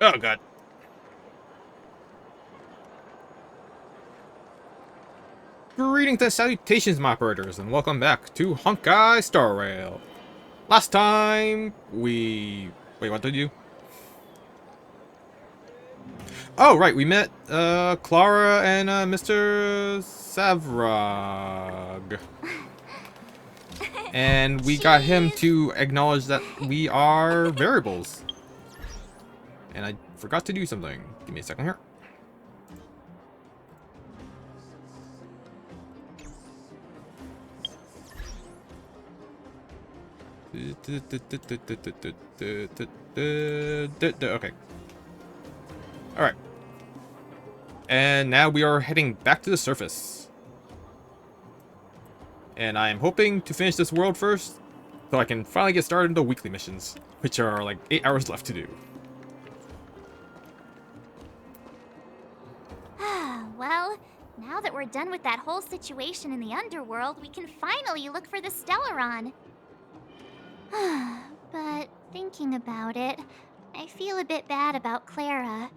Oh god. Greetings and salutations, my operators, and welcome back to Honkai Star Rail. Last time we... Wait, what did you? Oh, right, we met Clara and Mr. Savrog. And we got him to acknowledge that we are variables. And I forgot to do something. Give me a second here. Okay. Alright. And now we are heading back to the surface. And I am hoping to finish this world first, so I can finally get started on the weekly missions, which are like 8 hours left to do. Well, now that we're done with that whole situation in the underworld, we can finally look for the Stellaron. But thinking about it, I feel a bit bad about Clara.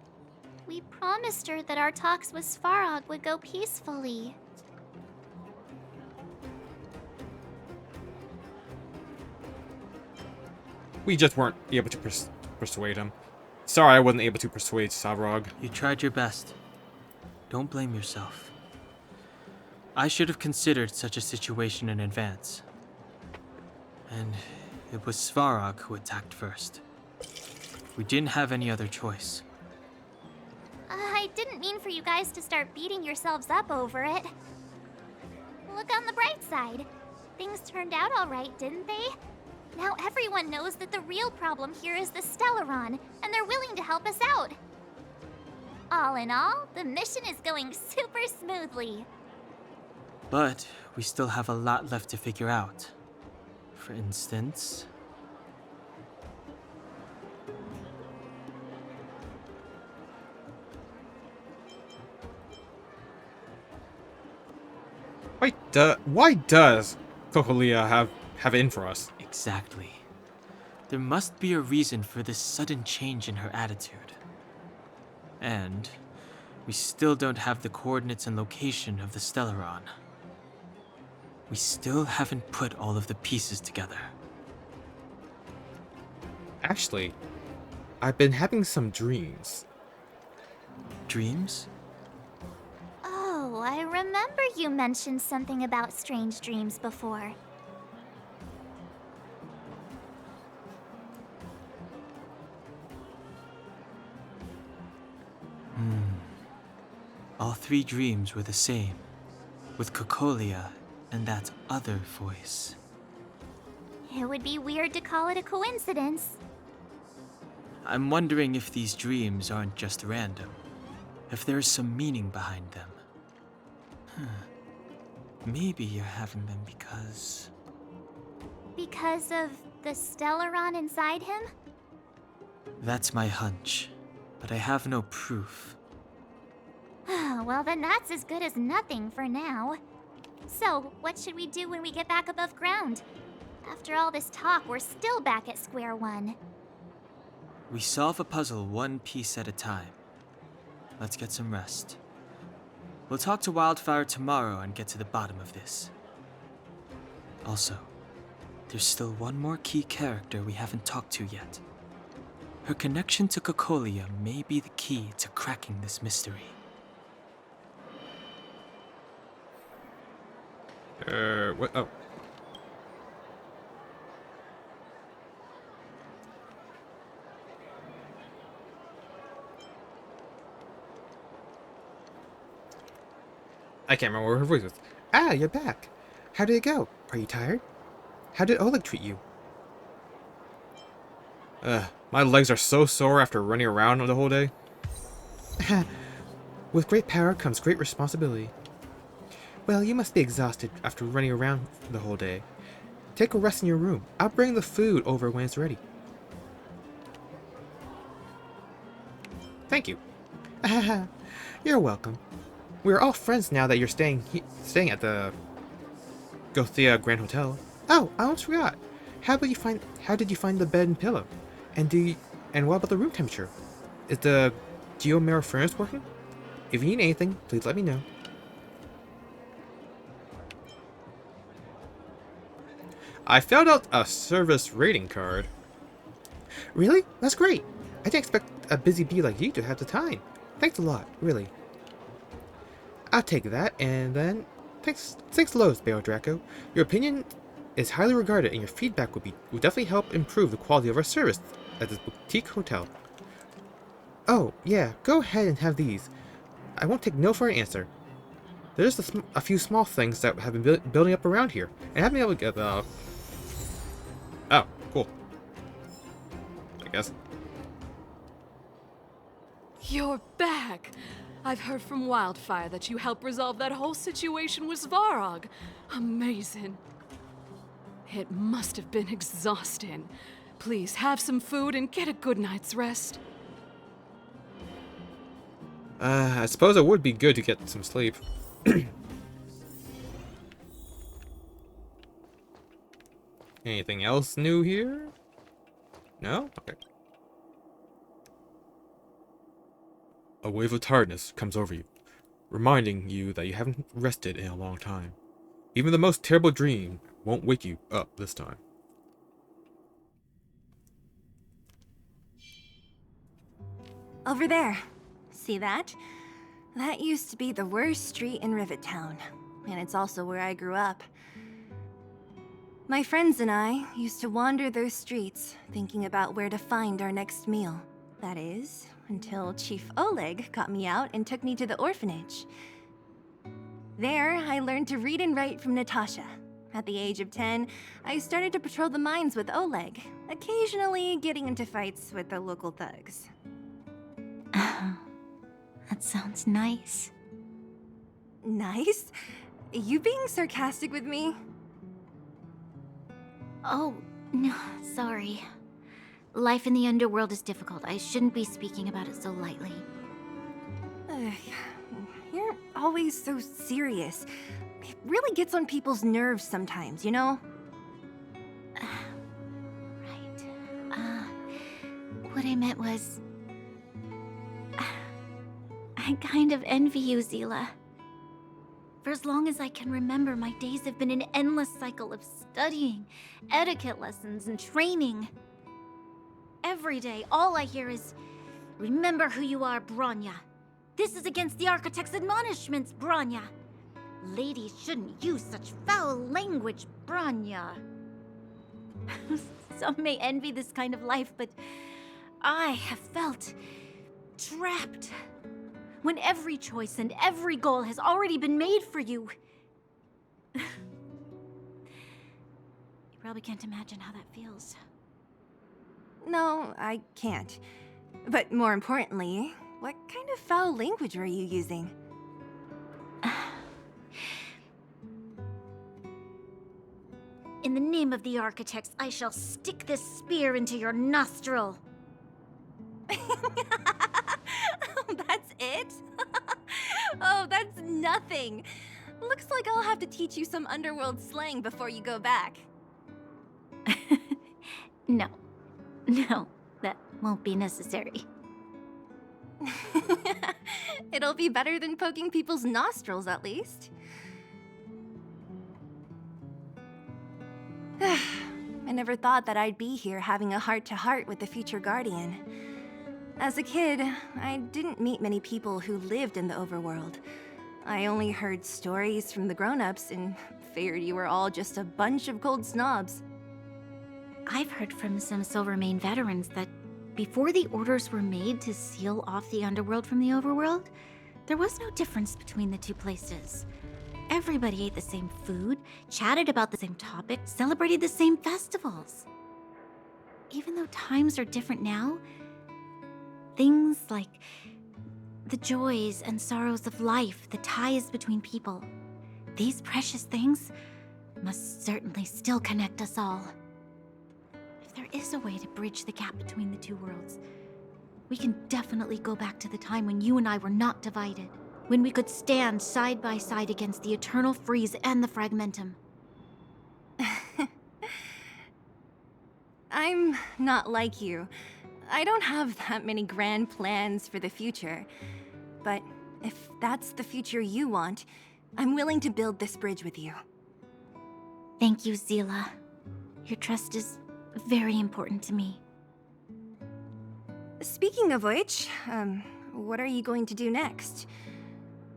We promised her that our talks with Svarog would go peacefully. We just weren't able to persuade him. Sorry I wasn't able to persuade Savrog. You tried your best. Don't blame yourself. I should have considered such a situation in advance. And it was Svarog who attacked first. We didn't have any other choice. I didn't mean for you guys to start beating yourselves up over it. Look on the bright side. Things turned out all right, didn't they? Now everyone knows that the real problem here is the Stellaron, and they're willing to help us out. All in all, the mission is going super smoothly. But we still have a lot left to figure out. For instance... Why does Kokolia have in for us? Exactly. There must be a reason for this sudden change in her attitude. And we still don't have the coordinates and location of the Stellaron. We still haven't put all of the pieces together. Actually, I've been having some dreams. Dreams? Oh, I remember you mentioned something about strange dreams before. All 3 dreams were the same, with Kokolia and that other voice. It would be weird to call it a coincidence. I'm wondering if these dreams aren't just random, if there's some meaning behind them. Maybe you're having them because... Because of the Stellaron inside him? That's my hunch, but I have no proof. Well, then that's as good as nothing for now. So, what should we do when we get back above ground? After all this talk, we're still back at square one. We solve a puzzle one piece at a time. Let's get some rest. We'll talk to Wildfire tomorrow and get to the bottom of this. Also, there's still one more key character we haven't talked to yet. Her connection to Kokolia may be the key to cracking this mystery. What? Oh. I can't remember what her voice was. Ah, you're back. How did it go? Are you tired? How did Oleg treat you? My legs are so sore after running around the whole day. With great power comes great responsibility. Well, you must be exhausted after running around the whole day. Take a rest in your room. I'll bring the food over when it's ready. Thank you. You're welcome. We're all friends now that you're staying at the Gothia Grand Hotel. Oh, I almost forgot. How did you find the bed and pillow? And what about the room temperature? Is the geomarrow furnace working? If you need anything, please let me know. I filled out a service rating card. Really? That's great. I didn't expect a busy bee like you to have the time. Thanks a lot, really. I'll take that, and then... Thanks loads, Bail Draco. Your opinion is highly regarded, and your feedback would definitely help improve the quality of our service at this boutique hotel. Oh, yeah, go ahead and have these. I won't take no for an answer. There's just a few small things that have been building up around here, and I haven't been able to get oh, cool. I guess. You're back! I've heard from Wildfire that you helped resolve that whole situation with Svarog. Amazing. It must have been exhausting. Please have some food and get a good night's rest. I suppose it would be good to get some sleep. Anything else new here? No? Okay. A wave of tiredness comes over you, reminding you that you haven't rested in a long time. Even the most terrible dream won't wake you up this time. Over there. See that? That used to be the worst street in Rivet Town, and it's also where I grew up. My friends and I used to wander those streets, thinking about where to find our next meal. That is, until Chief Oleg got me out and took me to the orphanage. There, I learned to read and write from Natasha. At the age of 10, I started to patrol the mines with Oleg, occasionally getting into fights with the local thugs. That sounds nice. Nice? You being sarcastic with me? Oh, no, sorry. Life in the underworld is difficult. I shouldn't be speaking about it so lightly. You're always so serious. It really gets on people's nerves sometimes, you know? Right. What I meant was... I kind of envy you, Zila. For as long as I can remember, my days have been an endless cycle of studying, etiquette lessons, and training. Every day, all I hear is, "Remember who you are, Bronya. This is against the Architect's admonishments, Bronya. Ladies shouldn't use such foul language, Bronya." Some may envy this kind of life, but I have felt trapped. When every choice and every goal has already been made for you. You probably can't imagine how that feels. No, I can't. But more importantly, what kind of foul language were you using? In the name of the Architects, I shall stick this spear into your nostril. That's it? Oh, that's nothing. Looks like I'll have to teach you some underworld slang before you go back. No, that won't be necessary. It'll be better than poking people's nostrils, at least. I never thought that I'd be here having a heart-to-heart with the future Guardian. As a kid, I didn't meet many people who lived in the overworld. I only heard stories from the grown-ups and figured you were all just a bunch of cold snobs. I've heard from some Silvermane veterans that before the orders were made to seal off the underworld from the overworld, there was no difference between the two places. Everybody ate the same food, chatted about the same topics, celebrated the same festivals. Even though times are different now, things like the joys and sorrows of life, the ties between people, these precious things must certainly still connect us all. If there is a way to bridge the gap between the two worlds, we can definitely go back to the time when you and I were not divided, when we could stand side by side against the Eternal Freeze and the Fragmentum. I'm not like you. I don't have that many grand plans for the future. But if that's the future you want, I'm willing to build this bridge with you. Thank you, Zila. Your trust is very important to me. Speaking of which, what are you going to do next?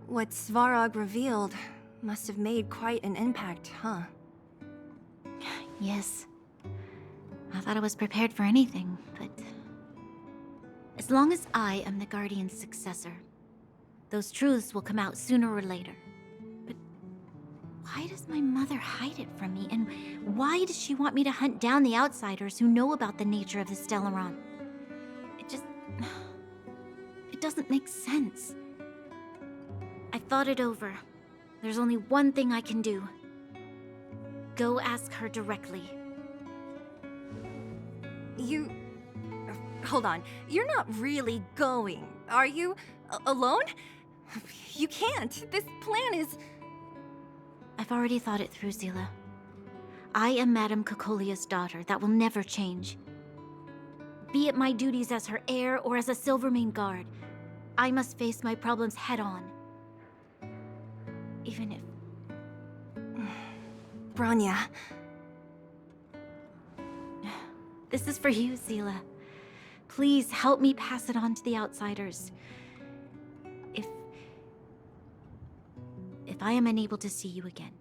What Svarog revealed must have made quite an impact, huh? Yes. I thought I was prepared for anything, but... As long as I am the Guardian's successor, those truths will come out sooner or later. But why does my mother hide it from me? And why does she want me to hunt down the outsiders who know about the nature of the Stellaron? It doesn't make sense. I thought it over. There's only one thing I can do. Go ask her directly. Hold on. You're not really going, are you? Alone? You can't. This plan is... I've already thought it through, Zila. I am Madame Cocolia's daughter. That will never change. Be it my duties as her heir or as a Silvermane guard, I must face my problems head-on. Even if... Bronya. This is for you, Zila. Please help me pass it on to the outsiders. If I am unable to see you again,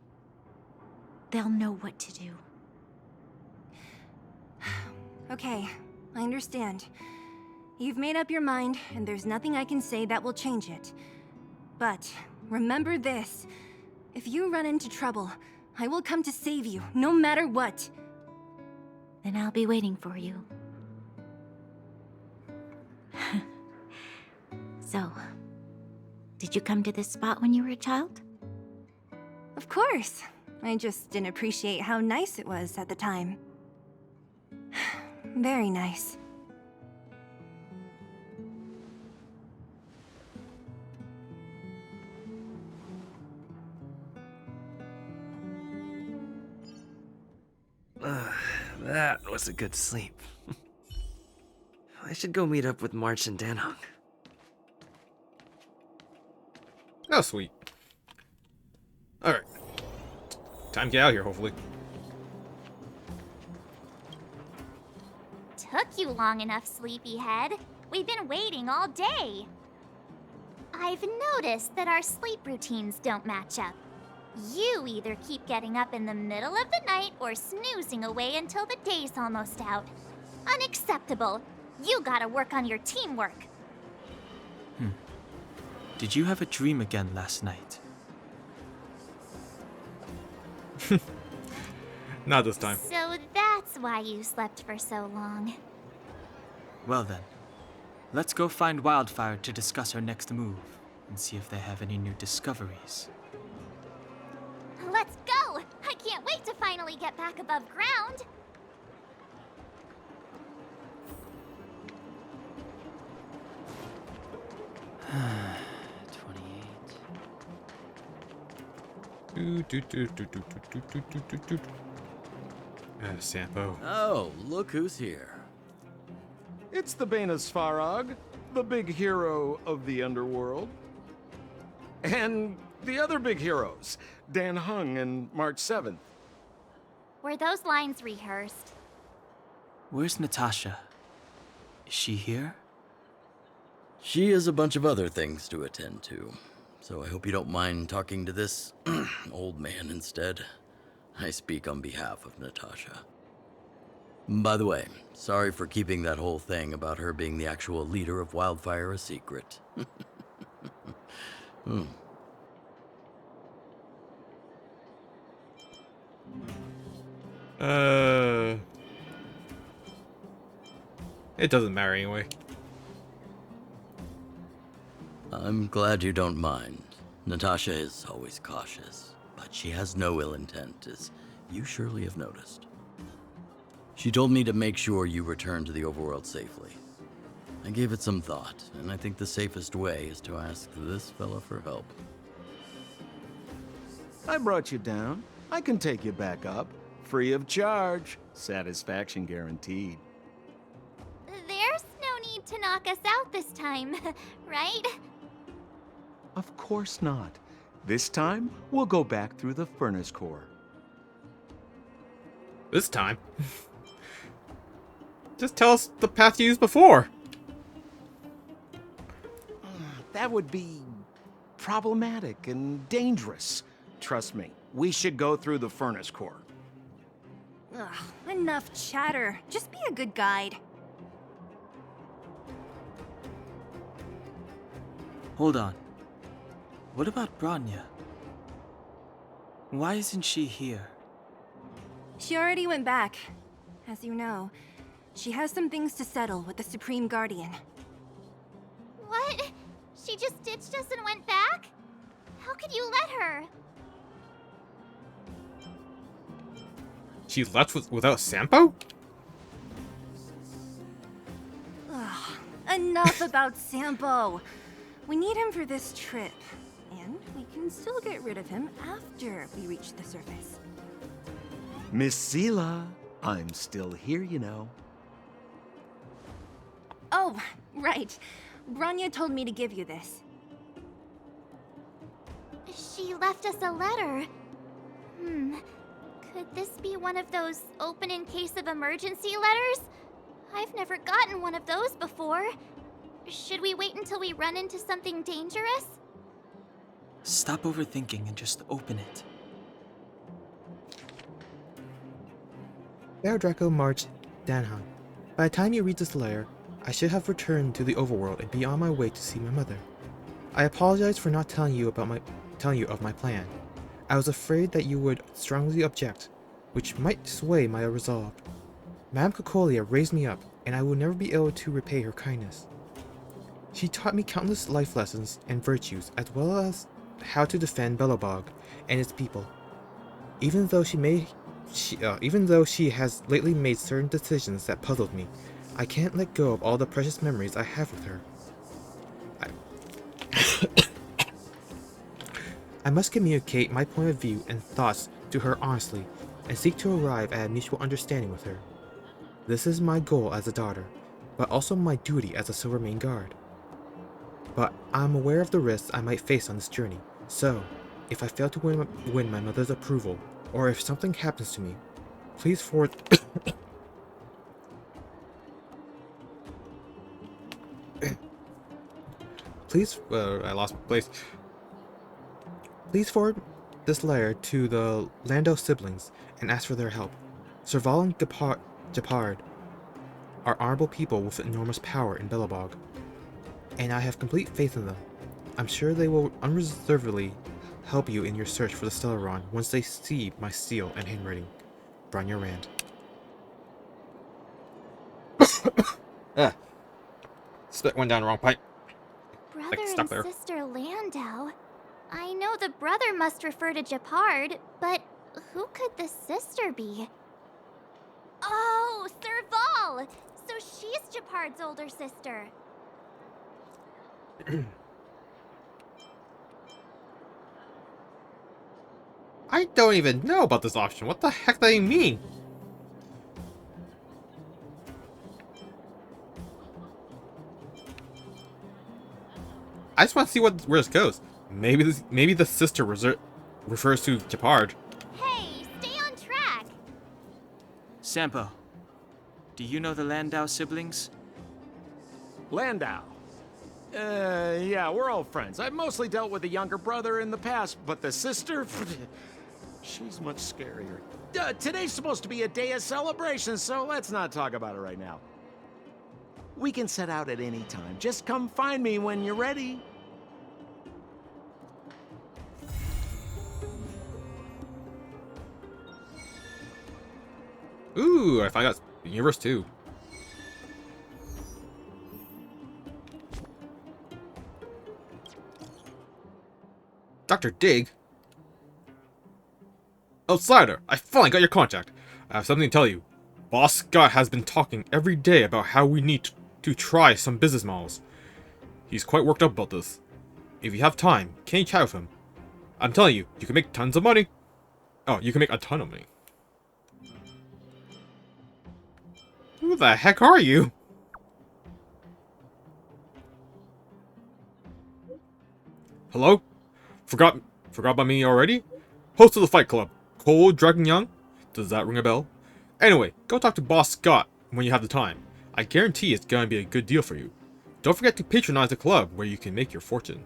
they'll know what to do. Okay, I understand. You've made up your mind, and there's nothing I can say that will change it. But remember this. If you run into trouble, I will come to save you, no matter what. Then I'll be waiting for you. So, did you come to this spot when you were a child? Of course. I just didn't appreciate how nice it was at the time. Very nice. That was a good sleep. I should go meet up with March and Danhong. Oh, sweet. Alright. Time to get out of here, hopefully. Took you long enough, sleepyhead. We've been waiting all day. I've noticed that our sleep routines don't match up. You either keep getting up in the middle of the night or snoozing away until the day's almost out. Unacceptable. You gotta work on your teamwork. Did you have a dream again last night? Not this time. So that's why you slept for so long. Well then, let's go find Wildfire to discuss our next move and see if they have any new discoveries. Let's go! I can't wait to finally get back above ground. Sampo. Oh, look who's here. It's the Bane of Svarog, the big hero of the underworld. And the other big heroes, Danhong and March 7th. Were those lines rehearsed? Where's Natasha? Is she here? She has a bunch of other things to attend to, so I hope you don't mind talking to this old man instead. I speak on behalf of Natasha. By the way, sorry for keeping that whole thing about her being the actual leader of Wildfire a secret. It doesn't matter anyway. I'm glad you don't mind. Natasha is always cautious, but she has no ill intent, as you surely have noticed. She told me to make sure you return to the overworld safely. I gave it some thought, and I think the safest way is to ask this fella for help. I brought you down. I can take you back up. Free of charge. Satisfaction guaranteed. There's to knock us out this time, right? Of course not. This time, we'll go back through the furnace core. This time. Just tell us the path you used before. That would be problematic and dangerous. Trust me, we should go through the furnace core. Ugh, enough chatter. Just be a good guide. Hold on. What about Branya? Why isn't she here? She already went back. As you know, she has some things to settle with the Supreme Guardian. What? She just ditched us and went back? How could you let her? She left without Sampo? Ugh, enough about Sampo. We need him for this trip. And we can still get rid of him after we reach the surface. Miss Seela, I'm still here, you know. Oh, right. Branya told me to give you this. She left us a letter. Could this be one of those open in case of emergency letters? I've never gotten one of those before. Should we wait until we run into something dangerous? Stop overthinking and just open it. Bear Draco March Danhan. By the time you read this letter, I should have returned to the overworld and be on my way to see my mother. I apologize for not telling you of my plan. I was afraid that you would strongly object, which might sway my resolve. Madame Cocolia raised me up, and I will never be able to repay her kindness. She taught me countless life lessons and virtues, as well as how to defend Belobog and its people. Even though she has lately made certain decisions that puzzled me, I can't let go of all the precious memories I have with her. I must communicate my point of view and thoughts to her honestly, and seek to arrive at a mutual understanding with her. This is my goal as a daughter, but also my duty as a Silvermane Guard. But I am aware of the risks I might face on this journey, so, if I fail to win my mother's approval, or if something happens to me, please forward... I lost my place. Please forward this letter to the Lando siblings and ask for their help. Serval and Japard are honorable people with enormous power in Belobog, and I have complete faith in them. I'm sure they will unreservedly help you in your search for the Stellaron once they see my seal and handwriting. Branya Rand. Spit went down the wrong pipe. Brother stuck and there. sister Landau. I know the brother must refer to Japard, but who could the sister be? Oh, Serval! So she's Japard's older sister. I don't even know about this option. What the heck do they mean? I just want to see where this goes. Maybe the sister refers to Japard. Hey, stay on track! Sampo, do you know the Landau siblings? Landau. Yeah, we're all friends. I've mostly dealt with the younger brother in the past, but the sister? She's much scarier. Today's supposed to be a day of celebration, so let's not talk about it right now. We can set out at any time. Just come find me when you're ready. Ooh, I got Universe 2. Dr. Dig? Outsider, I finally got your contact. I have something to tell you. Boss Scott has been talking every day about how we need to try some business models. He's quite worked up about this. If you have time, can you chat with him? I'm telling you, you can make tons of money. Oh, you can make a ton of money. Who the heck are you? Hello? Forgot about me already? Host of the Fight Club, Cole Dragon Young? Does that ring a bell? Anyway, go talk to Boss Scott when you have the time. I guarantee it's gonna be a good deal for you. Don't forget to patronize the club where you can make your fortune.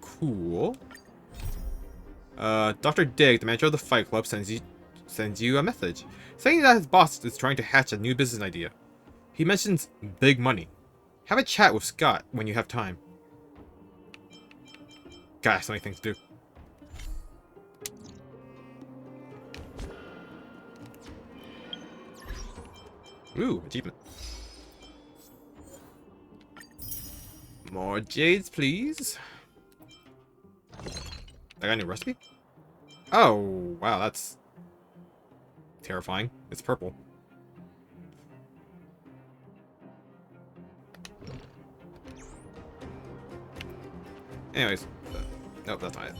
Cool. Dr. Dig, the manager of the Fight Club, sends you a message, saying that his boss is trying to hatch a new business idea. He mentions big money. Have a chat with Scott when you have time. God, so many things to do. Ooh, achievement. More jades, please. I got a new recipe? Oh, wow, that's terrifying. It's purple. Anyways, nope, that's not it.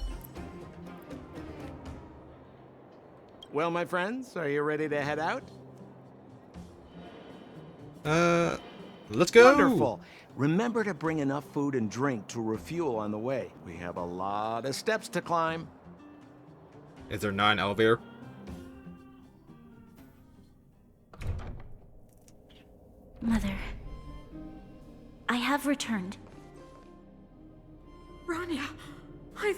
Well, my friends, are you ready to head out? Let's go. Wonderful. Remember to bring enough food and drink to refuel on the way. We have a lot of steps to climb. Is there not an elevator? Mother, I have returned. Bronya, I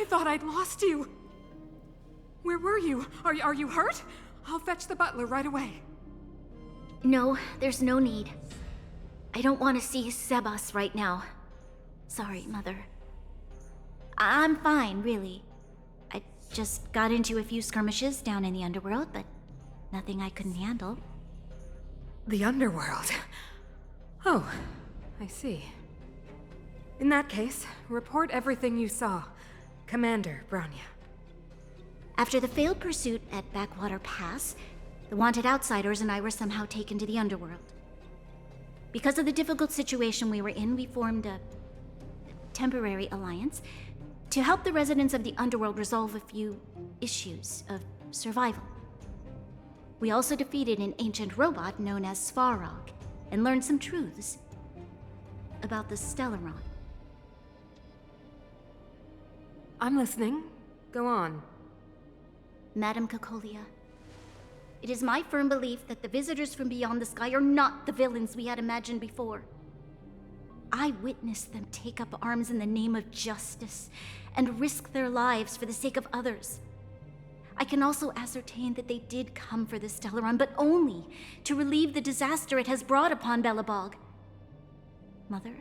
thought I'd lost you. Where were you? Are you hurt? I'll fetch the butler right away. No, there's no need. I don't want to see Sebas right now. Sorry, Mother. I'm fine, really. I just got into a few skirmishes down in the underworld, but nothing I couldn't handle. The underworld. Oh, I see. In that case, report everything you saw. Commander Bronya. After the failed pursuit at Backwater Pass, the wanted outsiders and I were somehow taken to the underworld. Because of the difficult situation we were in, we formed a temporary alliance to help the residents of the underworld resolve a few issues of survival. We also defeated an ancient robot known as Svarog and learned some truths about the Stellaron. I'm listening. Go on. Madam Cocolia, it is my firm belief that the visitors from beyond the sky are not the villains we had imagined before. I witnessed them take up arms in the name of justice and risk their lives for the sake of others. I can also ascertain that they did come for the Stellaron, but only to relieve the disaster it has brought upon Belobog. Mother,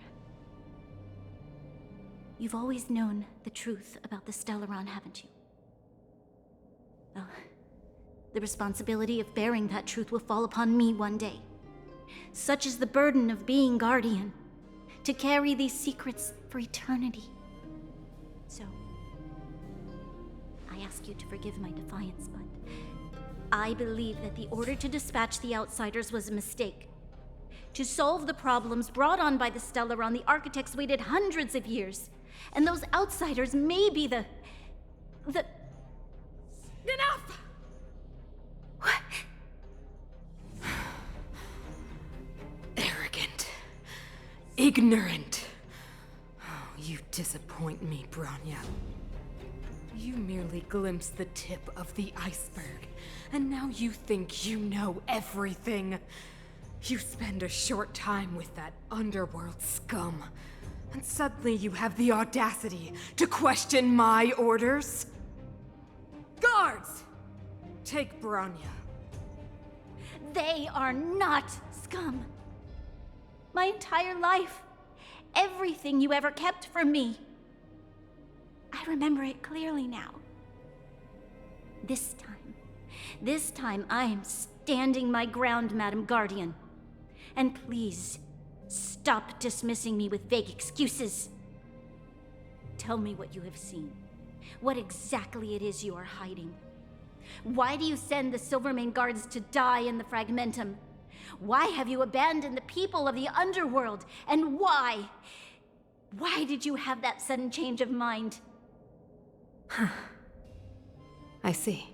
you've always known the truth about the Stellaron, haven't you? Well, the responsibility of bearing that truth will fall upon me one day. Such is the burden of being Guardian, to carry these secrets for eternity. So, I ask you to forgive my defiance, but I believe that the order to dispatch the outsiders was a mistake. To solve the problems brought on by the Stellaron, the architects waited hundreds of years, and those outsiders may be the... Enough! What? Arrogant. Ignorant. Oh, you disappoint me, Bronya. You merely glimpsed the tip of the iceberg, and now you think you know everything. You spend a short time with that underworld scum, and suddenly you have the audacity to question my orders? Guards! Take Bronya. They are not scum. My entire life, everything you ever kept from me. I remember it clearly now. This time I am standing my ground, Madam Guardian. And please, stop dismissing me with vague excuses. Tell me what you have seen. What exactly it is you are hiding. Why do you send the Silvermane guards to die in the Fragmentum? Why have you abandoned the people of the underworld? And why? Why did you have that sudden change of mind? I see.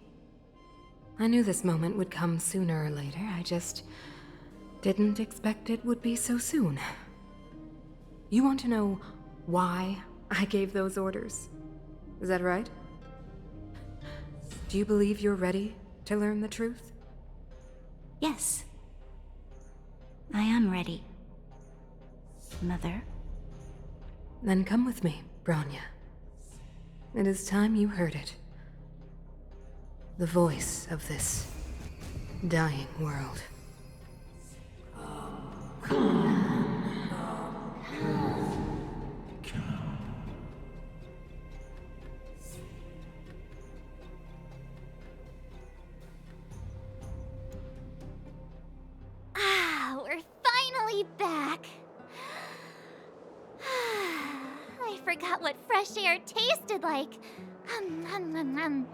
I knew this moment would come sooner or later. I just didn't expect it would be so soon. You want to know why I gave those orders. Is that right? Do you believe you're ready to learn the truth? Yes. I am ready. Mother? Then come with me, Branya. It is time you heard it. The voice of this dying world. Ah, we're finally back. I forgot what fresh air tasted like. Nom, nom, nom.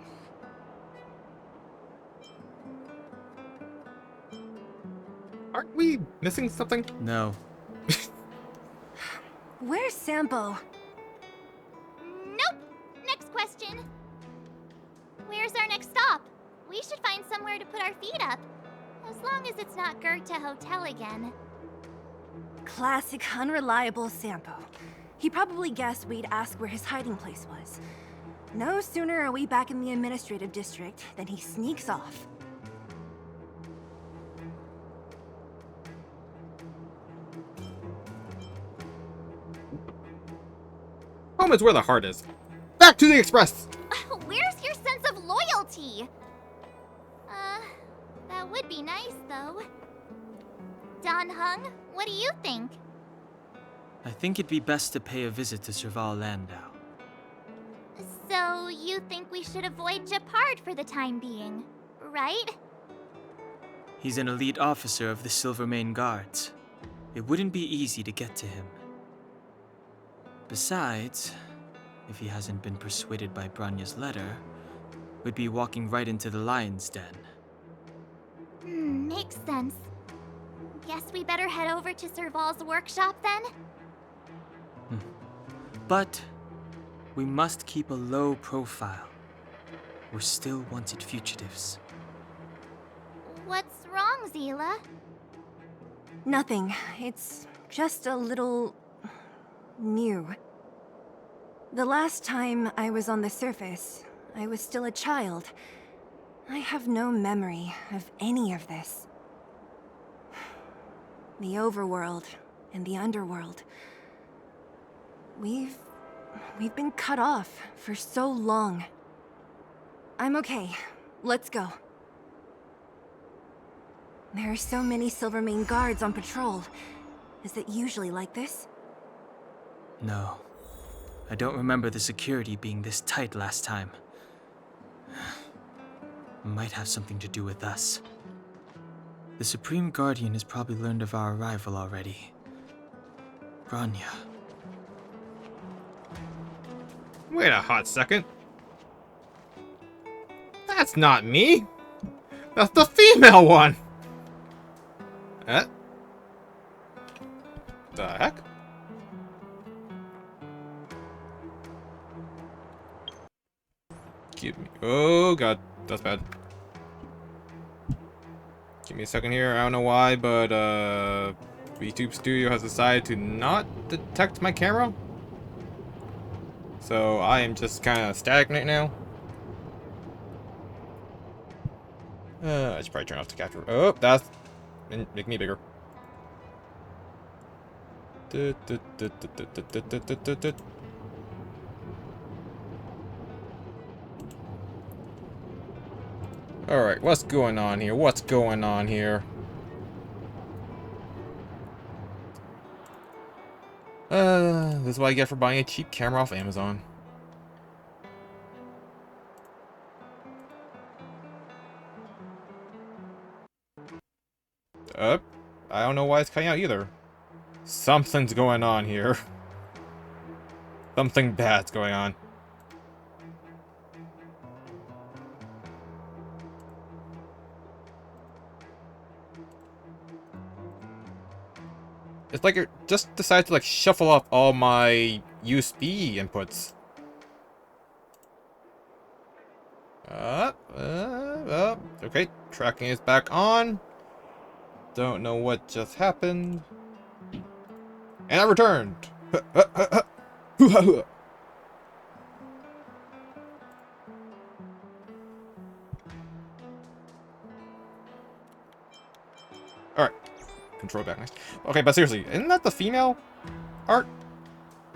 Aren't we missing something? No. Where's Sampo? Nope. Next question. Where's our next stop? We should find somewhere to put our feet up. As long as it's not Goethe Hotel again. Classic unreliable Sampo. He probably guessed we'd ask where his hiding place was. No sooner are we back in the administrative district than he sneaks off. Home is where the heart is. Back to the express! Where's your sense of loyalty? That would be nice, though. Don Hung, what do you think? I think it'd be best to pay a visit to Serval Landau. So, you think we should avoid Gepard for the time being, right? He's an elite officer of the Silvermane Guards. It wouldn't be easy to get to him. Besides, if he hasn't been persuaded by Branya's letter, we'd be walking right into the lion's den. Makes sense. Guess we better head over to Serval's workshop then? But we must keep a low profile. We're still wanted fugitives. What's wrong, Zila? Nothing. It's just a little... new. The last time I was on the surface, I was still a child. I have no memory of any of this. The overworld and the underworld. We've been cut off for so long. I'm okay. Let's go. There are so many Silvermane guards on patrol. Is it usually like this? No. I don't remember the security being this tight last time. Might have something to do with us. The Supreme Guardian has probably learned of our arrival already. Branya. Wait a hot second. That's not me! That's the female one! The heck? Give me... Oh god, that's bad. Give me a second here, I don't know why, but VTube Studio has decided to not detect my camera. So I am just kind of static right now. I should probably turn off the capture. Oh, that's... Make me bigger. Alright, what's going on here? What's going on here? This is what I get for buying a cheap camera off Amazon. I don't know why it's cutting out either. Something's going on here. Something bad's going on. It's like it just decided to like shuffle off all my USB inputs. Okay, tracking is back on. Don't know what just happened. And I returned. Alright. Control back, nice. Okay, but seriously, isn't that the female art?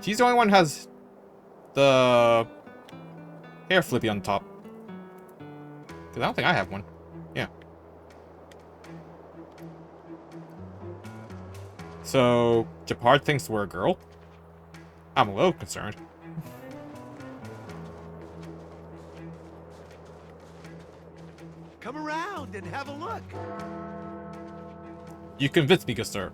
She's the only one who has the hair flippy on top. Because I don't think I have one. Yeah. So, Japard thinks we're a girl? I'm a little concerned. Come around and have a look. You convinced me, good sir.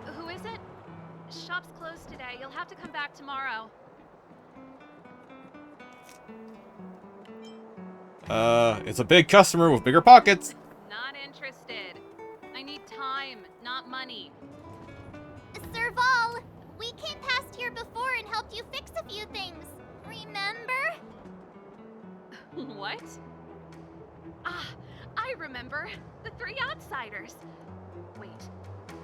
Who is it? Shop's closed today. You'll have to come back tomorrow. It's a big customer with bigger pockets. Not interested. I need time, not money. Sir Vol, we came past here before and helped you fix a few things. Remember? What? Ah, I remember. The three outsiders. Wait,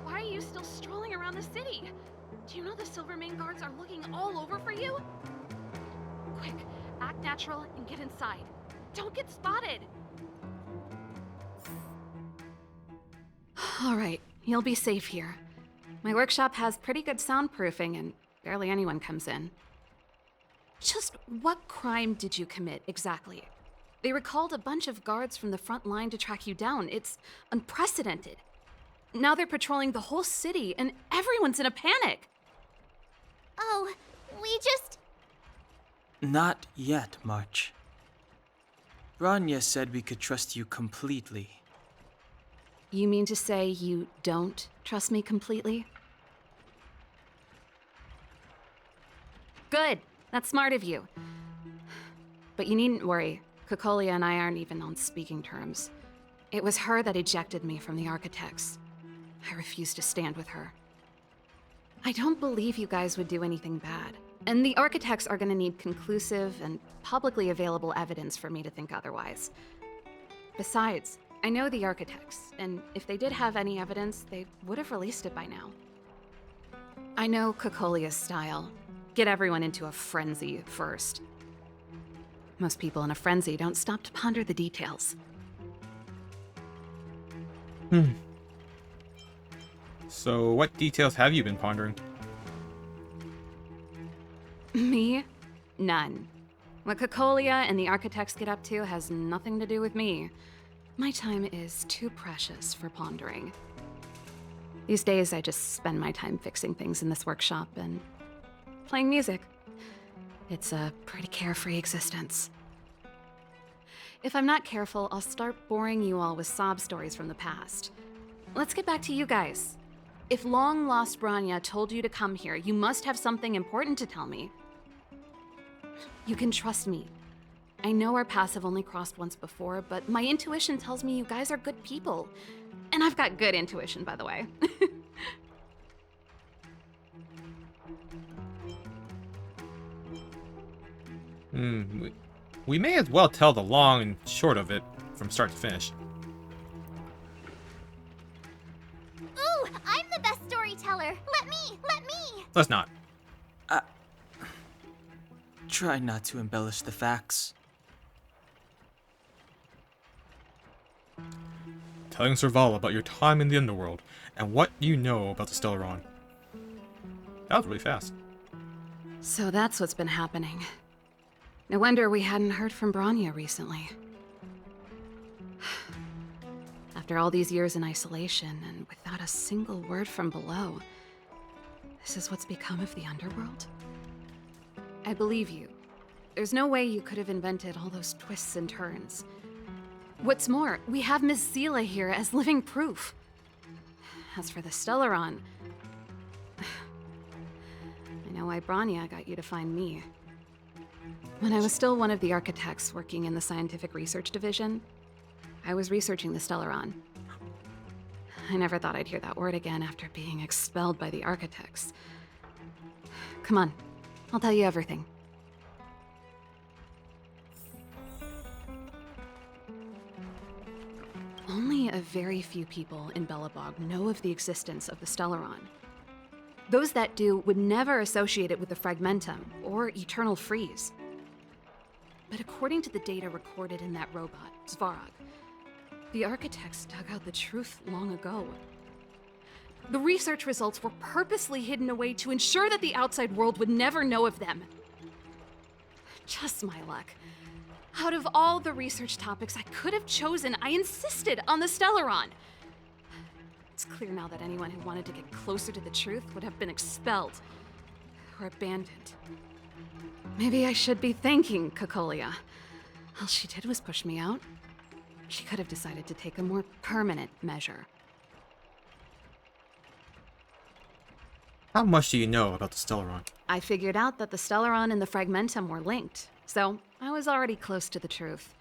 why are you still strolling around the city? Do you know the Silvermane guards are looking all over for you? Quick, act natural and get inside. Don't get spotted. All right, you'll be safe here. My workshop has pretty good soundproofing and barely anyone comes in. Just what crime did you commit exactly? They recalled a bunch of guards from the front line to track you down. It's unprecedented. Now they're patrolling the whole city and everyone's in a panic. Oh, we just... Not yet, March. Bronya said we could trust you completely. You mean to say you don't trust me completely? Good. That's smart of you. But you needn't worry. Kokolia and I aren't even on speaking terms. It was her that ejected me from the Architects. I refuse to stand with her. I don't believe you guys would do anything bad. And the Architects are gonna need conclusive and publicly available evidence for me to think otherwise. Besides, I know the Architects, and if they did have any evidence, they would have released it by now. I know Kokolia's style. Get everyone into a frenzy first. Most people in a frenzy don't stop to ponder the details. So, what details have you been pondering? Me? None. What Kokolia and the Architects get up to has nothing to do with me. My time is too precious for pondering. These days, I just spend my time fixing things in this workshop and playing music. It's a pretty carefree existence. If I'm not careful, I'll start boring you all with sob stories from the past. Let's get back to you guys. If long-lost Bronya told you to come here, you must have something important to tell me. You can trust me. I know our paths have only crossed once before, but my intuition tells me you guys are good people. And I've got good intuition, by the way. We may as well tell the long and short of it from start to finish. Ooh, I'm the best storyteller. Let me. Let's not. Try not to embellish the facts. Telling Serval about your time in the underworld and what you know about the Stellaron. That was really fast. So that's what's been happening. No wonder we hadn't heard from Bronya recently. After all these years in isolation and without a single word from below, this is what's become of the underworld? I believe you. There's no way you could have invented all those twists and turns. What's more, we have Miss Zila here as living proof. As for the Stellaron, I know why Bronya got you to find me. When I was still one of the Architects working in the Scientific Research Division, I was researching the Stellaron. I never thought I'd hear that word again after being expelled by the Architects. Come on, I'll tell you everything. Only a very few people in Belobog know of the existence of the Stellaron. Those that do would never associate it with the Fragmentum or Eternal Freeze. But according to the data recorded in that robot, Svarog, the architects dug out the truth long ago. The research results were purposely hidden away to ensure that the outside world would never know of them. Just my luck. Out of all the research topics I could have chosen, I insisted on the Stellaron. It's clear now that anyone who wanted to get closer to the truth would have been expelled or abandoned. Maybe I should be thanking Cocolia. All she did was push me out. She could have decided to take a more permanent measure. How much do you know about the Stellaron? I figured out that the Stellaron and the Fragmentum were linked, so I was already close to the truth.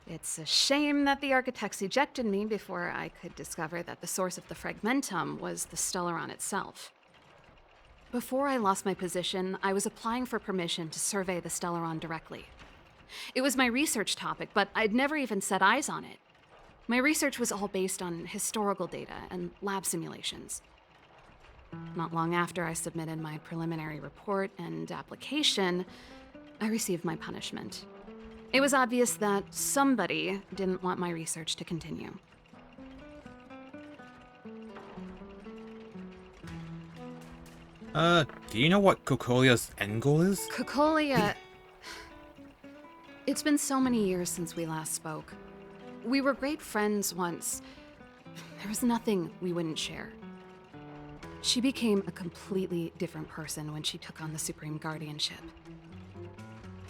It's a shame that the architects ejected me before I could discover that the source of the Fragmentum was the Stellaron itself. Before I lost my position, I was applying for permission to survey the Stellaron directly. It was my research topic, but I'd never even set eyes on it. My research was all based on historical data and lab simulations. Not long after I submitted my preliminary report and application, I received my punishment. It was obvious that somebody didn't want my research to continue. Do you know what Cocolia's end goal is? Cocolia... It's been so many years since we last spoke. We were great friends once. There was nothing we wouldn't share. She became a completely different person when she took on the Supreme Guardianship.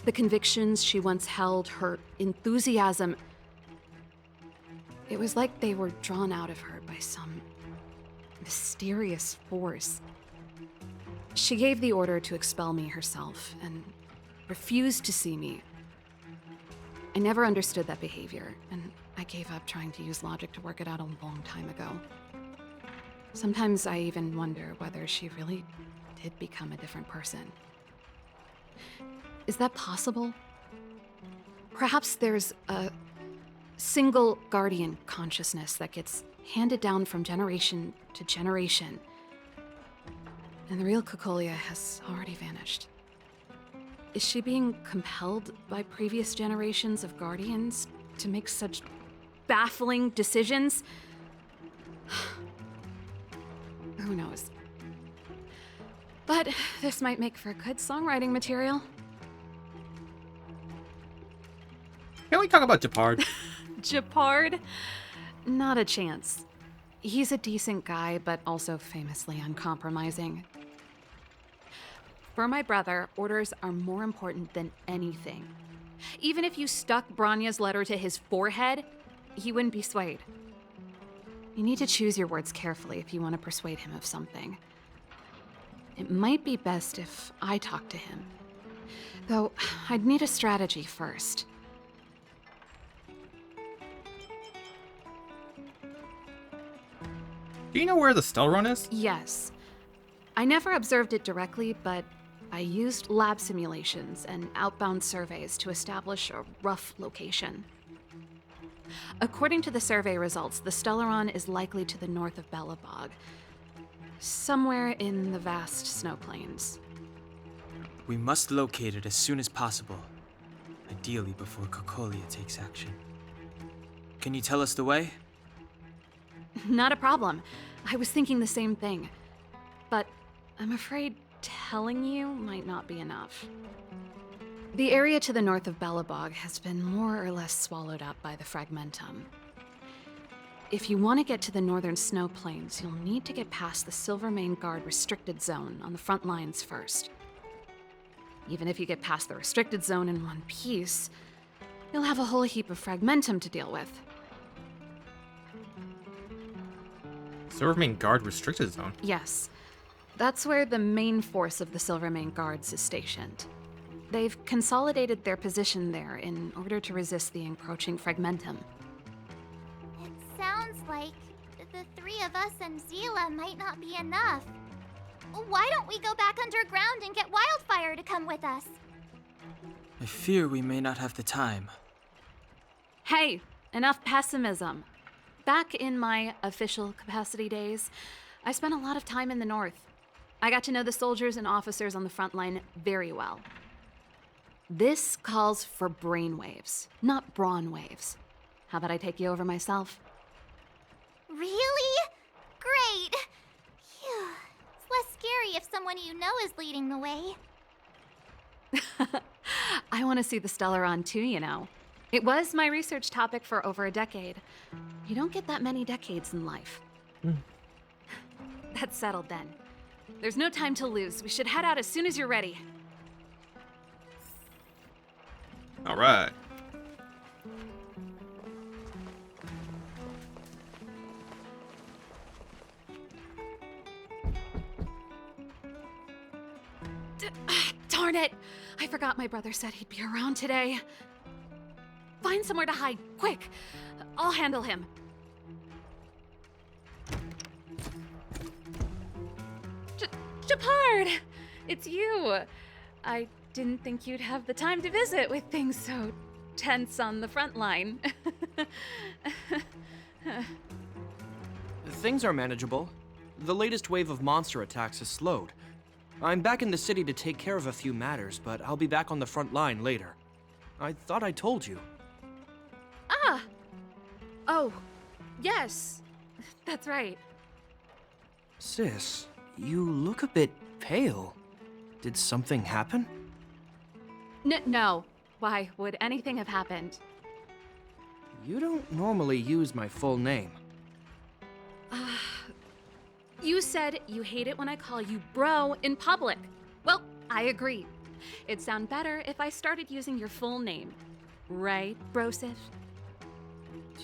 The convictions she once held, her enthusiasm, it was like they were drawn out of her by some mysterious force. She gave the order to expel me herself and refused to see me. I never understood that behavior, and I gave up trying to use logic to work it out a long time ago. Sometimes I even wonder whether she really did become a different person. Is that possible? Perhaps there's a single guardian consciousness that gets handed down from generation to generation, and the real Cocolia has already vanished. Is she being compelled by previous generations of guardians to make such baffling decisions? Who knows? But this might make for good songwriting material. Can we talk about Japard? Japard? Not a chance. He's a decent guy, but also famously uncompromising. For my brother, orders are more important than anything. Even if you stuck Bronya's letter to his forehead, he wouldn't be swayed. You need to choose your words carefully if you want to persuade him of something. It might be best if I talk to him. Though, I'd need a strategy first. Do you know where the Stellaron is? Yes. I never observed it directly, but I used lab simulations and outbound surveys to establish a rough location. According to the survey results, the Stellaron is likely to the north of Belobog, somewhere in the vast snow plains. We must locate it as soon as possible, ideally before Cocolia takes action. Can you tell us the way? Not a problem. I was thinking the same thing. But I'm afraid telling you might not be enough. The area to the north of Belobog has been more or less swallowed up by the Fragmentum. If you want to get to the northern snow plains, you'll need to get past the Silvermane Guard restricted zone on the front lines first. Even if you get past the restricted zone in one piece, you'll have a whole heap of Fragmentum to deal with. Silvermane Guard restricted zone? Yes. That's where the main force of the Silvermane Guards is stationed. They've consolidated their position there in order to resist the encroaching Fragmentum. It sounds like the three of us and Zila might not be enough. Why don't we go back underground and get Wildfire to come with us? I fear we may not have the time. Hey, enough pessimism. Back in my official capacity days, I spent a lot of time in the north. I got to know the soldiers and officers on the front line very well. This calls for brainwaves, not brawn waves. How about I take you over myself? Really? Great! Phew. It's less scary if someone you know is leading the way. I want to see the Stellaron too, you know. It was my research topic for over a decade. You don't get that many decades in life. That's settled then. There's no time to lose. We should head out as soon as you're ready. All right. Darn it! I forgot my brother said he'd be around today. Find somewhere to hide, quick! I'll handle him. Japard! It's you! I didn't think you'd have the time to visit with things so tense on the front line. Things are manageable. The latest wave of monster attacks has slowed. I'm back in the city to take care of a few matters, but I'll be back on the front line later. I thought I told you. Ah! Oh, yes. That's right. Sis, you look a bit pale. Did something happen? No. Why would anything have happened? You don't normally use my full name. You said you hate it when I call you bro in public. Well, I agree. It'd sound better if I started using your full name. Right, Brosif?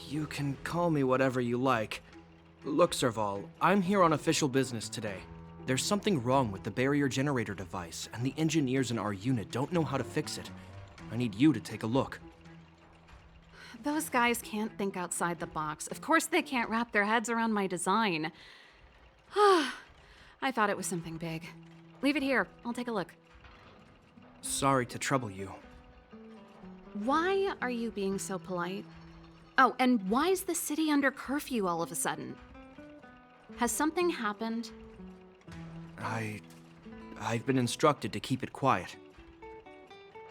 You can call me whatever you like. Look, Serval, I'm here on official business today. There's something wrong with the barrier generator device, and the engineers in our unit don't know how to fix it. I need you to take a look. Those guys can't think outside the box. Of course they can't wrap their heads around my design. I thought it was something big. Leave it here. I'll take a look. Sorry to trouble you. Why are you being so polite? Oh, and why is the city under curfew all of a sudden? Has something happened? I've been instructed to keep it quiet.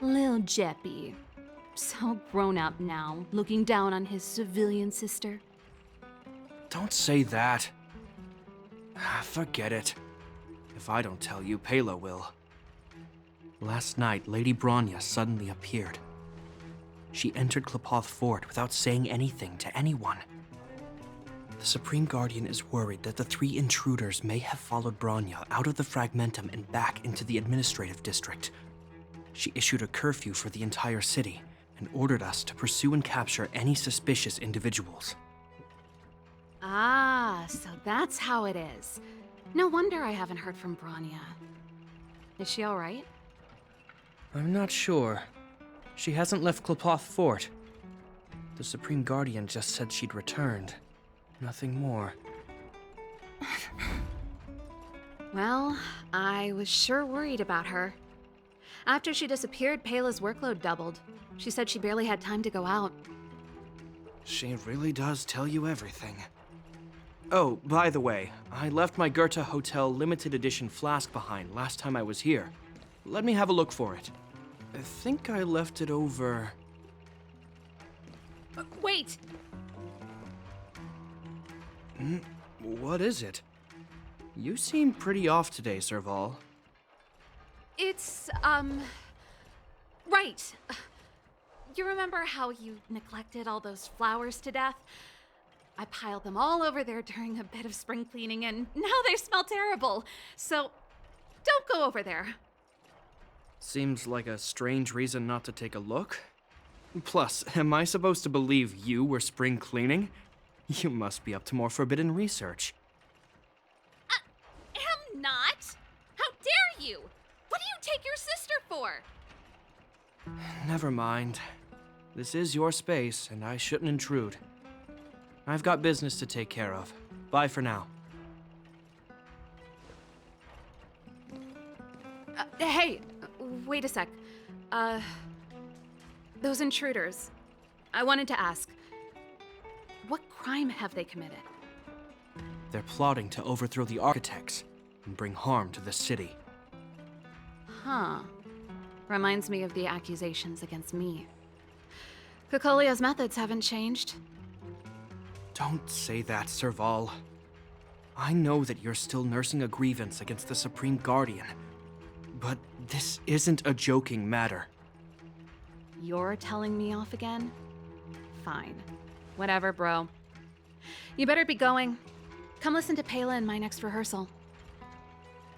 Lil Jeppy. So grown up now, looking down on his civilian sister. Don't say that. Forget it. If I don't tell you, Pela will. Last night, Lady Bronya suddenly appeared. She entered Klepoth Fort without saying anything to anyone. The Supreme Guardian is worried that the 3 intruders may have followed Bronya out of the Fragmentum and back into the administrative district. She issued a curfew for the entire city and ordered us to pursue and capture any suspicious individuals. Ah, so that's how it is. No wonder I haven't heard from Bronya. Is she all right? I'm not sure. She hasn't left Klepoth Fort. The Supreme Guardian just said she'd returned. Nothing more. Well, I was sure worried about her. After she disappeared, Pela's workload doubled. She said she barely had time to go out. She really does tell you everything. Oh, by the way, I left my Goethe Hotel limited edition flask behind last time I was here. Let me have a look for it. I think I left it over... Wait! What is it? You seem pretty off today, Serval. It's, right. You remember how you neglected all those flowers to death? I piled them all over there during a bit of spring cleaning, and now they smell terrible. So, don't go over there. Seems like a strange reason not to take a look. Plus, am I supposed to believe you were spring cleaning? You must be up to more forbidden research. Am not? How dare you? What do you take your sister for? Never mind. This is your space, and I shouldn't intrude. I've got business to take care of. Bye for now. Hey, wait a sec. Those intruders. I wanted to ask, what crime have they committed? They're plotting to overthrow the architects. and bring harm to the city. Huh. Reminds me of the accusations against me. Kokolia's methods haven't changed. Don't say that, Serval. I know that you're still nursing a grievance against the Supreme Guardian, but this isn't a joking matter. You're telling me off again? Fine. Whatever, bro. You better be going. Come listen to Pela in my next rehearsal.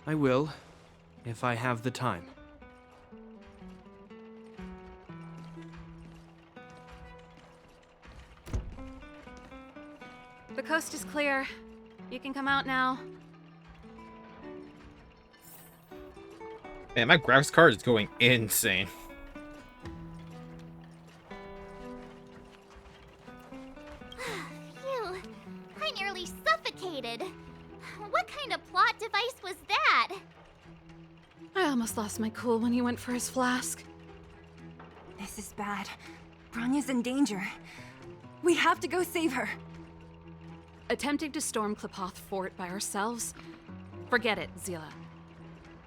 I will, if I have the time. The coast is clear. You can come out now. Man, my graphics card is going insane. Phew. I nearly suffocated. What kind of plot device was that? I almost lost my cool when he went for his flask. This is bad. Bronya's in danger. We have to go save her. Attempting to storm Klipoth Fort by ourselves? Forget it, Zila.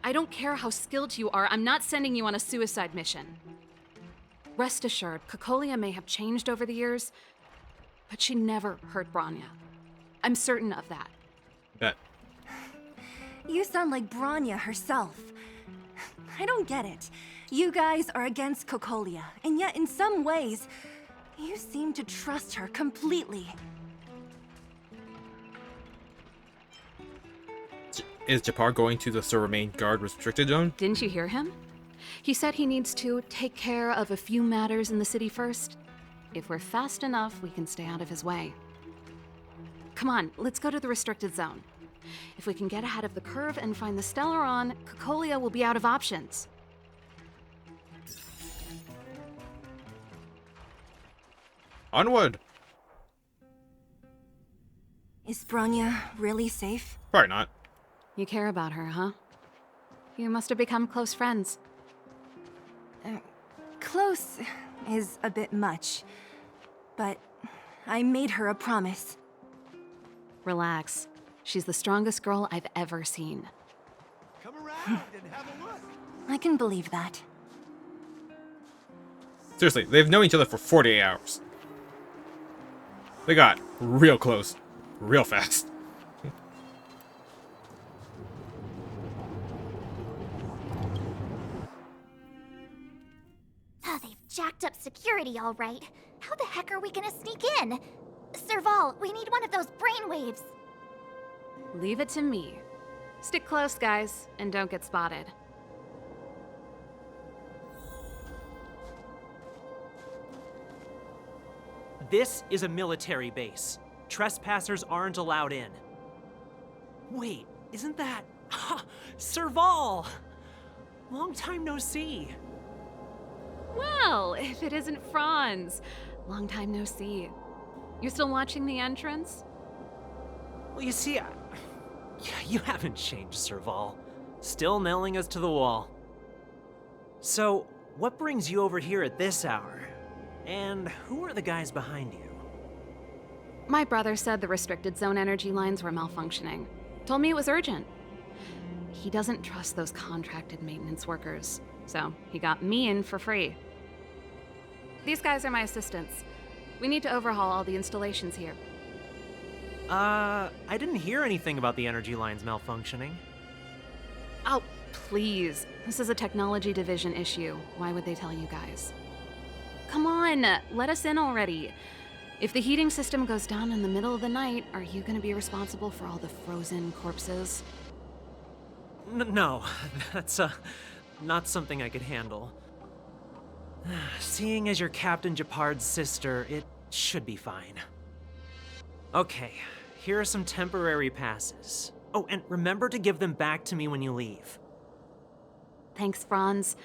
I don't care how skilled you are, I'm not sending you on a suicide mission. Rest assured, Kokolia may have changed over the years, but she never hurt Bronya. I'm certain of that. Bet. You sound like Bronya herself. I don't get it. You guys are against Kokolia, and yet in some ways, you seem to trust her completely. Is Japar going to the Remain Guard restricted zone? Didn't you hear him? He said he needs to take care of a few matters in the city first. If we're fast enough, we can stay out of his way. Come on, let's go to the restricted zone. If we can get ahead of the curve and find the Stellaron, Kokolia will be out of options. Onward! Is Bronya really safe? Probably not. You care about her, huh? You must have become close friends. Close is a bit much, but I made her a promise. Relax. She's the strongest girl I've ever seen. Come around and have a look. I can believe that. Seriously, they've known each other for 48 hours. They got real close, real fast. Oh, they've jacked up security all right. How the heck are we gonna sneak in? Serval, we need one of those brainwaves. Leave it to me. Stick close, guys, and don't get spotted. This is a military base. Trespassers aren't allowed in. Wait, isn't that... Serval! Long time no see. Well, if it isn't Franz. Long time no see. You still watching the entrance? Well, you see, you haven't changed, Serval. Still nailing us to the wall. So, what brings you over here at this hour? And who are the guys behind you? My brother said the restricted zone energy lines were malfunctioning. Told me it was urgent. He doesn't trust those contracted maintenance workers, so he got me in for free. These guys are my assistants. We need to overhaul all the installations here. I didn't hear anything about the energy lines malfunctioning. Oh, please. This is a technology division issue. Why would they tell you guys? Come on, let us in already. If the heating system goes down in the middle of the night, are you gonna be responsible for all the frozen corpses? No, that's not something I could handle. Seeing as you're Captain Japard's sister, it should be fine. Okay, here are some temporary passes. Oh, and remember to give them back to me when you leave. Thanks, Franz.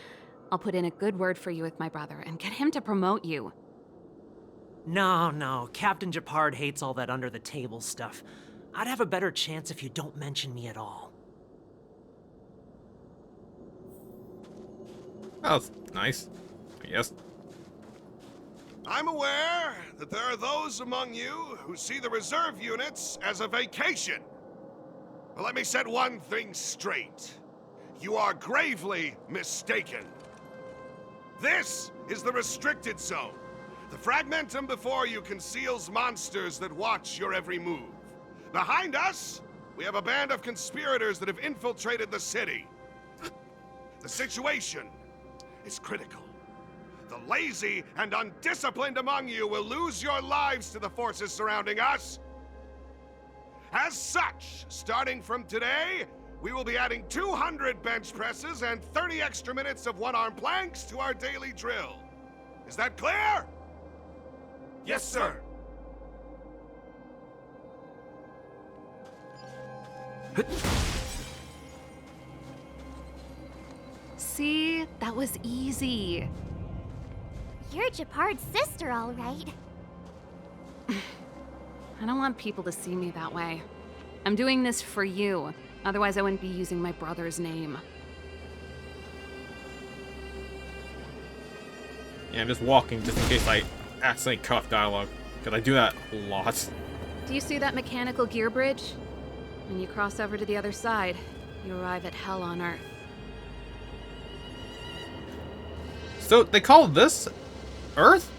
I'll put in a good word for you with my brother and get him to promote you. No, Captain Japard hates all that under-the-table stuff. I'd have a better chance if you don't mention me at all. Oh, that's nice, I guess. I'm aware that there are those among you who see the reserve units as a vacation. Well, let me set one thing straight. You are gravely mistaken. This is the restricted zone. The fragmentum before you conceals monsters that watch your every move. Behind us, we have a band of conspirators that have infiltrated the city. The situation is critical. The lazy and undisciplined among you will lose your lives to the forces surrounding us. As such, starting from today, we will be adding 200 bench presses and 30 extra minutes of one-arm planks to our daily drill. Is that clear? Yes, sir. See? That was easy. You're Japard's sister, all right. I don't want people to see me that way. I'm doing this for you. Otherwise, I wouldn't be using my brother's name. Yeah, I'm just walking just in case I accidentally cut off dialogue. Because I do that a lot. Do you see that mechanical gear bridge? When you cross over to the other side, you arrive at Hell on Earth. So, they call this Earth?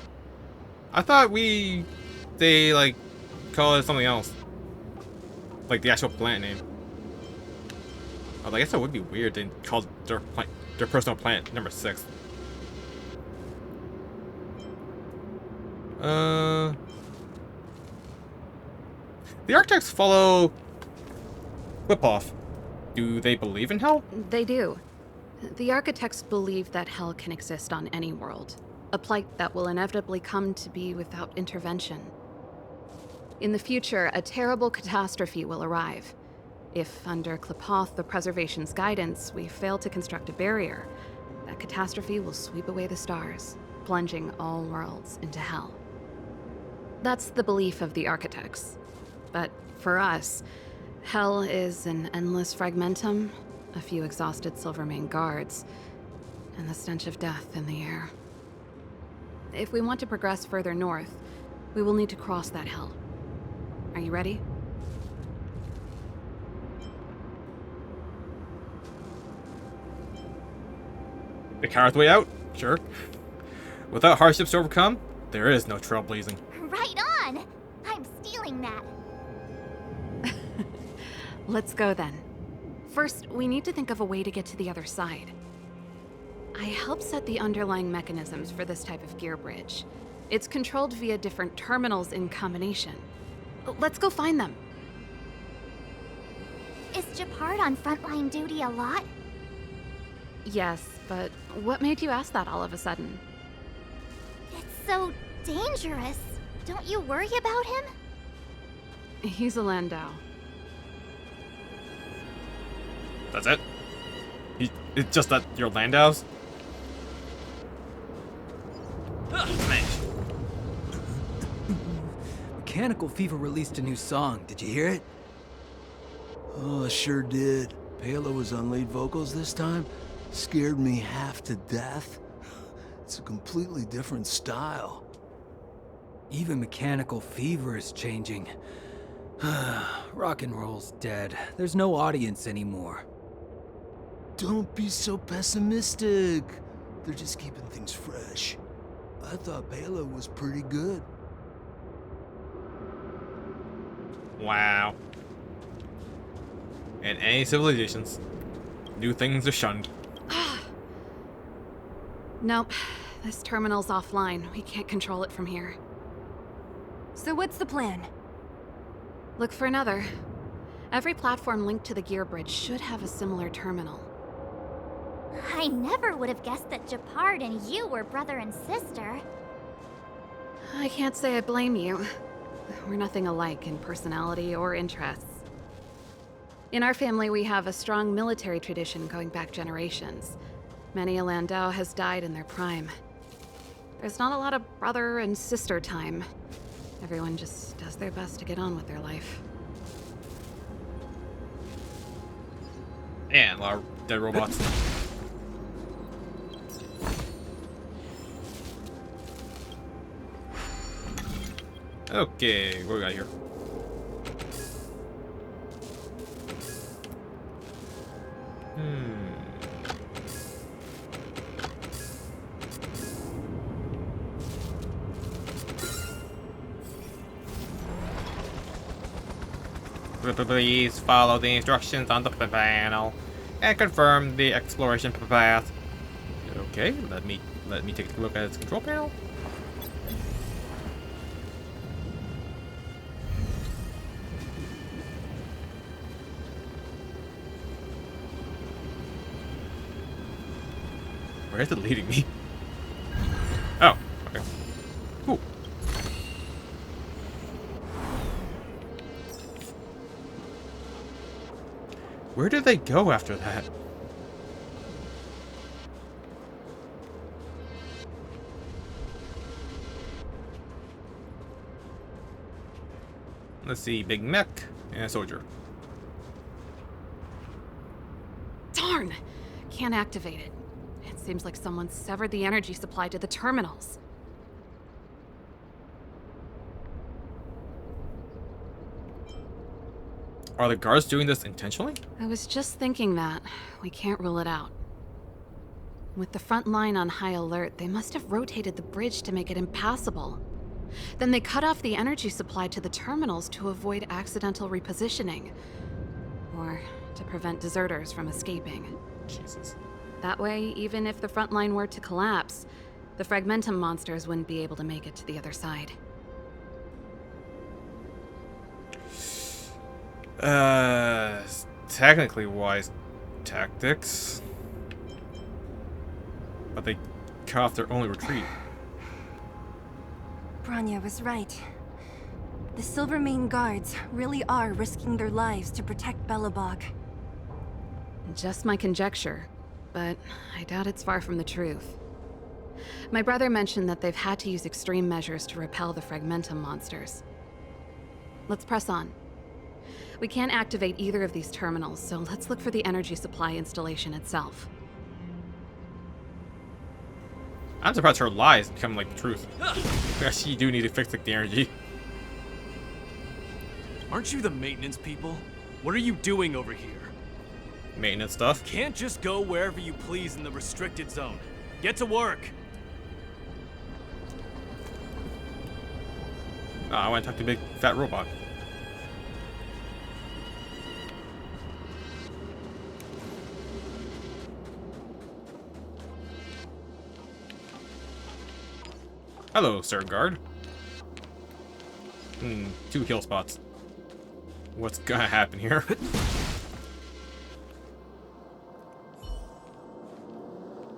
I thought they, like, call it something else. Like the actual planet name. Oh, I guess that would be weird. They called their personal planet number 6. The architects follow Qlipoth. Do they believe in hell? They do. The architects believe that hell can exist on any world. A plight that will inevitably come to be without intervention. In the future, a terrible catastrophe will arrive. If, under Qlipoth, the Preservation's guidance, we fail to construct a barrier, that catastrophe will sweep away the stars, plunging all worlds into hell. That's the belief of the architects. But for us, hell is an endless fragmentum, a few exhausted Silvermane guards, and the stench of death in the air. If we want to progress further north, we will need to cross that hell. Are you ready? The coward's way out? Sure. Without hardships to overcome, there is no trailblazing. Right on! I'm stealing that. Let's go then. First, we need to think of a way to get to the other side. I helped set the underlying mechanisms for this type of gear bridge. It's controlled via different terminals in combination. Let's go find them. Is Japard on frontline duty a lot? Yes, but what made you ask that all of a sudden? It's so dangerous. Don't you worry about him? He's a Landau. That's it? It's just that you're Landau's? Man. Mechanical Fever released a new song. Did you hear it? Oh, I sure did. Palo was on lead vocals this time. Scared me half to death. It's a completely different style. Even Mechanical Fever is changing. Rock and roll's dead. There's no audience anymore. Don't be so pessimistic. They're just keeping things fresh. I thought Palo was pretty good. Wow. In any civilizations, new things are shunned. Nope. This terminal's offline. We can't control it from here. So what's the plan? Look for another. Every platform linked to the gear bridge should have a similar terminal. I never would have guessed that Japard and you were brother and sister. I can't say I blame you. We're nothing alike in personality or interests. In our family, we have a strong military tradition going back generations. Many a Landau has died in their prime. There's not a lot of brother and sister time. Everyone just does their best to get on with their life. And a lot of dead robots. Okay, what do we got here? Please follow the instructions on the panel and confirm the exploration path. Okay, let me take a look at its control panel. Where is it leading me? Oh, okay. Cool. Where did they go after that? Let's see, big mech and a soldier. Darn! Can't activate it. It seems like someone severed the energy supply to the terminals. Are the guards doing this intentionally? I was just thinking that. We can't rule it out. With the front line on high alert, they must have rotated the bridge to make it impassable. Then they cut off the energy supply to the terminals to avoid accidental repositioning. Or to prevent deserters from escaping. Jesus. That way, even if the front line were to collapse, the Fragmentum monsters wouldn't be able to make it to the other side. Technically wise tactics. But they cut off their only retreat. Bronya was right. The Silvermane guards really are risking their lives to protect Belobog. Just my conjecture, but I doubt it's far from the truth. My brother mentioned that they've had to use extreme measures to repel the Fragmentum monsters. Let's press on. We can't activate either of these terminals, so let's look for the energy supply installation itself. I'm surprised her lies become like the truth. Actually, you do need to fix like, the energy. Aren't you the maintenance people? What are you doing over here? Maintenance stuff. Can't just go wherever you please in the restricted zone. Get to work. Oh, I want to talk to a big fat robot. Hello, sir guard. 2 kill spots. What's gonna happen here?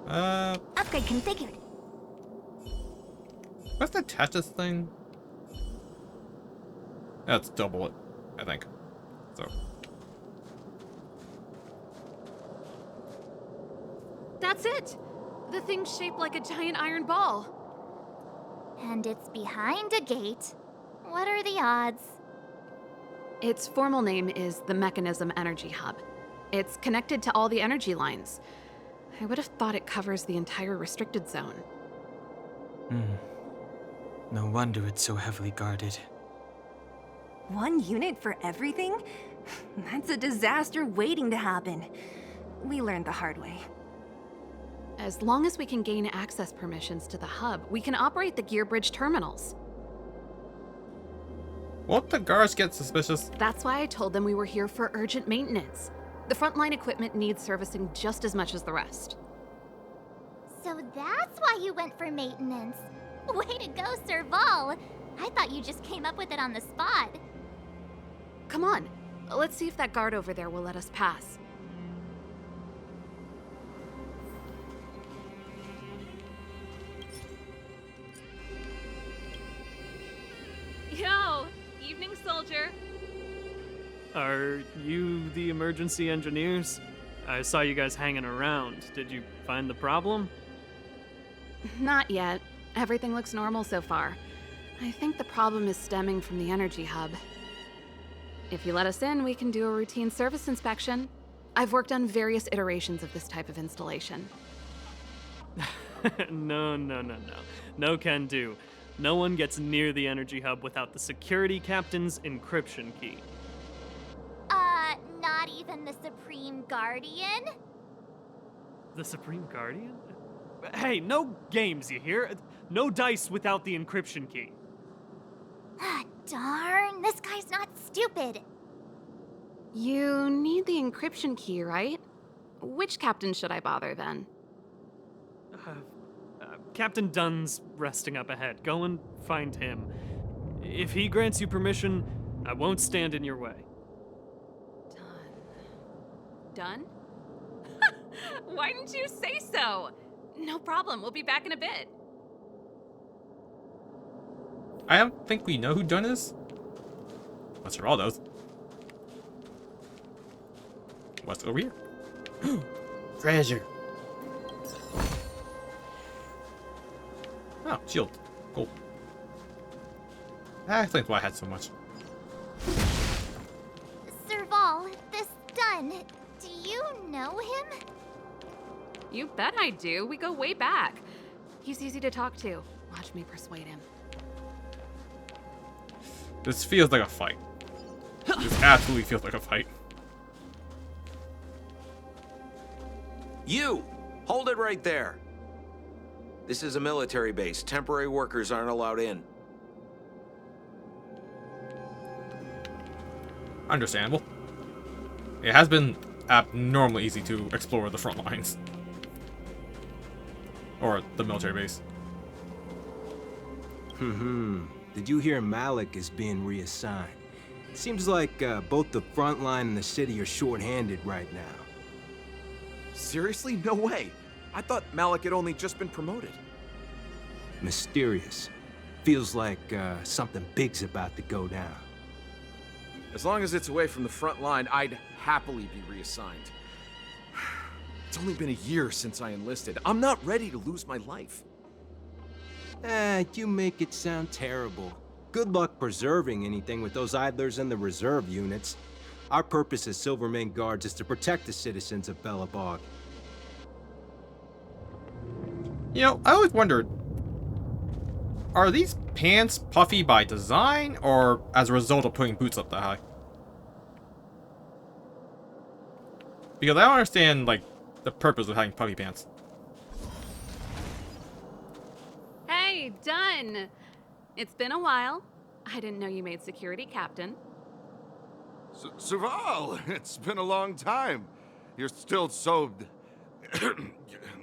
Upgrade configured. What's the attach this thing? That's double it, I think. So. That's it! The thing's shaped like a giant iron ball. And it's behind a gate. What are the odds? Its formal name is the Mechanism Energy Hub. It's connected to all the energy lines. I would have thought it covers the entire restricted zone. No wonder it's so heavily guarded. 1 unit for everything? That's a disaster waiting to happen. We learned the hard way. As long as we can gain access permissions to the hub, we can operate the gear bridge terminals. Won't the guards get suspicious? That's why I told them we were here for urgent maintenance. The frontline equipment needs servicing just as much as the rest. So that's why you went for maintenance. Way to go, Serval. I thought you just came up with it on the spot. Come on, let's see if that guard over there will let us pass. Yo, evening soldier. Are you the emergency engineers? I saw you guys hanging around. Did you find the problem? Not yet. Everything looks normal so far. I think the problem is stemming from the energy hub. If you let us in, we can do a routine service inspection. I've worked on various iterations of this type of installation. No. No can do. No one gets near the energy hub without the security captain's encryption key. Not even the Supreme Guardian? The Supreme Guardian? Hey, no games, you hear? No dice without the encryption key. Ah, darn, this guy's not stupid. You need the encryption key, right? Which captain should I bother then? Captain Dunn's resting up ahead. Go and find him. If he grants you permission, I won't stand in your way. Done? Why didn't you say so? No problem, we'll be back in a bit. I don't think we know who Dunn is. Unless Jarl does. What's over here? Treasure. Oh, shield. Cool. That explains why I had so much. Serval, this Dunn, do you know him? You bet I do. We go way back. He's easy to talk to. Watch me persuade him. This feels like a fight. This absolutely feels like a fight. You! Hold it right there. This is a military base. Temporary workers aren't allowed in. Understandable. It has been abnormally easy to explore the front lines. Or the military base. Did you hear Malik is being reassigned? Seems like both the front line and the city are short-handed right now. Seriously? No way. I thought Malik had only just been promoted. Mysterious. Feels like something big's about to go down. As long as it's away from the front line, I'd happily be reassigned. It's only been a year since I enlisted. I'm not ready to lose my life. You make it sound terrible. Good luck preserving anything with those idlers and the reserve units. Our purpose as Silvermane Guards is to protect the citizens of Belobog. You know, I always wondered, are these pants puffy by design, or as a result of putting boots up that high? Because I don't understand, like, the purpose of having puffy pants. Hey, Dunn! It's been a while. I didn't know you made security captain. Serval, it's been a long time. You're still so...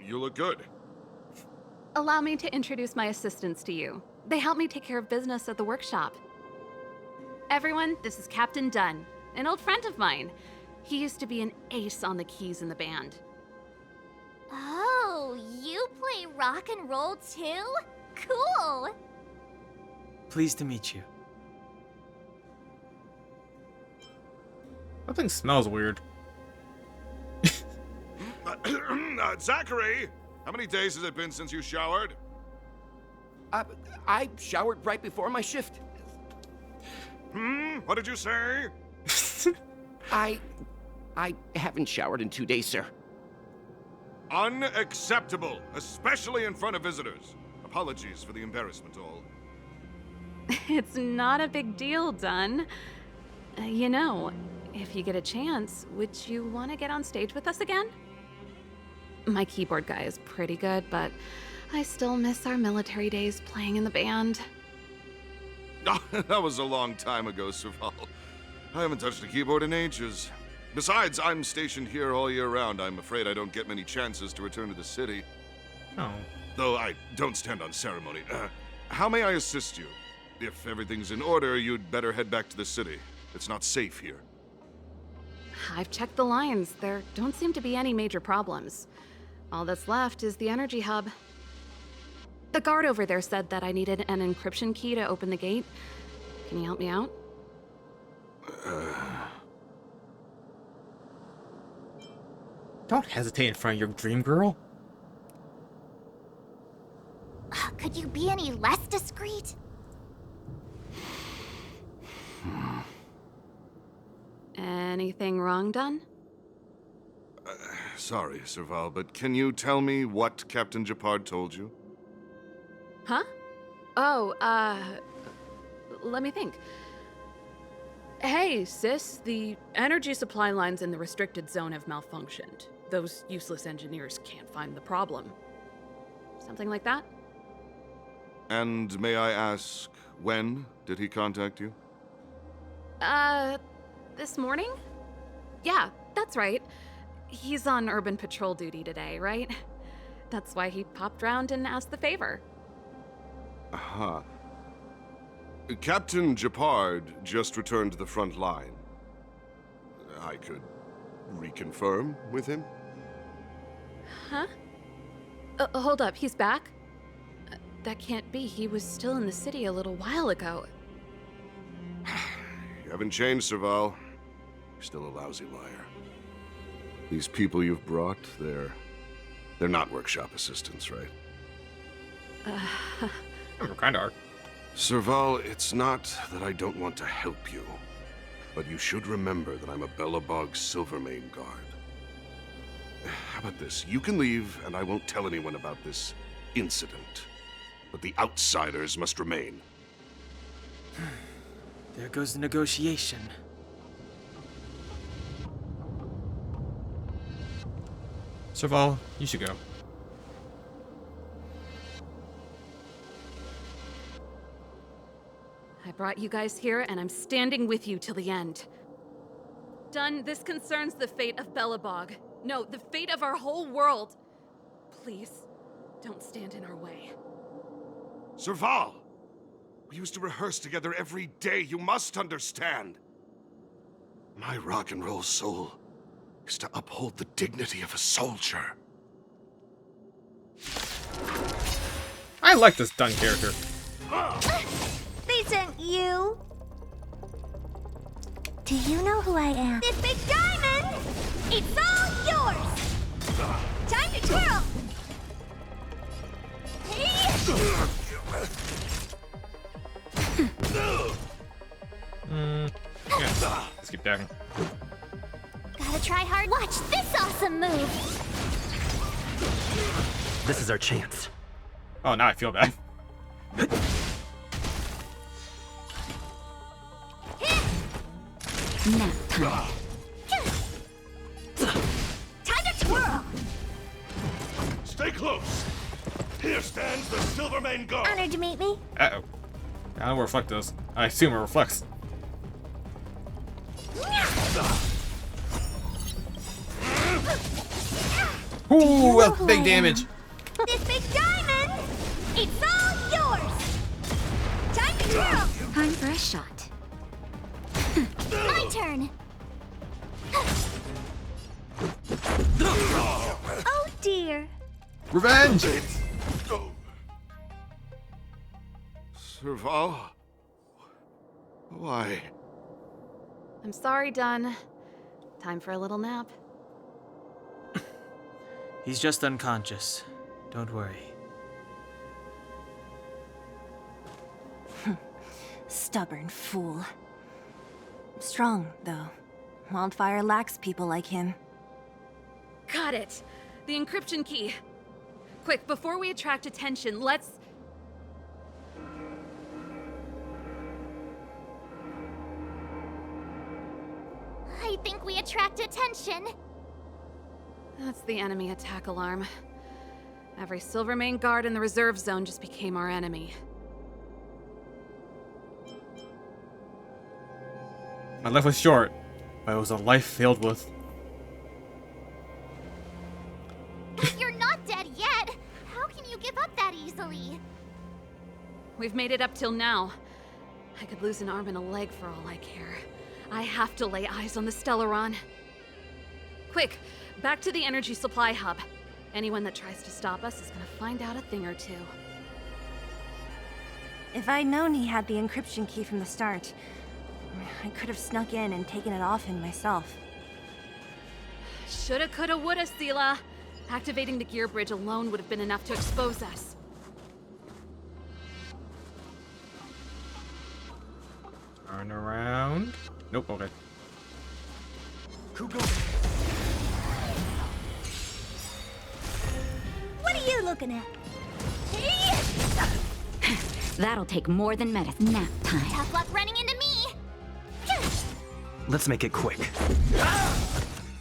You look good. Allow me to introduce my assistants to you. They help me take care of business at the workshop. Everyone, this is Captain Dunn, an old friend of mine. He used to be an ace on the keys in the band. Oh, you play rock and roll too? Cool! Pleased to meet you. That thing smells weird. Zachary, how many days has it been since you showered? I showered right before my shift. What did you say? I haven't showered in 2 days, sir. Unacceptable, especially in front of visitors. Apologies for the embarrassment, all. It's not a big deal, Dunn. You know, if you get a chance, would you want to get on stage with us again? My keyboard guy is pretty good, but I still miss our military days playing in the band. That was a long time ago, Serval. I haven't touched a keyboard in ages. Besides, I'm stationed here all year round. I'm afraid I don't get many chances to return to the city. Oh. Though I don't stand on ceremony. How may I assist you? If everything's in order, you'd better head back to the city. It's not safe here. I've checked the lines. There don't seem to be any major problems. All that's left is the energy hub. The guard over there said that I needed an encryption key to open the gate. Can you help me out? Don't hesitate in front of your dream girl. Could you be any less discreet? Anything wrong, Dunn? Sorry, Serval, but can you tell me what Captain Japard told you? Huh? Oh, let me think. Hey, sis, the energy supply lines in the restricted zone have malfunctioned. those useless engineers can't find the problem. Something like that? And may I ask, when did he contact you? This morning? Yeah, that's right. He's on urban patrol duty today, right? That's why he popped round and asked the favor. Aha. Captain Japard just returned to the front line. I could reconfirm with him? Huh? Hold up, he's back? That can't be. He was still in the city a little while ago. You haven't changed, Serval. You're still a lousy liar. These people you've brought, they're not workshop assistants, right? Kind of are. Serval, it's not that I don't want to help you, but you should remember that I'm a Belobog Silvermane guard. How about this? You can leave, and I won't tell anyone about this incident. But the outsiders must remain. There goes the negotiation. Serval, you should go. I brought you guys here, and I'm standing with you till the end. Done. This concerns the fate of Belobog. No, the fate of our whole world. Please, don't stand in our way. Serval! We used to rehearse together every day, you must understand. My rock and roll soul is to uphold the dignity of a soldier. I like this Dunn character. They sent you. Do you know who I am? This big diamond! It's all yours! Time to twirl! Yeah, let's keep talking. Gotta try hard. Watch this awesome move! This is our chance. Oh, now I feel bad. Nap time. Time to twirl! Stay close! Here stands the Silvermane Guard! Honored to meet me. Uh-oh. I don't reflect those. I assume it reflects. Ooh, that's big damage. This big diamond! It's all yours! Time to twirl! Time for a shot. My turn! Oh dear. Revenge! Serval? Why? I'm sorry, Dunn. Time for a little nap. He's just unconscious. Don't worry. Stubborn fool. Strong, though. Wildfire lacks people like him. Got it! The encryption key. Quick, before we attract attention, let's... I think we attract attention. That's the enemy attack alarm. Every Silvermane guard in the reserve zone just became our enemy. My life was short, but it was a life filled with... But you're not dead yet! How can you give up that easily? We've made it up till now. I could lose an arm and a leg for all I care. I have to lay eyes on the Stellaron. Quick, back to the energy supply hub. Anyone that tries to stop us is gonna find out a thing or two. If I'd known he had the encryption key from the start, I could have snuck in and taken it off him myself. Shoulda, coulda, woulda, Sela. Activating the gear bridge alone would have been enough to expose us. Turn around. Nope, okay. What are you looking at? That'll take more than medicine. Nap time. Tough luck running into me! Let's make it quick.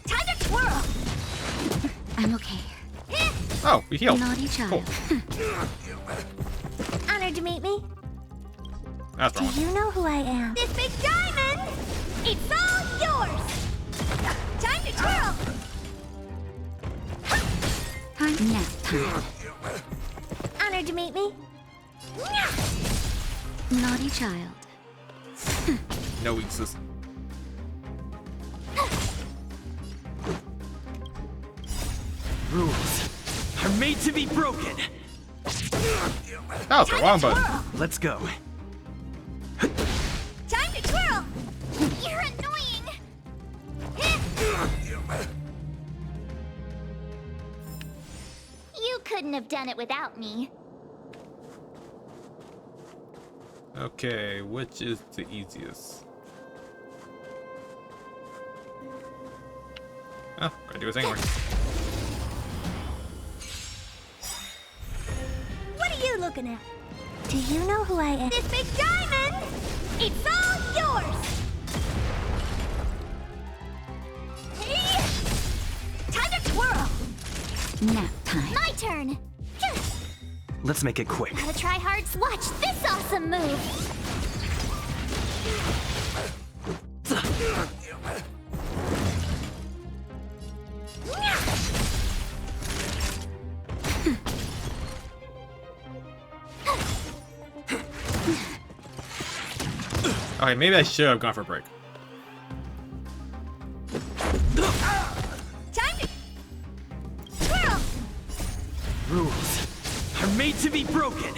Time to twirl! I'm okay. Oh, we healed. Naughty child. Honored to meet me. That's Do wrong. you know who I am? This big diamond! It's all yours! Time to twirl! Time nap time. Honored to meet me. Naughty child. No weaknesses. Rules are made to be broken. That was the wrong button. Let's go. Time to twirl! You're annoying! You couldn't have done it without me. Okay, which is the easiest? Oh, gotta do this anyway. What are you looking at? Do you know who I am? This big diamond! It's all yours! Hey! Time to twirl! Nap time. My turn! Let's make it quick. Gotta try hard. Watch this awesome move! Okay, maybe I should have gone for a break. Time to twirl! Rules are made to be broken.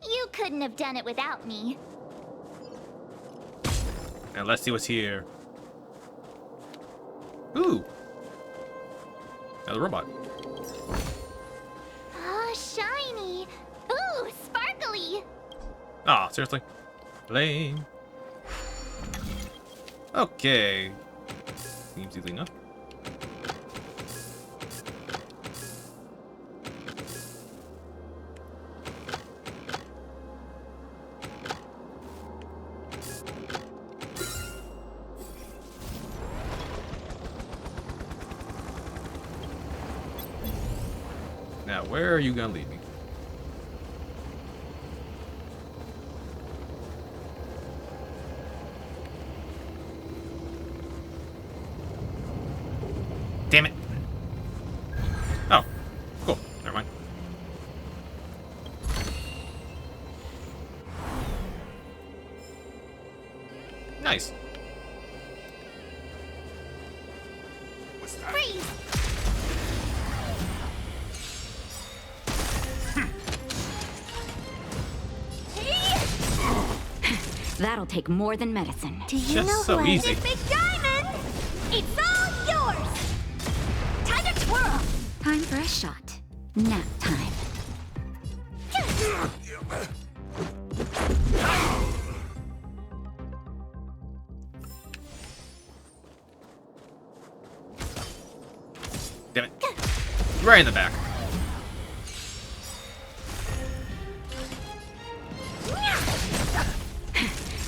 You couldn't have done it without me. And let's see what's here. Ooh. Another robot. Oh, shiny! Ooh, sparkly! Ah, seriously? Lame. Okay. Seems easy enough. Now, where are you gonna lead me? Damn it. Oh, cool. Never mind. Nice. Freeze! That'll take more than medicine. Do you Just know so who I am? easy. This big diamond! It's all yours! Time to twirl! Time for a shot. Nap time. Damn it. Right in the back.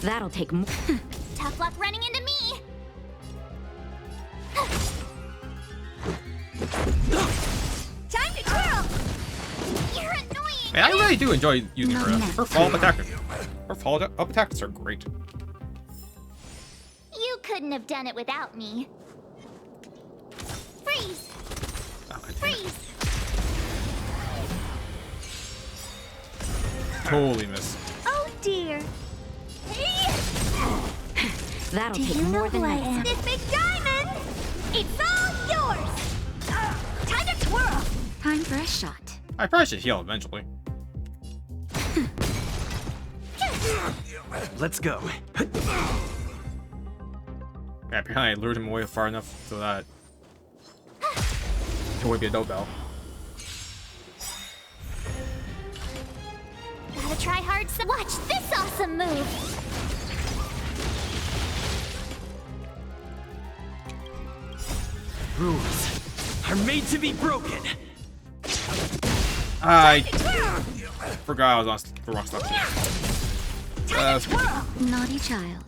That'll take more. Tough luck running into me! Time to twirl! You're annoying! Man, I really do enjoy using her. Her follow-up attacks. Her follow-up attacks are great. You couldn't have done it without me. Freeze! Freeze! Totally miss. Oh dear! That'll Do take you know more than who I medicine. am? This big diamond! It's all yours! Time to twirl! Time for a shot. I probably should heal eventually. Let's go. Yeah, apparently I lured him away far enough so that it would be a dope bell. Gotta try hard. Watch this awesome move! Rules are made to be broken. I forgot I was on the wrong stuff. Naughty child.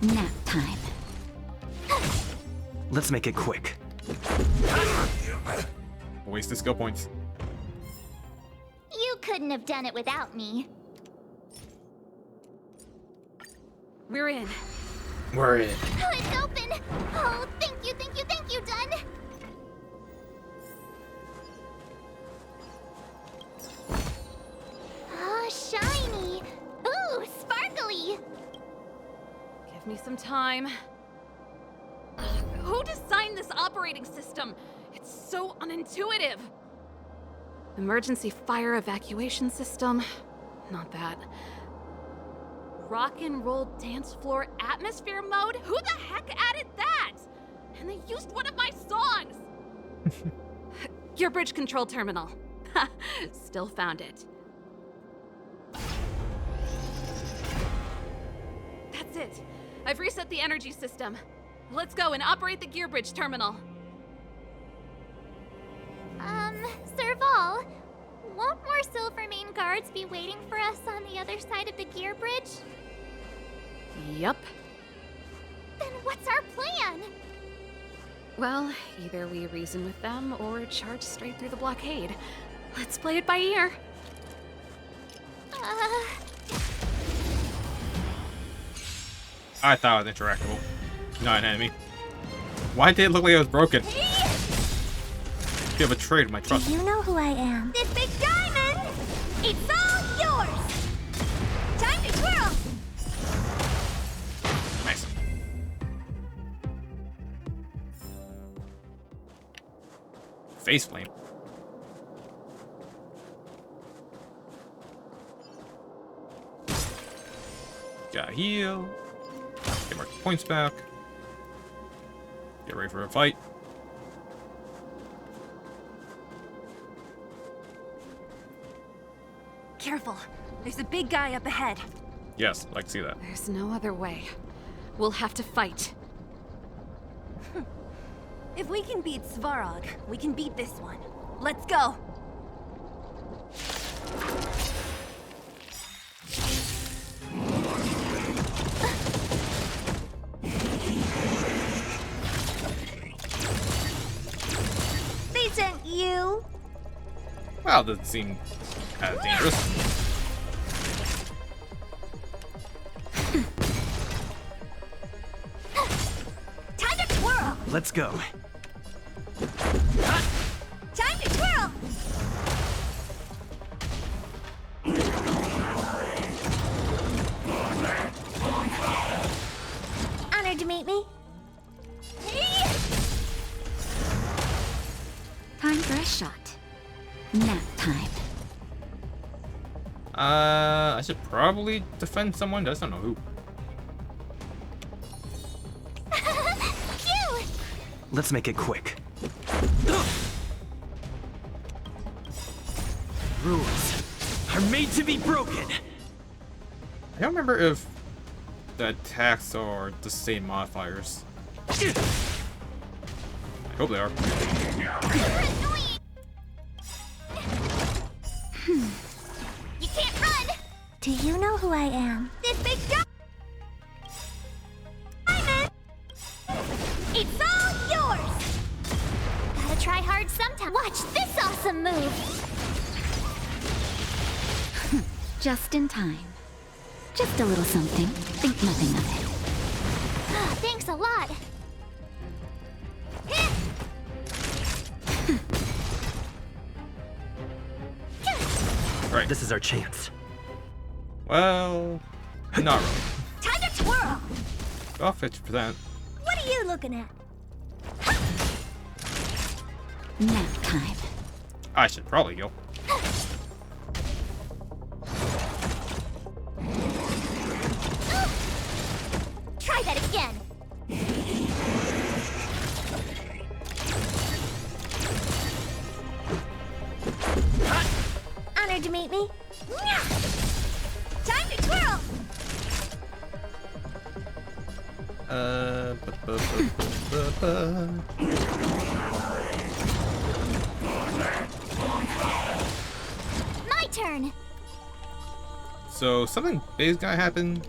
Nap time. Let's make it quick. Wasted skill points. You couldn't have done it without me. We're in. We're in. Oh, it's open! Oh, thank you, Dun! Oh, shiny! Ooh, sparkly! Give me some time. Who designed this operating system? It's so unintuitive. Emergency fire evacuation system? Not that. Rock and roll dance floor atmosphere mode? Who the heck added that? And they used one of my songs! Your bridge control terminal. Still found it. That's it. I've reset the energy system. Let's go and operate the gear bridge terminal. Serval, won't more Silvermane guards be waiting for us on the other side of the gear bridge? Yup. Then what's our plan? Well, either we reason with them or charge straight through the blockade. Let's play it by ear. I thought it was interactable. Not an enemy. Why did it look like it was broken? You have betrayed my trust. Do you know who I am? This big diamond! It's all yours! Time to twirl! Nice. Face flame. Got heal. Get more points back. Get ready for a fight. Careful. There's a big guy up ahead. Yes, I'd like to see that. There's no other way. We'll have to fight. If we can beat Svarog, we can beat this one. Let's go! They sent you! Well, it doesn't seem as dangerous. Time to twirl! Let's go. Time to twirl! Honored to meet me. Time for a shot. Nap time. I should probably defend someone. I just don't know who. Cute! Let's make it quick. Rules are made to be broken. I don't remember if the attacks are the same modifiers. I hope they are. You can't run! Do you know who I am? This big diamond! It's all yours! Gotta try hard sometime. Watch this awesome move! Just in time. Just a little something. Think nothing of it. Thanks a lot. Right. This is our chance. Well, not really. Time to twirl! Oh, 50%. What are you looking at? Nap time. I should probably go. Try that again. Honored to meet me. Time to twirl. My turn. So something big's gonna happen.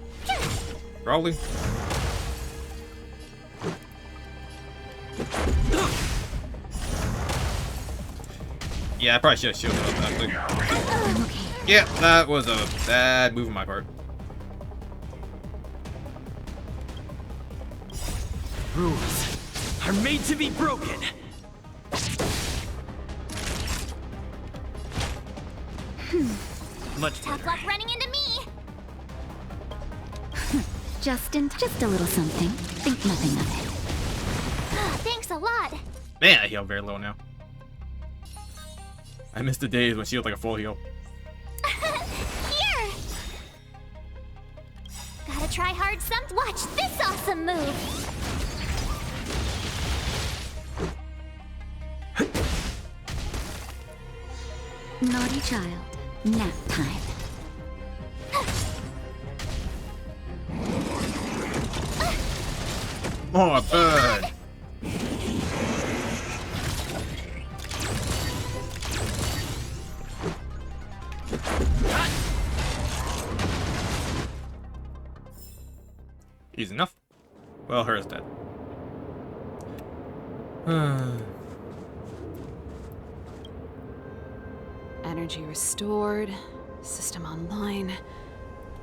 Yeah, I probably should have shielded up, actually. Yeah, that was a bad move on my part. Rules are made to be broken. Much Tough better. luck running into me. Just a little something. Think nothing of it. Thanks a lot. Man, I heal very low now. I miss the days when she was like a full heal. Here. Gotta try hard some. Watch this awesome move. Naughty child. Nap time. Oh, bird. Easy enough. Well, her is dead. Energy restored. System online.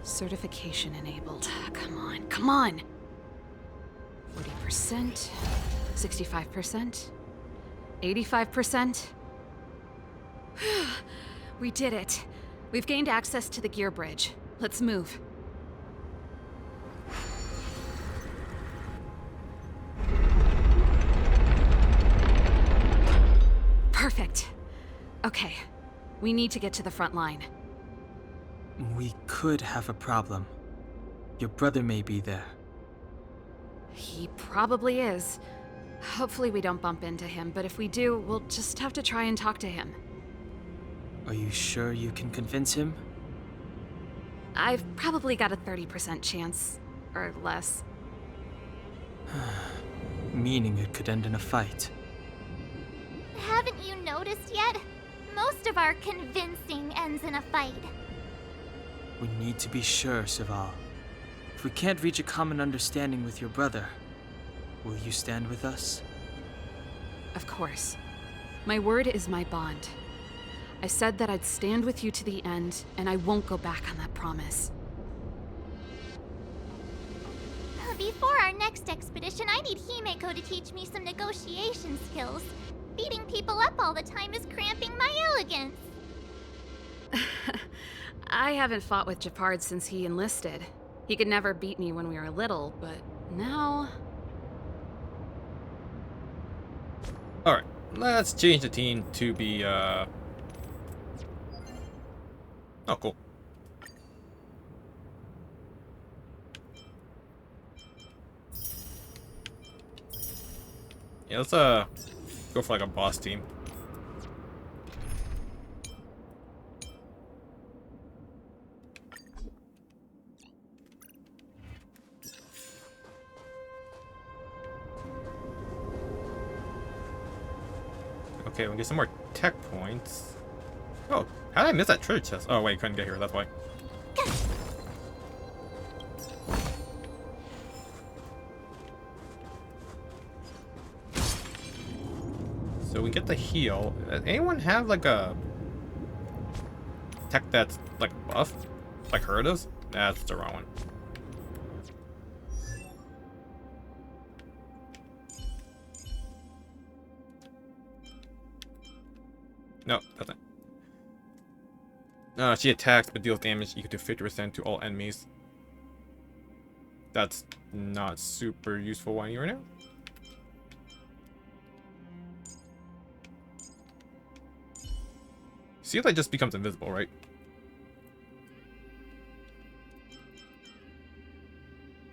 Certification enabled. Come on, come on! 40%. 65%. 85%. We did it. We've gained access to the gear bridge. Let's move. Perfect. Okay. We need to get to the front line. We could have a problem. Your brother may be there. He probably is. Hopefully we don't bump into him, but if we do, we'll just have to try and talk to him. Are you sure you can convince him? I've probably got a 30% chance, or less. Meaning it could end in a fight. Haven't you noticed yet? Most of our convincing ends in a fight. We need to be sure, Serval. If we can't reach a common understanding with your brother, will you stand with us? Of course. My word is my bond. I said that I'd stand with you to the end, and I won't go back on that promise. Before our next expedition, I need Himeko to teach me some negotiation skills. Beating people up all the time is cramping my elegance. I haven't fought with Japard since he enlisted. He could never beat me when we were little, but now... Alright, let's change the team to be, Oh, cool. Yeah, let's, go for, like, a boss team. Okay, we'll get some more tech points. Oh, how did I miss that treasure chest? Oh, wait, couldn't get here, that's why. So we get the heal. Does anyone have, like, a tech that's, like, buff? Like her does? That's the wrong one. No, doesn't. She attacks but deals damage equal to 50% to all enemies. That's not super useful one right now. See if that just becomes invisible, right?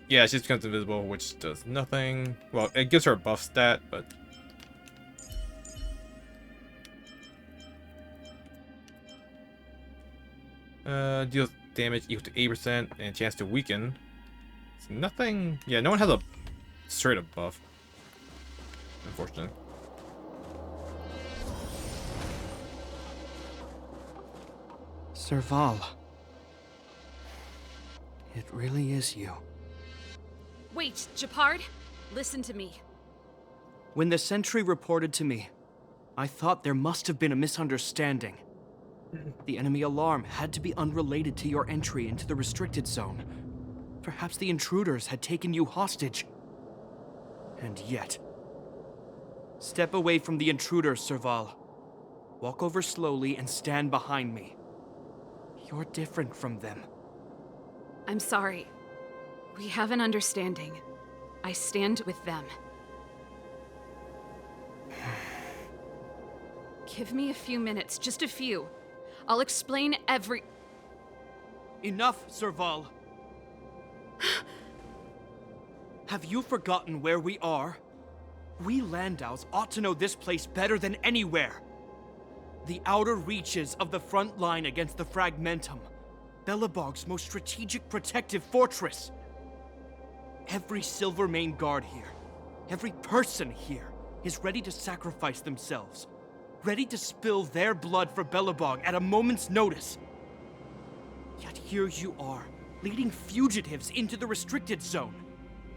Yeah, she just becomes invisible, which does nothing. Well, it gives her a buff stat, but... deals damage equal to 8% and chance to weaken. It's nothing... Yeah, no one has a straight up buff. Unfortunately. Serval. It really is you. Wait, Japard, listen to me. When the sentry reported to me, I thought there must have been a misunderstanding. The enemy alarm had to be unrelated to your entry into the restricted zone. Perhaps the intruders had taken you hostage. And yet... Step away from the intruders, Serval. Walk over slowly and stand behind me. You're different from them. I'm sorry. We have an understanding. I stand with them. Give me a few minutes, just a few. I'll explain every... Enough, Serval. Have you forgotten where we are? We Landaus ought to know this place better than anywhere. The outer reaches of the front line against the Fragmentum. Belobog's most strategic protective fortress. Every Silvermane guard here, every person here, is ready to sacrifice themselves. Ready to spill their blood for Belobog at a moment's notice. Yet here you are, leading fugitives into the restricted zone.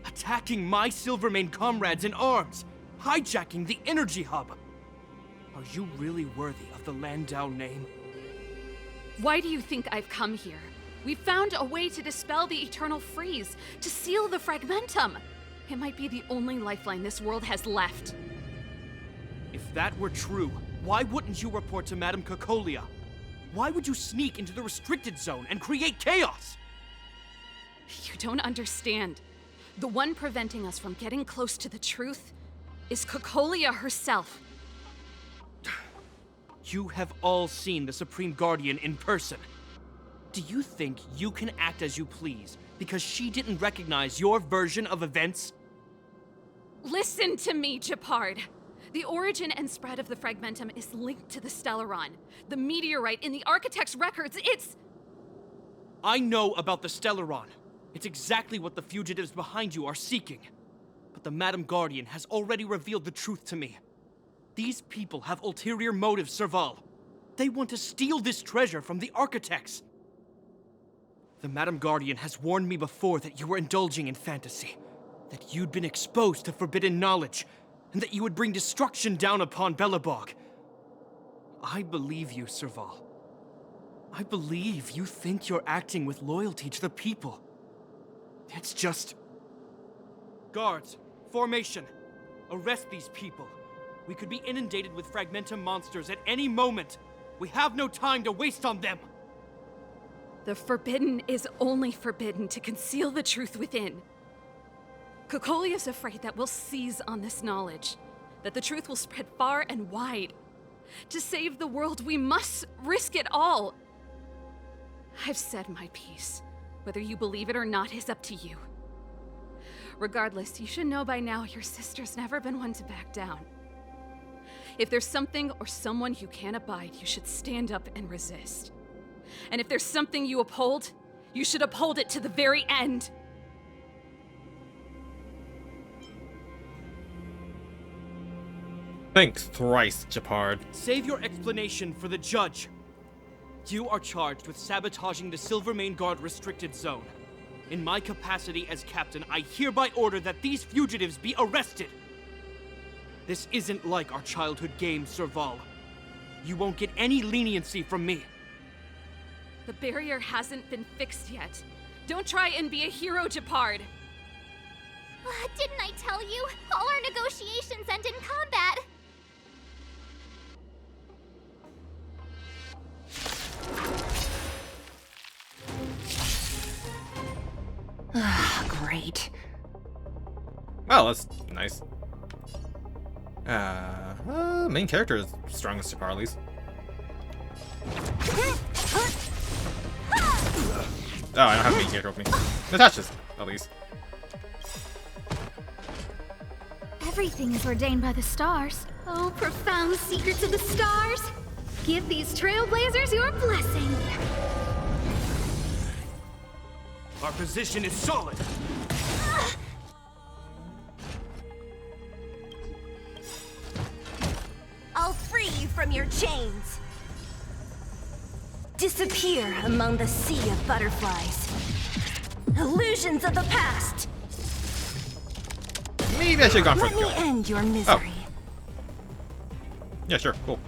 Attacking my Silvermane comrades in arms. Hijacking the energy hub. Are you really worthy of the Landau name? Why do you think I've come here? We found a way to dispel the eternal freeze, to seal the Fragmentum. It might be the only lifeline this world has left. If that were true, why wouldn't you report to Madame Cocolia? Why would you sneak into the restricted zone and create chaos? You don't understand. The one preventing us from getting close to the truth is Cocolia herself. You have all seen the Supreme Guardian in person. Do you think you can act as you please because she didn't recognize your version of events? Listen to me, Gepard. The origin and spread of the Fragmentum is linked to the Stellaron. The meteorite in the Architect's records, it's... I know about the Stellaron. It's exactly what the fugitives behind you are seeking. But the Madam Guardian has already revealed the truth to me. These people have ulterior motives, Serval. They want to steal this treasure from the Architects. The Madam Guardian has warned me before that you were indulging in fantasy. That you'd been exposed to forbidden knowledge, and that you would bring destruction down upon Belobog. I believe you, Serval. I believe you think you're acting with loyalty to the people. It's just... Guards, formation. Arrest these people. We could be inundated with Fragmentum monsters at any moment. We have no time to waste on them. The forbidden is only forbidden to conceal the truth within. Cocolia's afraid that we'll seize on this knowledge, that the truth will spread far and wide. To save the world, we must risk it all. I've said my piece. Whether you believe it or not is up to you. Regardless, you should know by now your sister's never been one to back down. If there's something or someone you can't abide, you should stand up and resist. And if there's something you uphold, you should uphold it to the very end. Thanks thrice, Gepard. Save your explanation for the judge. You are charged with sabotaging the Silvermane Guard restricted zone. In my capacity as captain, I hereby order that these fugitives be arrested. This isn't like our childhood game, Serval. You won't get any leniency from me. The barrier hasn't been fixed yet. Don't try and be a hero, Gepard. Didn't I tell you? All our negotiations end in combat. Great. Well, that's nice. Main character is strongest to Parley's. Oh, I don't have main character with me. Natasha's, at least. Everything is ordained by the stars. Oh, profound secrets of the stars. Give these trailblazers your blessing. Our position is solid. I'll free you from your chains. Disappear among the sea of butterflies. Illusions of the past. Maybe I should have gone for Let the me kill. end your misery. Yeah, sure. Cool.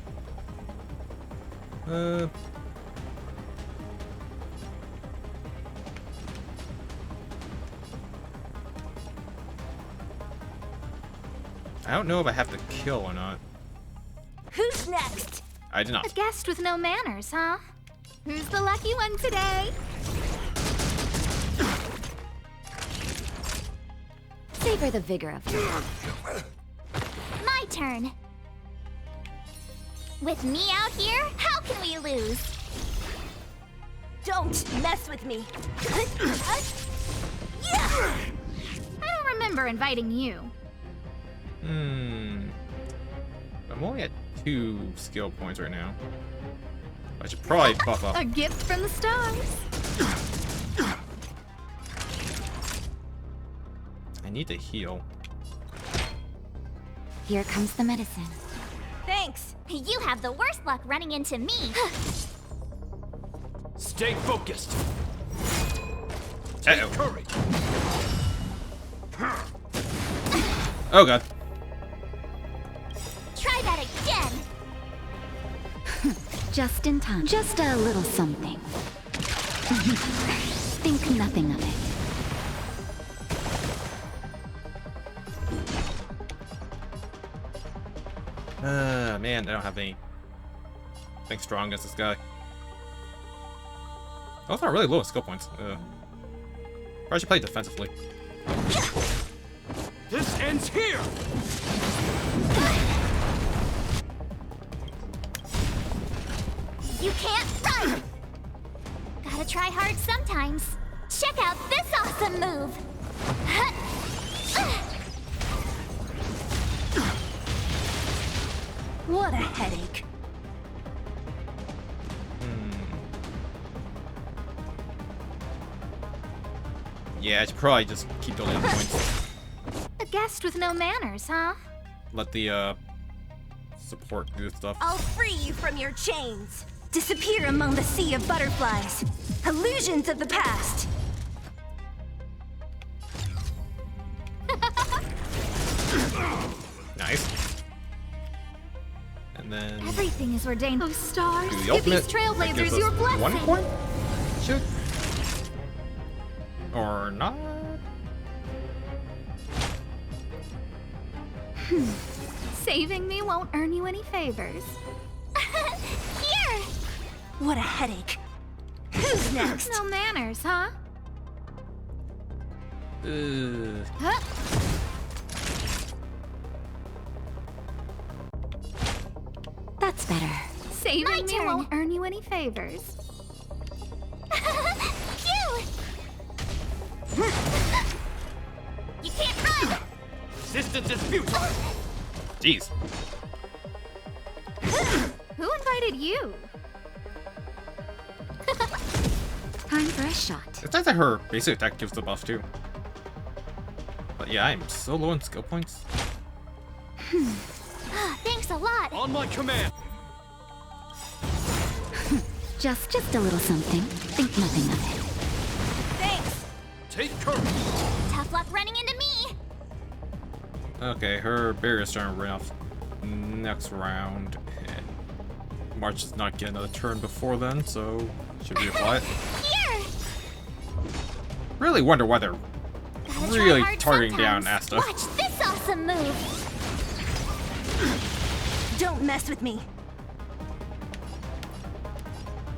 I don't know if I have to kill or not. Who's next? I did not. A guest with no manners, huh? Who's the lucky one today? Savor the vigor of it. My turn. With me out here, how can we lose? Don't mess with me. I don't remember inviting you. I'm only at 2 skill points right now. I should probably buff up. A gift from the stars. I need to heal. Here comes the medicine. Thanks. You have the worst luck running into me. Stay focused. Uh-oh. Courage. Oh god. Try that again. Just in time. Just a little something. Think nothing of it. Man, I don't have anything strong against this guy. Both are really low in skill points. Probably should play defensively. This ends here. You can't run! Gotta try hard sometimes. Check out this awesome move! What a headache. Yeah, I should probably just keep building up points. A guest with no manners, huh? Let the support do stuff. I'll free you from your chains. Disappear among the sea of butterflies. Illusions of the past. Nice. And then Everything is ordained. Those stars, do the give these ultimate. That gives trailblazers us your blessing. 1 point? Shoot. Or not? Saving me won't earn you any favors. Here! What a headache. Who's next? No manners, huh? Huh? That's better. Saving My me turn. won't earn you any favors. Phew! You can't run! Distance is futile. Jeez. Who invited you? Time for a shot. It's nice that her basic attack gives the buff too. But yeah, I'm so low in skill points. Thanks a lot. On my command. Just a little something. Think nothing of it. Thanks. Take courage. Tough luck running into me. Okay, her barrier's starting to run off next round. And March does not get another turn before then, so should be quiet. Here! Really wonder why they're Gotta really try hard targeting down sometimes. Asta. Watch this awesome move. Don't mess with me.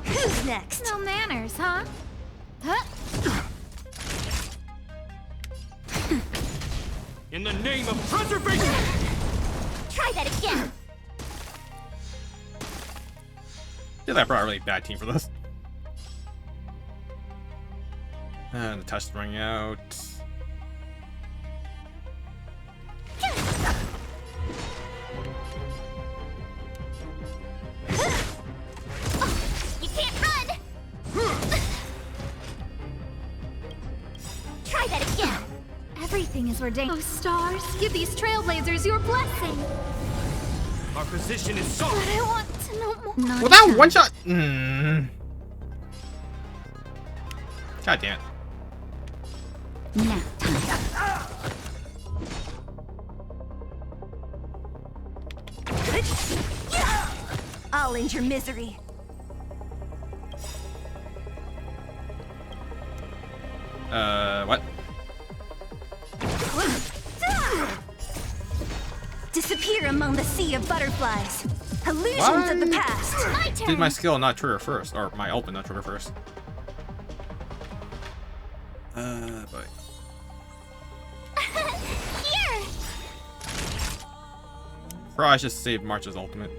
Who's next? No manners, huh? Huh? In the name of preservation. Try that again. Yeah, that brought a really bad team for this. And the touch is running out. You can't run. Try that again. Everything is ordained. Oh, stars, give these trailblazers your blessing. Our position is solid. But I want to know more. Not Well, that time. one shot. God damn it. Nap time. I'll end your misery. What? Disappear among the sea of butterflies. Illusions of the past. My turn. Did my skill not trigger first? Or my ultimate not trigger first? But... Here. Probably I should save March's ultimate.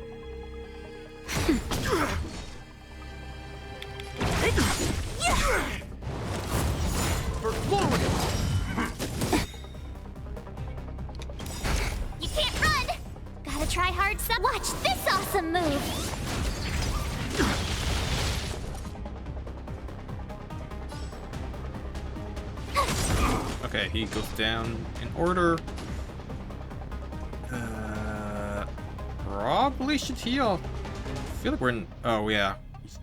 You can't run. Gotta try hard. Watch this awesome move. Okay, he goes down in order. Probably should heal. I feel like we're in. Oh yeah,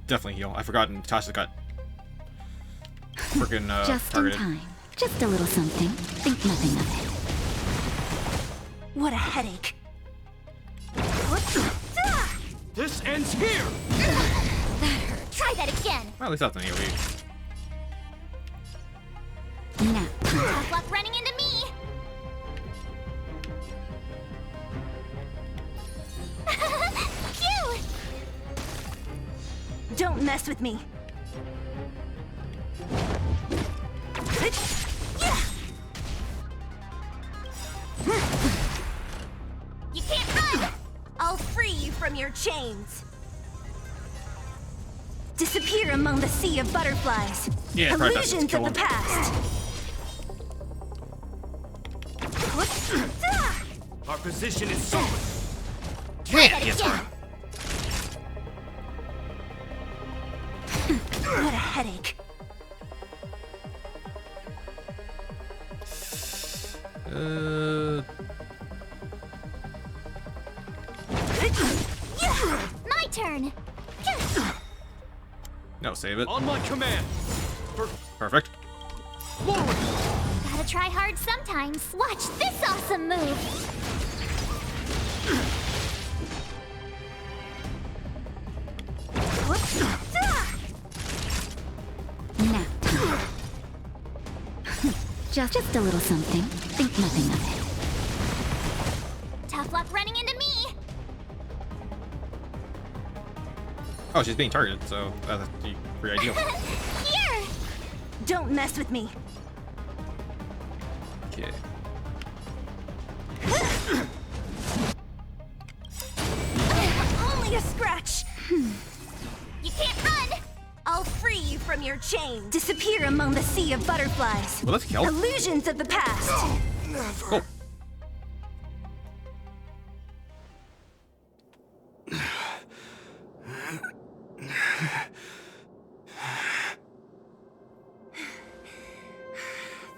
definitely heal. I forgot Natasha's got freaking Just targeted. in time. Just a little something. Think nothing of it. What a headache. This ends here! Try that again. Well, at least that's an AoE. Now. Tough luck running into me. Phew! Don't mess with me. You can't run. I'll free you from your chains. Disappear among the sea of butterflies. Yeah, probably best to Illusions kill of the him. past. Our position is solid. Can't get her. What a headache. My turn. No, save it. On my command. Perfect. Gotta try hard sometimes. Watch this awesome move. Now. Just a little something. Think nothing of it. Tough luck running into me. Oh, she's being targeted, so that's pretty ideal. Here. Don't mess with me. Okay. Only a scratch. You can't run. I'll free you from your chains. Disappear among the sea of butterflies. Well, let's kill. Illusions of the past. Cool.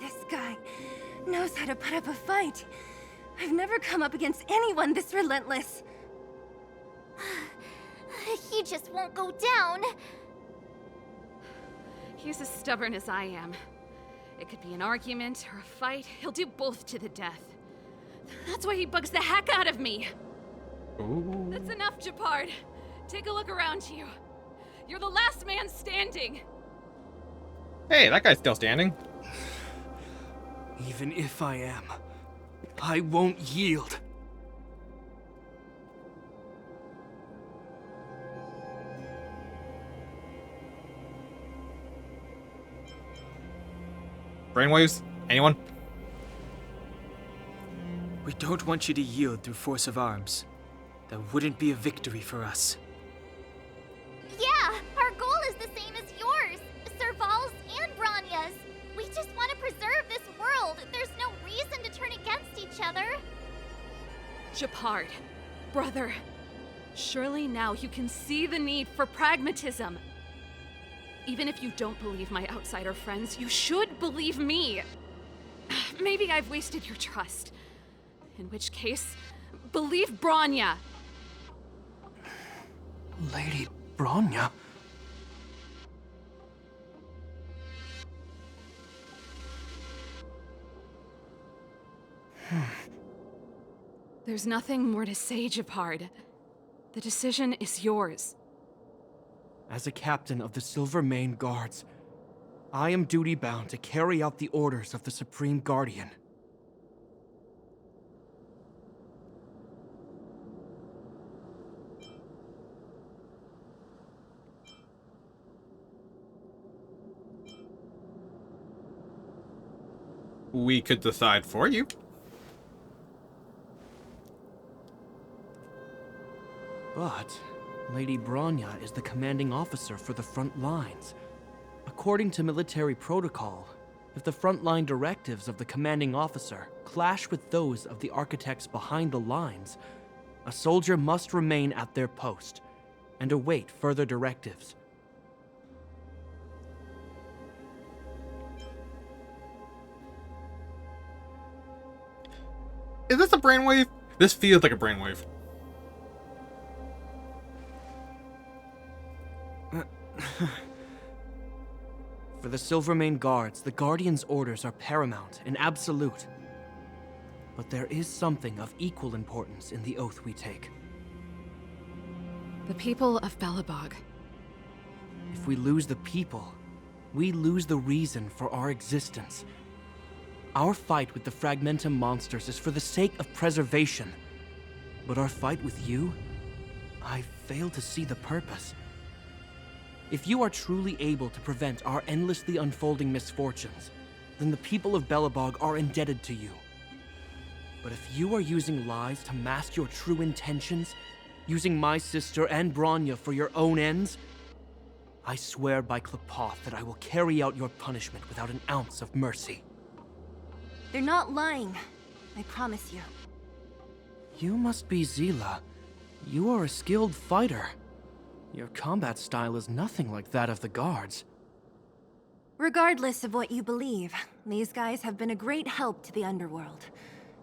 This guy knows how to put up a fight. I've never come up against anyone this relentless. He just won't go down. He's as stubborn as I am. It could be an argument or a fight. He'll do both to the death. That's why he bugs the heck out of me. Ooh. That's enough, Japard. Take a look around you. You're the last man standing. Hey, that guy's still standing. Even if I am, I won't yield. Brainwaves? Anyone? We don't want you to yield through force of arms. That wouldn't be a victory for us. Yeah, our goal is the same as yours. Serval's and Bronya's. We just want to preserve this world. There's no reason to turn against each other. Japard, brother, surely now you can see the need for pragmatism. Even if you don't believe my outsider friends, you should believe me. Maybe I've wasted your trust. In which case, believe Bronya. Lady Bronya? There's nothing more to say, Japard. The decision is yours. As a captain of the Silvermane Guards, I am duty-bound to carry out the orders of the Supreme Guardian. We could decide for you. But Lady Bronya is the commanding officer for the front lines. According to military protocol, if the frontline directives of the commanding officer clash with those of the architects behind the lines, a soldier must remain at their post and await further directives. Is this a brainwave? This feels like a brainwave. For the Silvermane Guards, the Guardian's orders are paramount and absolute. But there is something of equal importance in the oath we take. The people of Belobog. If we lose the people, we lose the reason for our existence. Our fight with the Fragmentum monsters is for the sake of preservation. But our fight with you? I fail to see the purpose. If you are truly able to prevent our endlessly unfolding misfortunes, then the people of Belobog are indebted to you. But if you are using lies to mask your true intentions, using my sister and Bronya for your own ends, I swear by Klepoth that I will carry out your punishment without an ounce of mercy. They're not lying. I promise you. You must be Zila. You are a skilled fighter. Your combat style is nothing like that of the guards. Regardless of what you believe, these guys have been a great help to the underworld.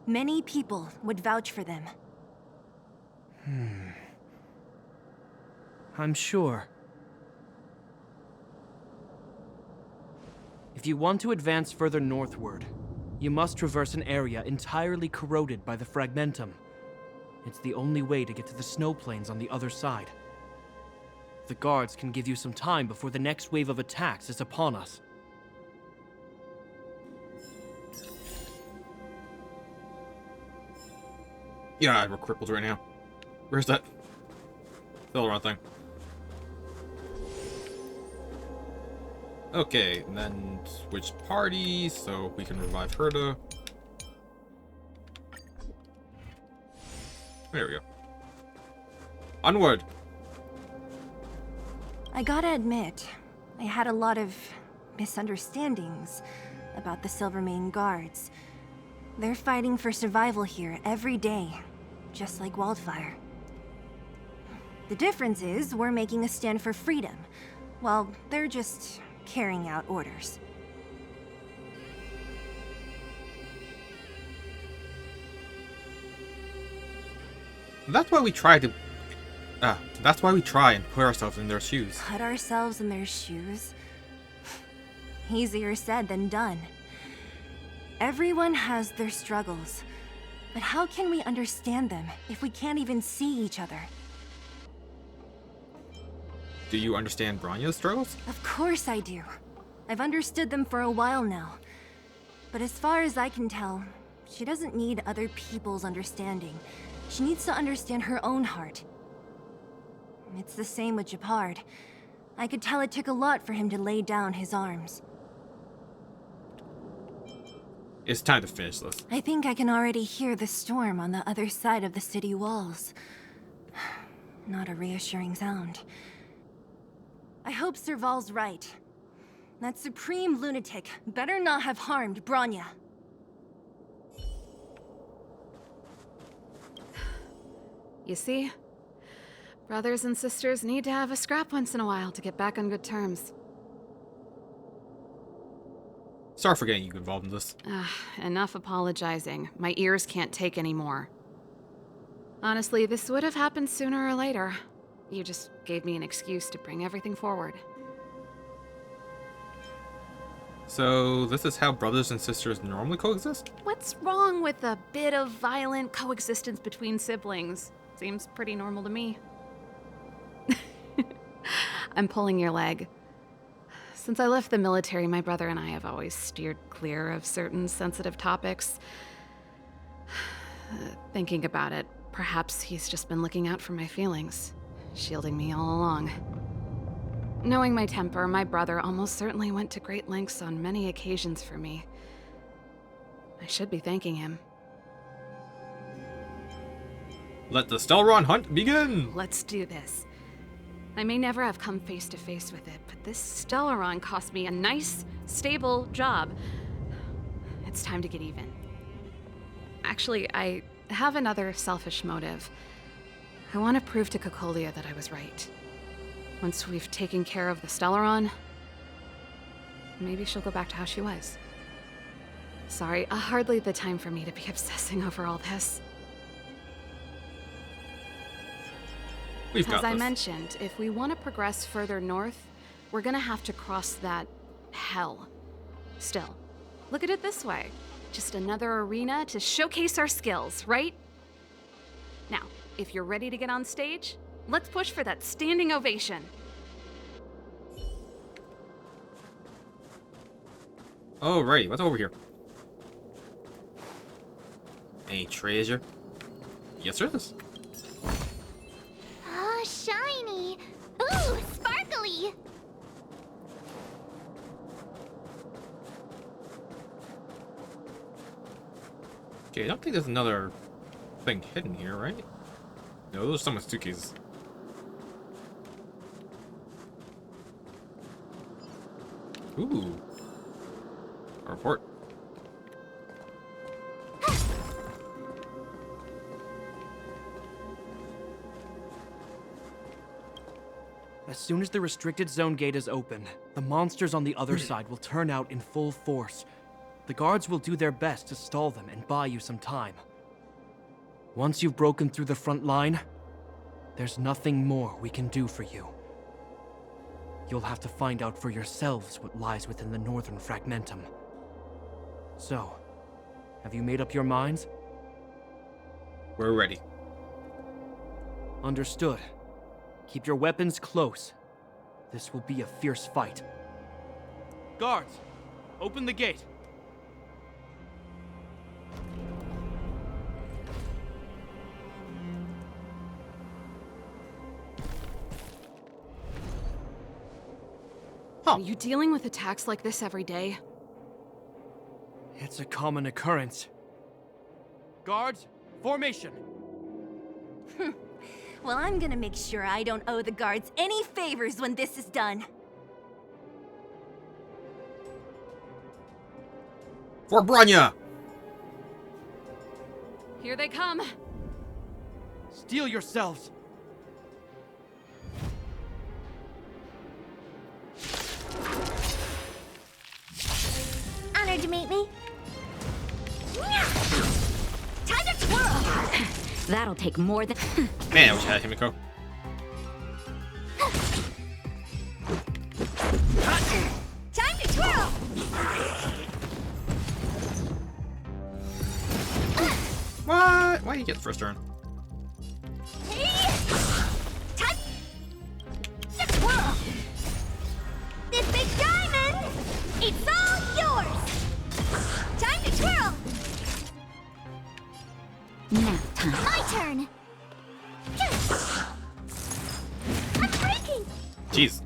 Many people would vouch for them. I'm sure. If you want to advance further northward, you must traverse an area entirely corroded by the Fragmentum. It's the only way to get to the snow plains on the other side. The guards can give you some time before the next wave of attacks is upon us. Yeah, we're crippled right now. Where's that Celeron thing? Okay, and then switch parties so we can revive Herta. There we go. Onward! I gotta admit, I had a lot of misunderstandings about the Silvermane Guards. They're fighting for survival here every day, just like Wildfire. The difference is we're making a stand for freedom, while they're just carrying out orders. That's why we try to... that's why we try and put ourselves in their shoes. Put ourselves in their shoes? Easier said than done. Everyone has their struggles, but how can we understand them if we can't even see each other? Do you understand Bronya's struggles? Of course I do. I've understood them for a while now. But as far as I can tell, she doesn't need other people's understanding. She needs to understand her own heart. It's the same with Gepard. I could tell it took a lot for him to lay down his arms. It's time to finish this. I think I can already hear the storm on the other side of the city walls. Not a reassuring sound. I hope Serval's right. That supreme lunatic better not have harmed Bronya. You see? Brothers and sisters need to have a scrap once in a while to get back on good terms. Sorry for getting you involved in this. Enough apologizing. My ears can't take any more. Honestly, this would have happened sooner or later. You just gave me an excuse to bring everything forward. So, this is how brothers and sisters normally coexist? What's wrong with a bit of violent coexistence between siblings? Seems pretty normal to me. I'm pulling your leg. Since I left the military, my brother and I have always steered clear of certain sensitive topics. Thinking about it, perhaps he's just been looking out for my feelings, shielding me all along. Knowing my temper, my brother almost certainly went to great lengths on many occasions for me. I should be thanking him. Let the Stellaron hunt begin! Let's do this. I may never have come face to face with it, but this Stellaron cost me a nice, stable job. It's time to get even. Actually, I have another selfish motive. I want to prove to Cocolia that I was right. Once we've taken care of the Stellaron, maybe she'll go back to how she was. Sorry, hardly the time for me to be obsessing over all this. We've got As I this. mentioned, if we want to progress further north, we're gonna have to cross that hell. Still, look at it this way. Just another arena to showcase our skills, right? Now, if you're ready to get on stage, let's push for that standing ovation. Alrighty, what's over here? Any treasure? Yes, there is. Oh, shiny! Ooh, sparkly! Okay, I don't think there's another thing hidden here, right? No, those are someone's suitcases. Ooh. A report. As soon as the restricted zone gate is open, the monsters on the other side will turn out in full force. The guards will do their best to stall them and buy you some time. Once you've broken through the front line, there's nothing more we can do for you. You'll have to find out for yourselves what lies within the northern fragmentum. So, have you made up your minds? We're ready. Understood. Keep your weapons close. This will be a fierce fight. Guards, open the gate. Are you dealing with attacks like this every day? It's a common occurrence. Guards, formation. Well, I'm gonna make sure I don't owe the guards any favors when this is done. For Bronya! Here they come. Steel yourselves. Honored to meet me. Time to twirl! That'll take more than... Man, I wish I had Himiko. Time to twirl! What? Why did you get the first turn? Time to twirl! This big diamond! It's all yours! Time to twirl! Nap time. My turn! I'm breaking! Jeez.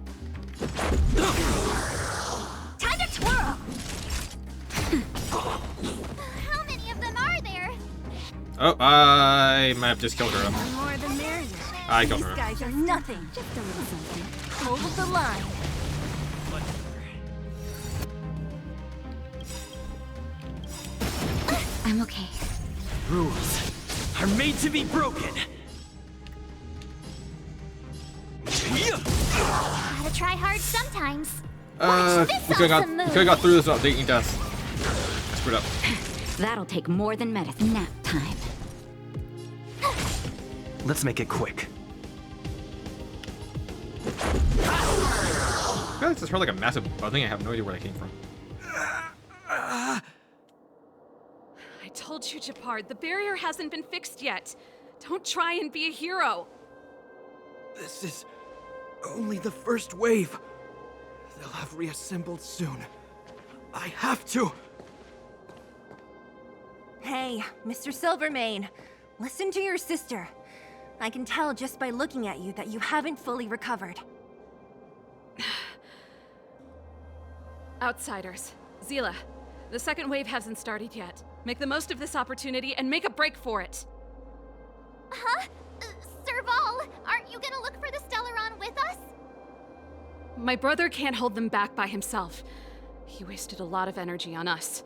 Time to twirl! How many of them are there? Oh, I might have just killed her. The more the merrier. I killed her. These guys are nothing. Just a little something. Hold the line. I'm okay. Rules are made to be broken. Gotta try hard sometimes. We could've got through this without taking deaths. I screwed up. That'll take more than medicine. Nap time. Let's make it quick. I feel like this heard like a massive buzzing. I have no idea where that came from. I told you, Japard, the barrier hasn't been fixed yet. Don't try and be a hero. This is Only the first wave. They'll have reassembled soon. I have to. Hey, Mr. Silvermane, listen to your sister. I can tell just by looking at you that you haven't fully recovered. Outsiders. Zila, the second wave hasn't started yet. Make the most of this opportunity and make a break for it. Huh? Serval, aren't you gonna look for the Stellaron with us? My brother can't hold them back by himself. He wasted a lot of energy on us.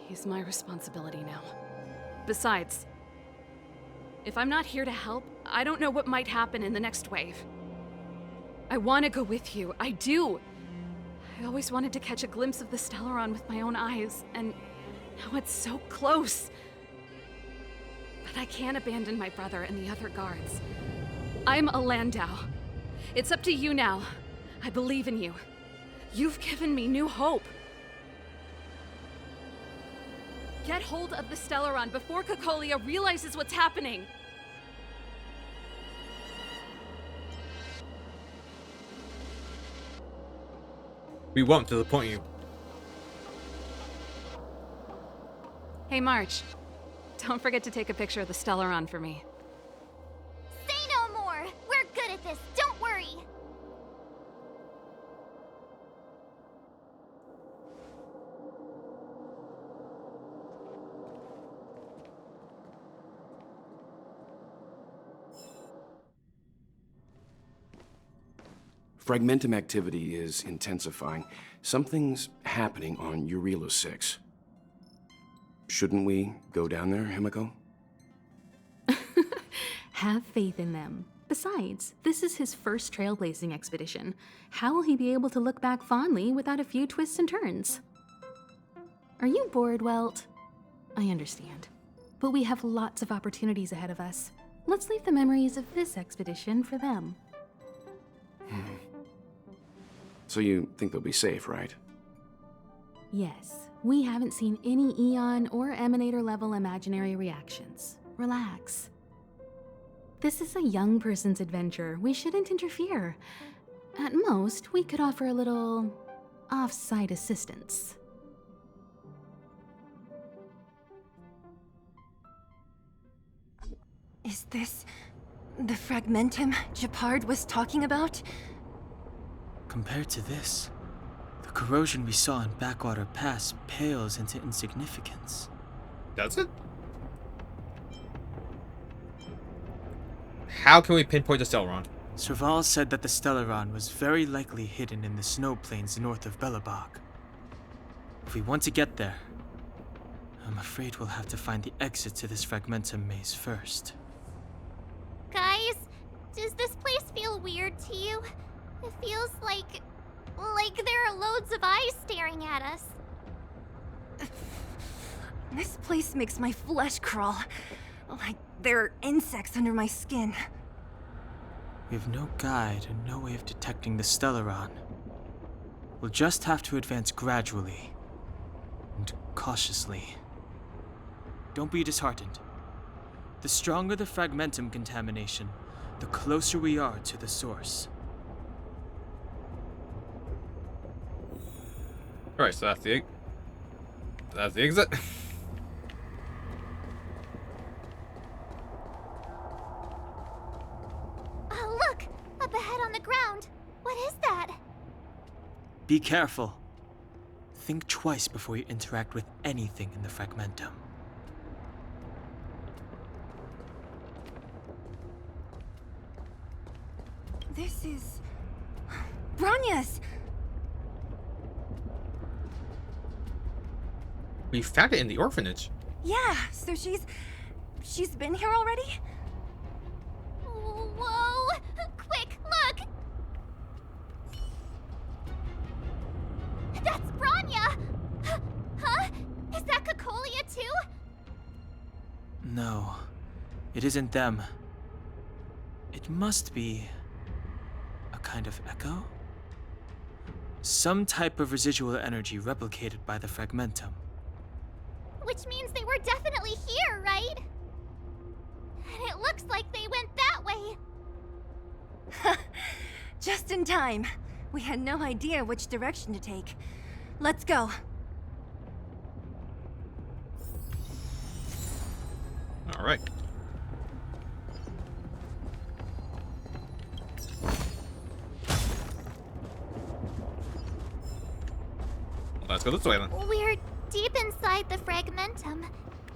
He's my responsibility now. Besides, if I'm not here to help, I don't know what might happen in the next wave. I want to go with you. I do. I always wanted to catch a glimpse of the Stellaron with my own eyes, and now it's so close. But I can't abandon my brother and the other guards. I'm a Landau. It's up to you now. I believe in you. You've given me new hope. Get hold of the Stellaron before Cocolia realizes what's happening. We won't disappoint you. Hey, March. Don't forget to take a picture of the Stellaron for me. Say no more! We're good at this, don't worry! Fragmentum activity is intensifying. Something's happening on Jarilo-VI. Shouldn't we go down there, Himiko? Have faith in them. Besides, this is his first trailblazing expedition. How will he be able to look back fondly without a few twists and turns? Are you bored, Welt? I understand. But we have lots of opportunities ahead of us. Let's leave the memories of this expedition for them. So you think they'll be safe, right? Yes, we haven't seen any Eon or Emanator level imaginary reactions. Relax. This is a young person's adventure. We shouldn't interfere. At most, we could offer a little off-site assistance. Is this the Fragmentum Gepard was talking about? Compared to this, the corrosion we saw in Backwater Pass pales into insignificance. Does it? How can we pinpoint the Stellaron? Serval said that the Stellaron was very likely hidden in the snow plains north of Belobog. If we want to get there, I'm afraid we'll have to find the exit to this Fragmentum maze first. Guys, does this place feel weird to you? It feels like there are loads of eyes staring at us. This place makes my flesh crawl. Like there are insects under my skin. We have no guide and no way of detecting the Stellaron. We'll just have to advance gradually and cautiously. Don't be disheartened. The stronger the Fragmentum contamination, the closer we are to the source. Alright, so that's the exit. Oh, look! Up ahead on the ground. What is that? Be careful. Think twice before you interact with anything in the Fragmentum. This is Bronya's. We found it in the orphanage. Yeah, so she's been here already? Whoa! Quick, look! That's Bronya! Huh? Is that Cocolia too? No, it isn't them. It must be a kind of echo? Some type of residual energy replicated by the Fragmentum. Which means they were definitely here, right? And it looks like they went that way. Just in time. We had no idea which direction to take. Let's go. All right. Let's go this way then. We're deep inside the fragmentum.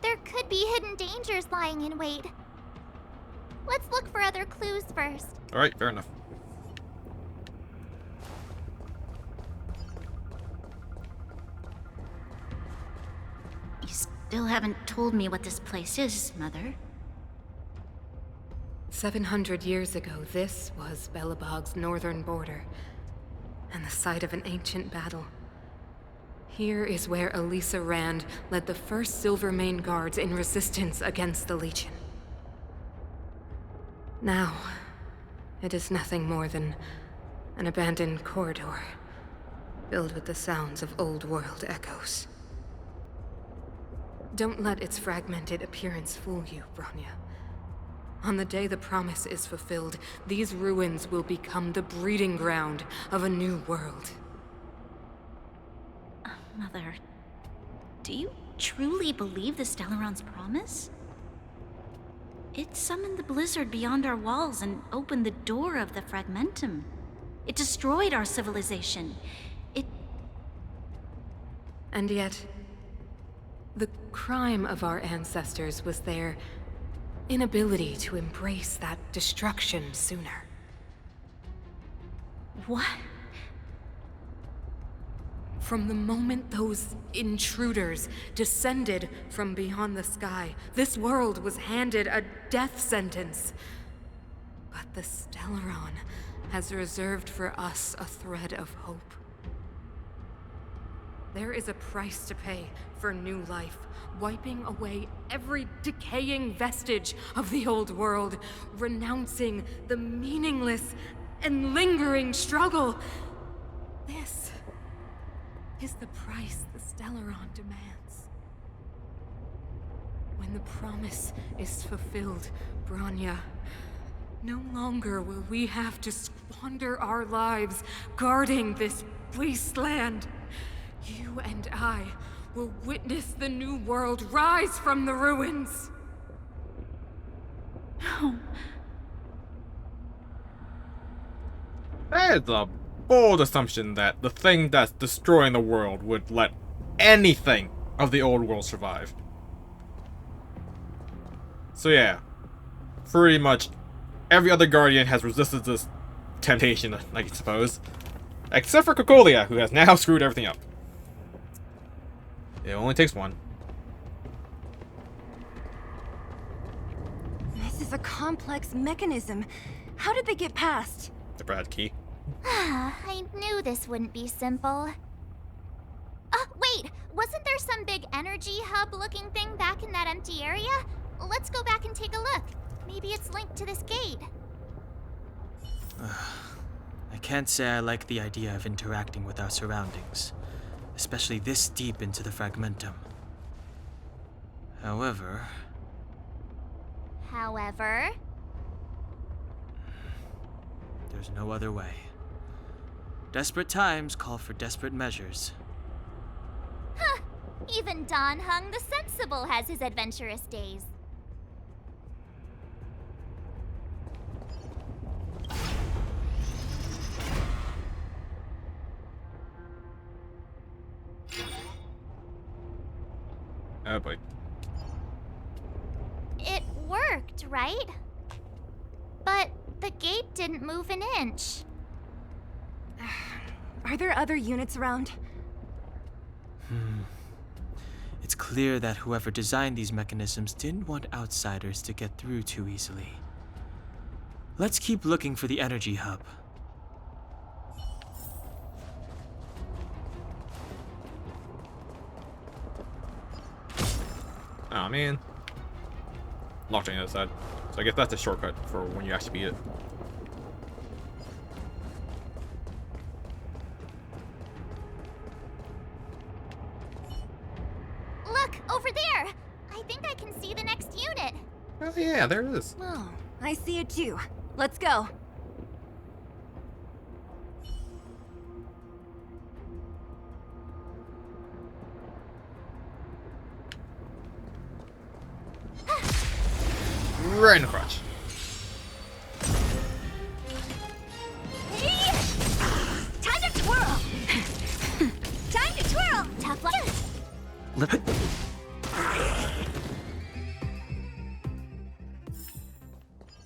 There could be hidden dangers lying in wait. Let's look for other clues first. All right, fair enough. You still haven't told me what this place is, Mother. 700 years ago, this was Belobog's northern border, and the site of an ancient battle. Here is where Elisa Rand led the first Silvermane Guards in resistance against the Legion. Now, it is nothing more than an abandoned corridor, filled with the sounds of old world echoes. Don't let its fragmented appearance fool you, Bronya. On the day the promise is fulfilled, these ruins will become the breeding ground of a new world. Mother, do you truly believe the Stellaron's promise? It summoned the blizzard beyond our walls and opened the door of the fragmentum. It destroyed our civilization. And yet, the crime of our ancestors was their inability to embrace that destruction sooner. What? From the moment those intruders descended from beyond the sky, this world was handed a death sentence. But the Stellaron has reserved for us a thread of hope. There is a price to pay for new life, wiping away every decaying vestige of the old world, renouncing the meaningless and lingering struggle. This is the price the Stellaron demands. When the promise is fulfilled, Bronya, no longer will we have to squander our lives guarding this wasteland. You and I will witness the new world rise from the ruins. No. That is a bold assumption that the thing that's destroying the world would let anything of the old world survive. So yeah, pretty much every other Guardian has resisted this temptation, I suppose. Except for Cocolia, who has now screwed everything up. It only takes one. This is a complex mechanism. How did they get past? The Brad key. I knew this wouldn't be simple. Wait! Wasn't there some big energy hub-looking thing back in that empty area? Let's go back and take a look. Maybe it's linked to this gate. I can't say I like the idea of interacting with our surroundings, especially this deep into the fragmentum. However, there's no other way. Desperate times call for desperate measures. Huh! Even Dan Heng the Sensible has his adventurous days. Oh boy. It worked, right? But the gate didn't move an inch. Are there other units around? It's clear that whoever designed these mechanisms didn't want outsiders to get through too easily. Let's keep looking for the energy hub. Oh man. Locked on the other side. So I guess that's a shortcut for when you actually beat it. Look, over there! I think I can see the next unit. Oh yeah, there it is. Oh, I see it too. Let's go. right in the crotch. Time to twirl! Time to twirl! Tough luck!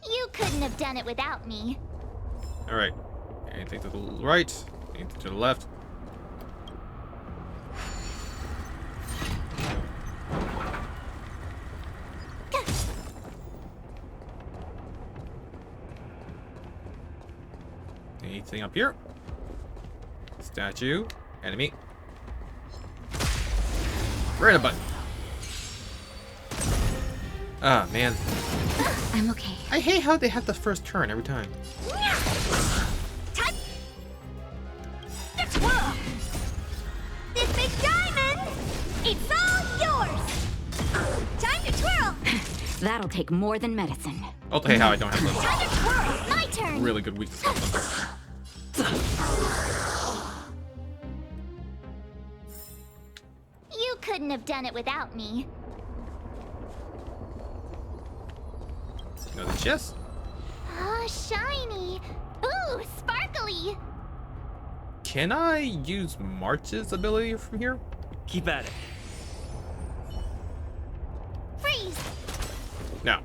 You couldn't have done it without me. Alright. Anything to the right, anything to the left. Anything up here? Statue. Enemy. Right in a button. Ah, man. I'm okay. I hate how they have the first turn every time. Time to twirl! This big diamond! It's all yours! Time to twirl! That'll take more than medicine. Oh, hey, how I don't have Time to twirl! My turn! really good weakness on them. You couldn't have done it without me. Another chest. Oh, shiny. Ooh, sparkly. Can I use March's ability from here? Keep at it. Freeze. No.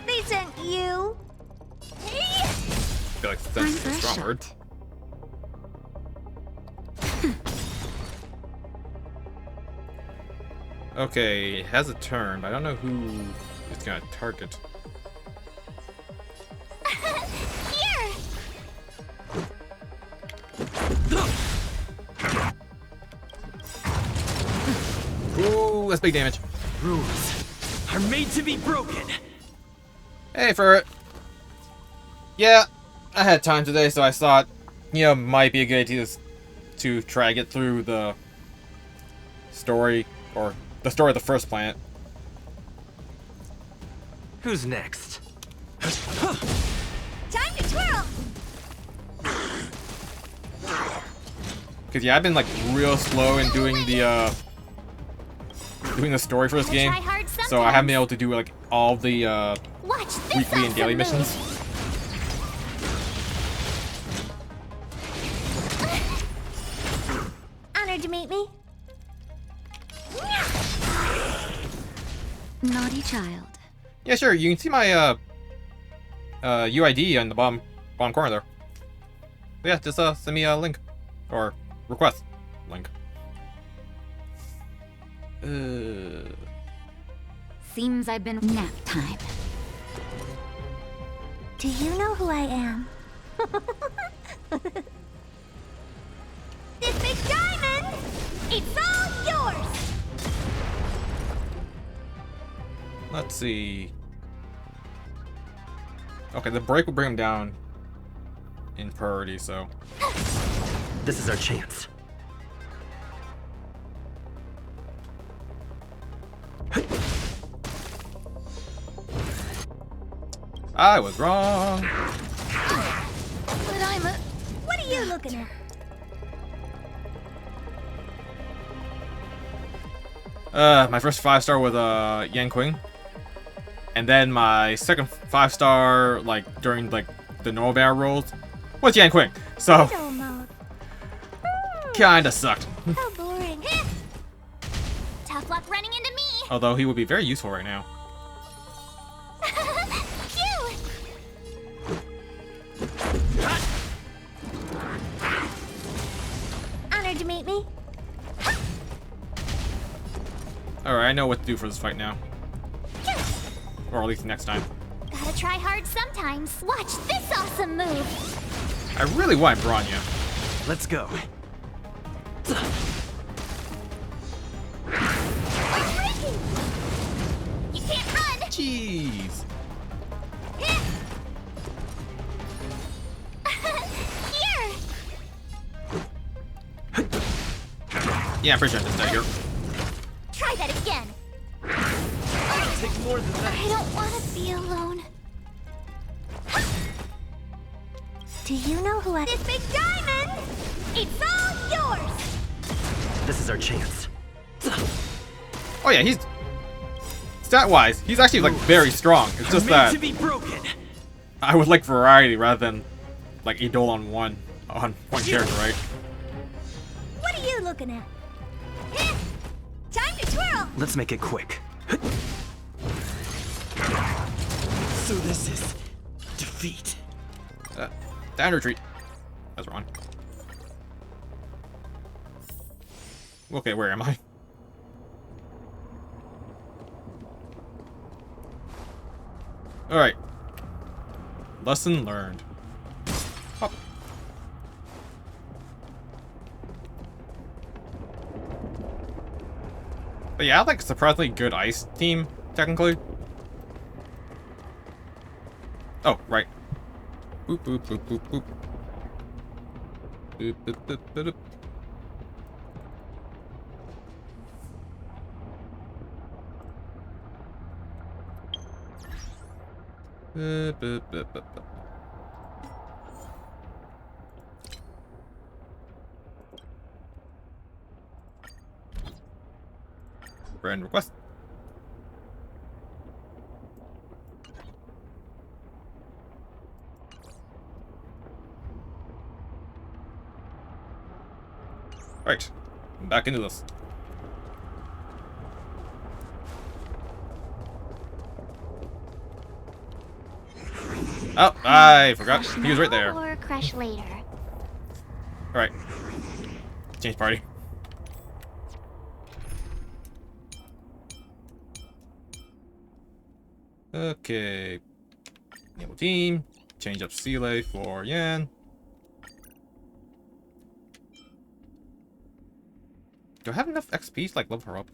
They sent you. I feel like that's a strong word. Okay, it has a turn, but I don't know who it's gonna target. Here. Ooh, that's big damage. Rules are made to be broken. Hey, Ferret. Yeah, I had time today, so I thought, you know, might be a good idea to try to get through the story, or the story of the first planet. Who's next? Time to twirl. Cause yeah, I've been like real slow in doing the story for this game, so I haven't been able to do like all the weekly and daily missions. Honored to meet me. Naughty child. Yeah, sure. You can see my UID on the bottom corner there. Yeah, just send me a link or request link. Seems I've been nap time. Do you know who I am? This big diamond! It's all yours! Let's see. Okay, the break will bring him down in priority, so. This is our chance. I was wrong. But I'm a... What are you looking at? My first 5-star was Yan Qing. And then my second 5-star, like during like the normal battle rolls, was Yan Qing. So kinda sucked. How boring. Tough luck running into me. Although he would be very useful right now. Honored to meet me. Alright, I know what to do for this fight now. Or at least next time. Gotta try hard sometimes. Watch this awesome move. I really want Bronya. Let's go. You can't run. Jeez. Here. Yeah, I'm pretty sure I just died here. Try that again. It'll take more than that. I don't want to be alone. Do you know who this big diamond? It's all yours! This is our chance. Oh yeah, he's stat-wise, he's actually like very strong. It's just that to be broken. I would like variety rather than like Idol on one character, right? What are you looking at? Time to twirl! Let's make it quick. So this is defeat. Down retreat. That's wrong. Okay, where am I? Alright. Lesson learned. Oh. But yeah, like surprisingly good ice team, technically. Oh, right. Boop boop boop boop boop. Boop boop boop boop boop. Friend request. Right, back into this. Oh, I forgot. He was right there. Or crush later. Alright. Change party. Okay. Enable team. Change up Seele for Yan. Do I have enough XP to like level her up?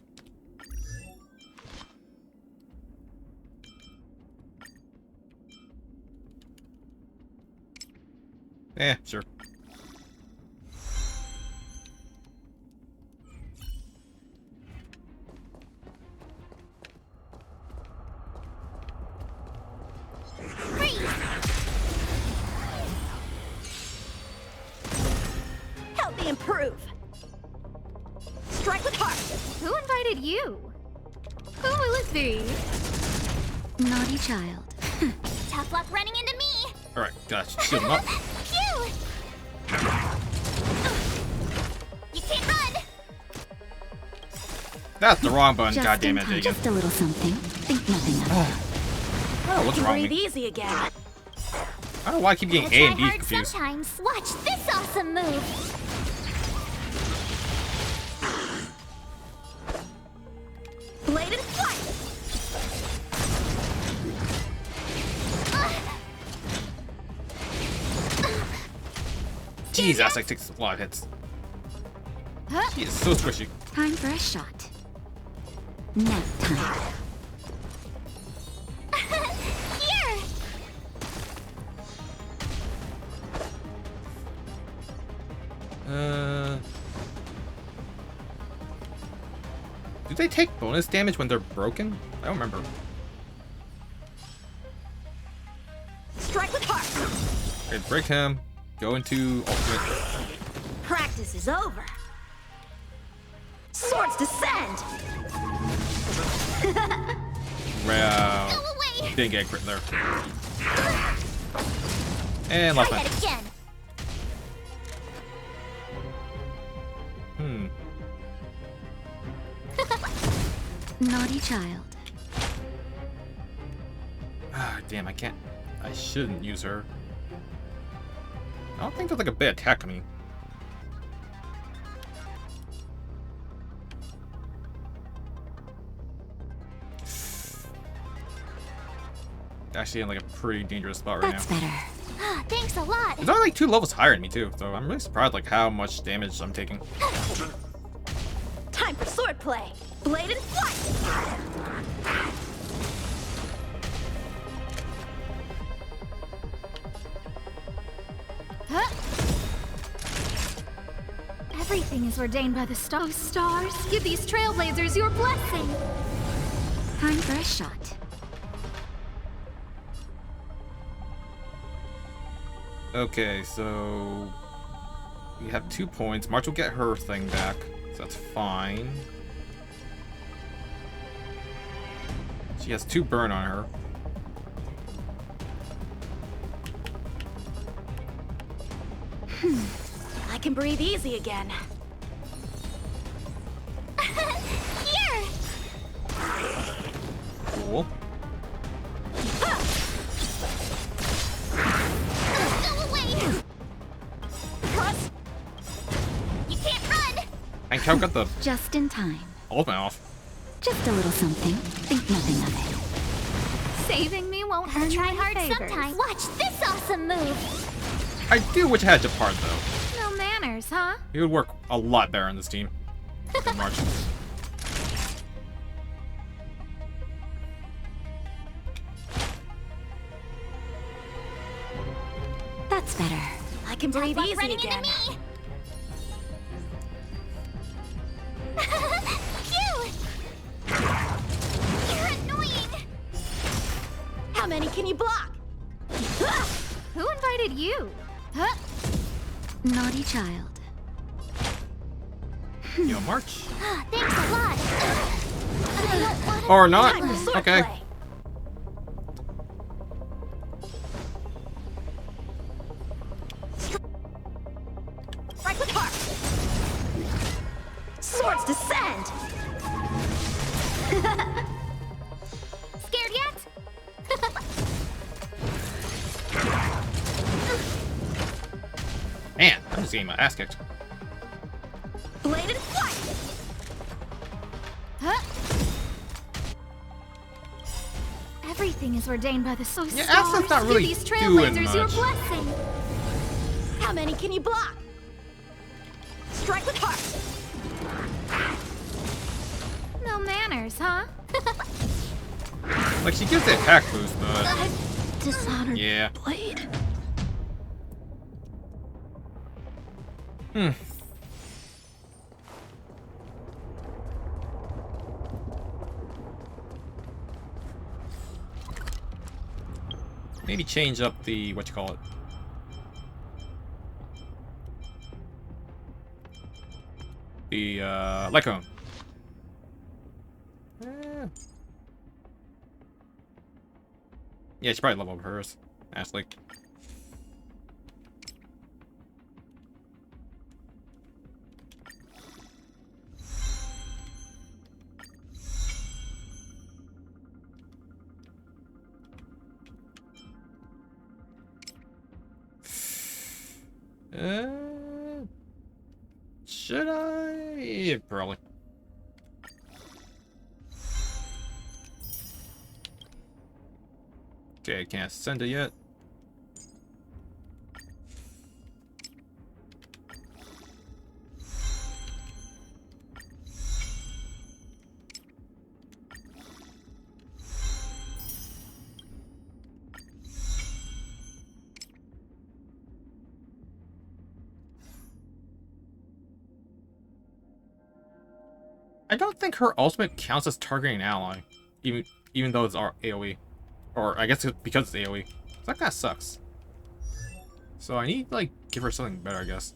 Eh, sure. Help me improve! Strike with heart! Who invited you? Who will it be? Naughty child. Tough luck running into me! Alright, gotcha. Shield him up. Phew! You can't run! That's the wrong button, Just in goddammit, time. Dagan. Just a little something. Think nothing of it. Oh, what's wrong with Breathe me? easy again. I don't know why I keep getting Gotta A try and B hard confused. sometimes. Watch this awesome move! Bladed flight! Jesus, that takes a lot of hits. She is so squishy. Time for a shot. Nap time. Here! Do they take bonus damage when they're broken? I don't remember. Strike with heart! Okay, break him. Go into ultimate. Practice is over. Swords descend! Wow. Go away! Didn't get a crit there. And left Try hand. that again! Naughty child. Ah, damn, I can't. I shouldn't use her. I don't think there's like a bit attack coming. Actually in like a pretty dangerous spot right That's now. better. Ah, thanks a lot! It's only like 2 levels higher than me too, so I'm really surprised like how much damage I'm taking. Time for swordplay! Bladed flight! Everything is ordained by the stars. Give these trailblazers your blessing! Time for a shot. Okay, so we have 2 points. March will get her thing back, so that's fine. She has 2 burn on her. I can breathe easy again. Here! Cool. Go away! Cross! You can't run! And Cal got the Just in time. ultimate off. Just a little something. Think nothing of it. Saving me won't earn try hard favors. sometimes. Watch this awesome move! I do wish I had Depart though. No manners, huh? He would work a lot better on this team than March. That's better. I can breathe easy running again. into me! Phew! You're annoying! How many can you block? Who invited you? Huh? Naughty child. Yo, March. Thanks a lot. I don't want Or not. Time for sword Okay. play. Right with heart. Swords descend. Scared yet? Man, I'm just getting my ass kicked. Bladed flight. Huh? Everything is ordained by the so Yeah, stars. Asta's not Give really these doing trailblazers your much. blessing. How many can you block? Strike with heart. No manners, huh? Like, she gives the attack boost, but... Dishonored Yeah. blade. Hmm. Maybe change up the... what you call it? The, Lycone. Yeah, she probably level up hers. Ashley. Should I? Yeah, probably. Okay, can't send it yet. I don't think her ultimate counts as targeting an ally, even though it's our AoE, or I guess it's because it's AoE. So that kind of sucks. So I need like give her something better, I guess.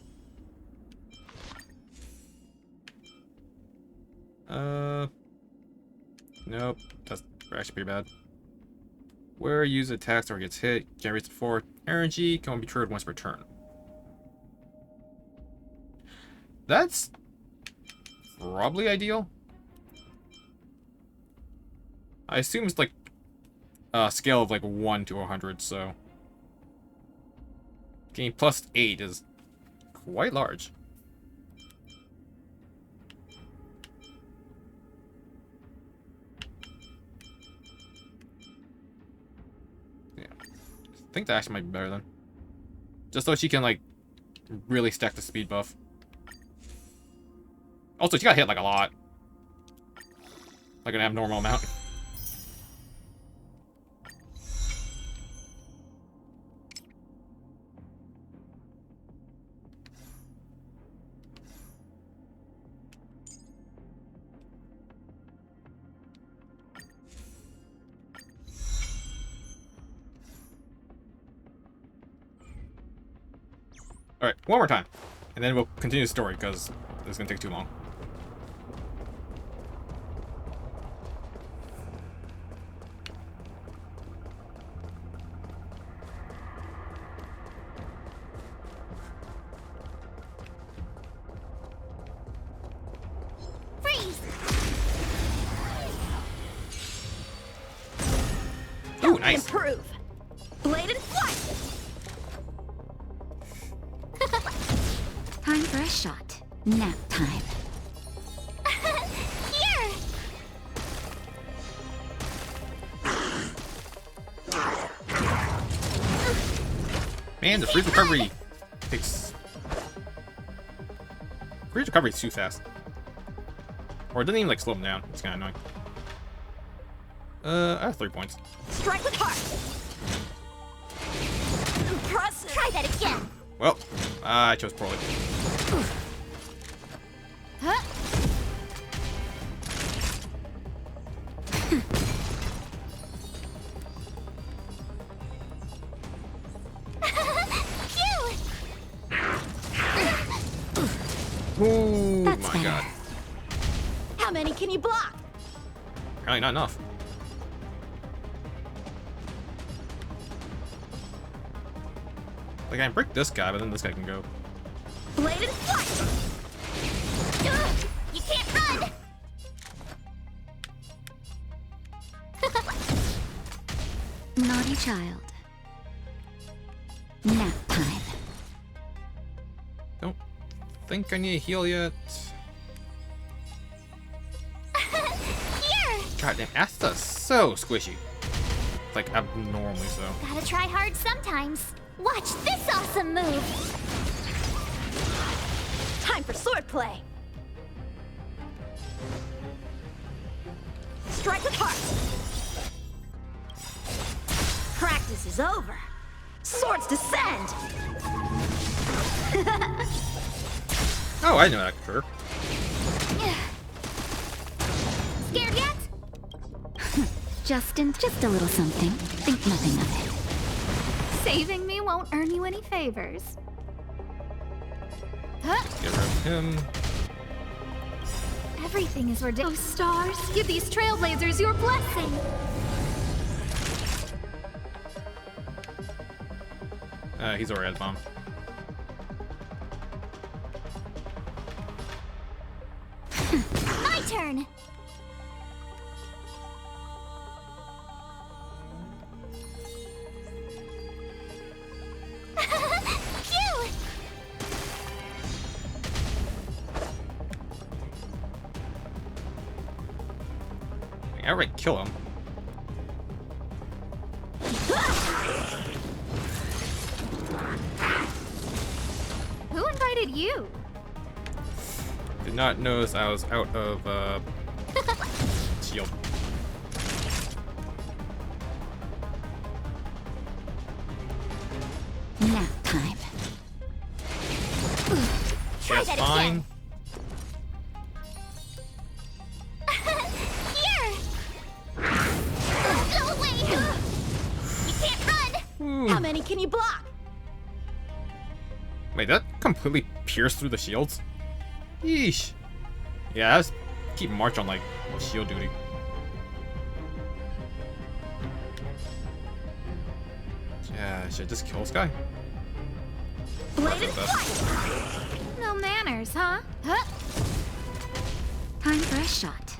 Nope, that's actually pretty bad. Where use attacks or gets hit, generates 4 energy, can only be triggered once per turn. That's probably ideal. I assume it's like a scale of like 1 to 100, so getting +8 is quite large. Yeah, I think that actually might be better then. Just so she can like really stack the speed buff. Also, she got hit like a lot. Like an abnormal amount. Alright, one more time. And then we'll continue the story, because this is going to take too long. Freeze! Ooh, nice. Improve. Blade and flight. Time for a shot. Nap time. Here! Man, the free recovery takes... Free recovery is too fast. Or it doesn't even like slow them down. It's kind of annoying. I have 3 points. Strike with heart. Impressive. Try that again. Well, I chose poorly. Huh? Oh That's my better. god. How many can you block? Apparently not enough. Like, I can break this guy, but then this guy can go. Blade and flight. You can't run! Naughty child. Nap time. Don't think I need a heal yet. Here! God damn, Asta's so squishy. Like, abnormally so. Gotta try hard sometimes. Watch this awesome move! Time for swordplay. Strike with heart. Practice is over. Swords descend. Oh, I know that, sure. Scared yet? Just a little something. Think nothing of it. Saving me won't earn you any favors. Huh? Get rid of him. Everything is ordained. Oh, stars, give these trailblazers your blessing. He's already at the bomb. My turn! Phew! I already kill him. Who invited you? Did not notice I was out of shield. Nap time. Try That's that fine. Here! Go away! You can't run! How many can you block? Wait, that completely pierced through the shields? Yeesh. Yeah, let's keep March on, like, shield duty. Yeah, should I just kill this guy? Blade and flight. No manners, huh? Huh? Time for a shot.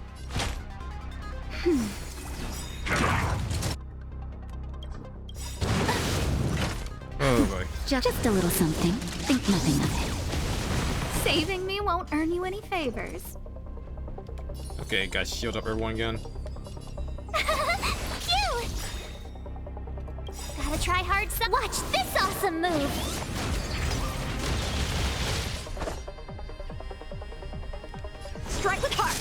Oh boy. Just a little something. Think nothing of it. Saving me won't earn you any favors. Okay, guys, shield up everyone again. Phew! Gotta try hard some. Watch this awesome move! Strike with heart.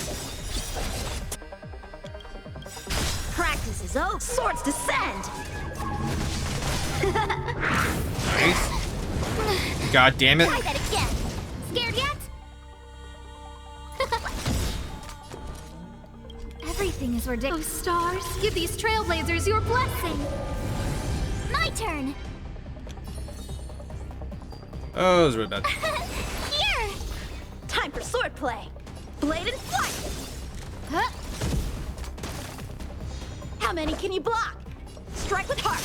Practice is over. Swords descend. Nice. God damn it. Try that again. Scared yet? Everything is ordained. Oh, stars, give these trailblazers your blessing. My turn. Oh, it was really bad. Here! Time for swordplay. Blade and flight! Huh? How many can you block? Strike with heart!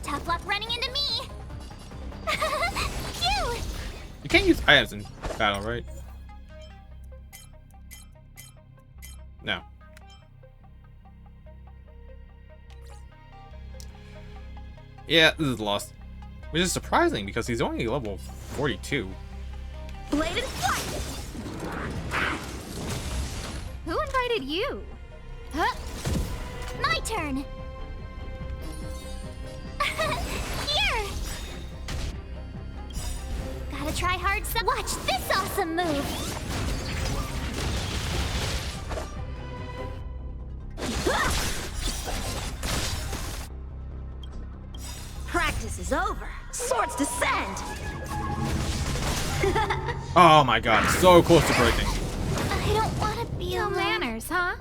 Tough luck running into me! Phew! You can't use items in battle, right? No. Yeah, this is lost. Which is surprising because he's only level 42. Blade and flight! Who invited you? Huh? My turn! Here! Gotta try hard some. Watch this awesome move! Practice is over. Swords descend! Oh my god, so close to breaking. I don't want to be No alone. manners, huh?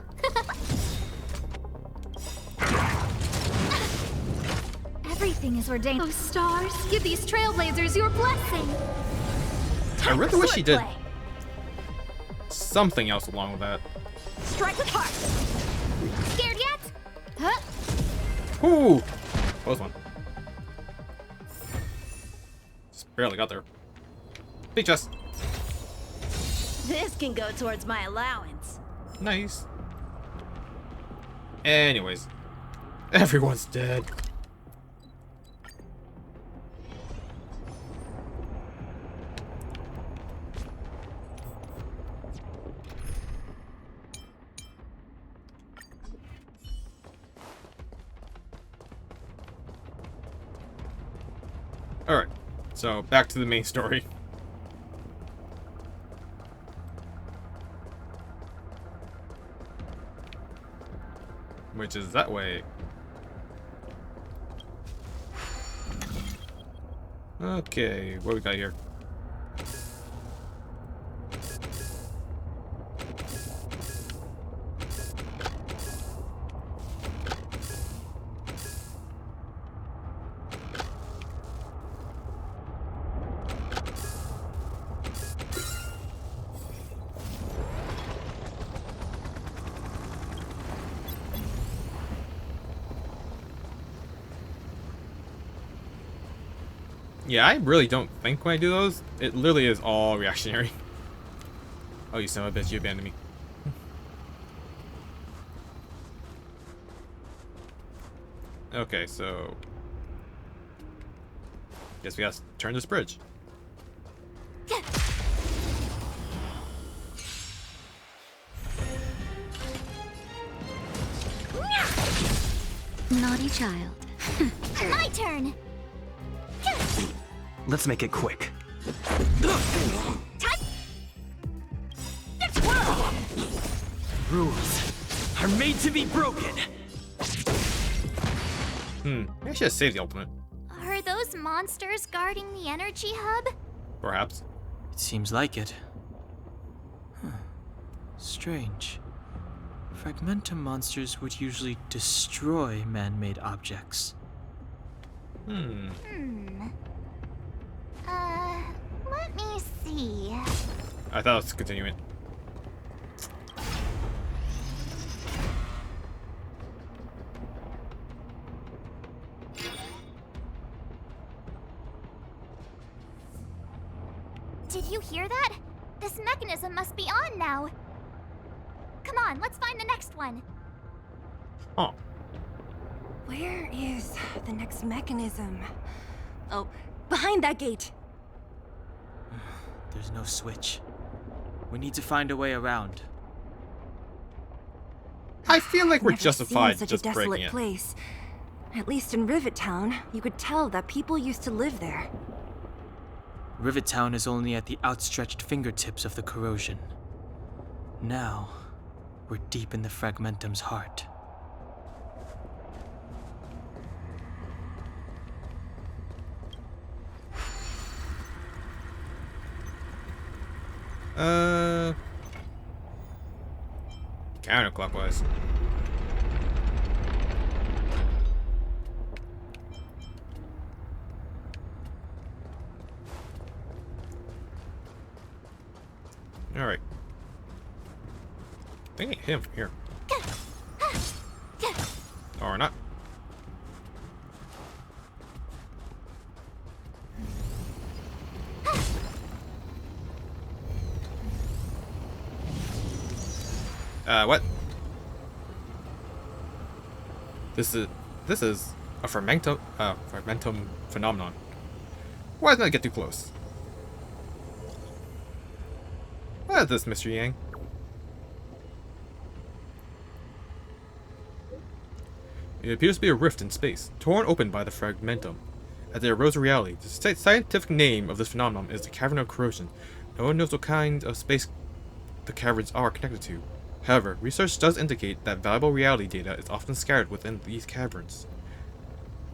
Everything is ordained. Oh, stars, give these trailblazers your blessing. I really wish he did something else along with that. Strike with heart! Scared yet? Huh? Ooh! Close one. Just barely got there. Big chest. This can go towards my allowance. Nice. Anyways. Everyone's dead. Alright, so back to the main story. Which is that way. Okay, what we got here? Yeah, I really don't think when I do those, it literally is all reactionary. Oh, you son of a bitch, you abandoned me. Okay, so... guess we have to turn this bridge. Naughty child. My turn! Let's make it quick. Rules are made to be broken. Maybe I should have saved the ultimate. Are those monsters guarding the energy hub? Perhaps. It seems like it. Huh. Strange. Fragmentum monsters would usually destroy man-made objects. Let me see. I thought it was continuing. Did you hear that? This mechanism must be on now. Come on, let's find the next one. Oh. Where is the next mechanism? Oh, behind that gate. There's no switch. We need to find a way around. I feel like we're Never justified seen such just a desolate breaking it. place. At least in Rivet Town, you could tell that people used to live there. Rivet Town is only at the outstretched fingertips of the corrosion. Now, we're deep in the Fragmentum's heart. Counterclockwise. Alright. I think I hit him from here. Or not. What? This is a fragmentum phenomenon. Why didn't I get too close? What is this, Mr. Yang? It appears to be a rift in space, torn open by the fragmentum. As they arose in reality, the scientific name of this phenomenon is the cavern of corrosion. No one knows what kind of space the caverns are connected to. However, research does indicate that valuable reality data is often scattered within these caverns.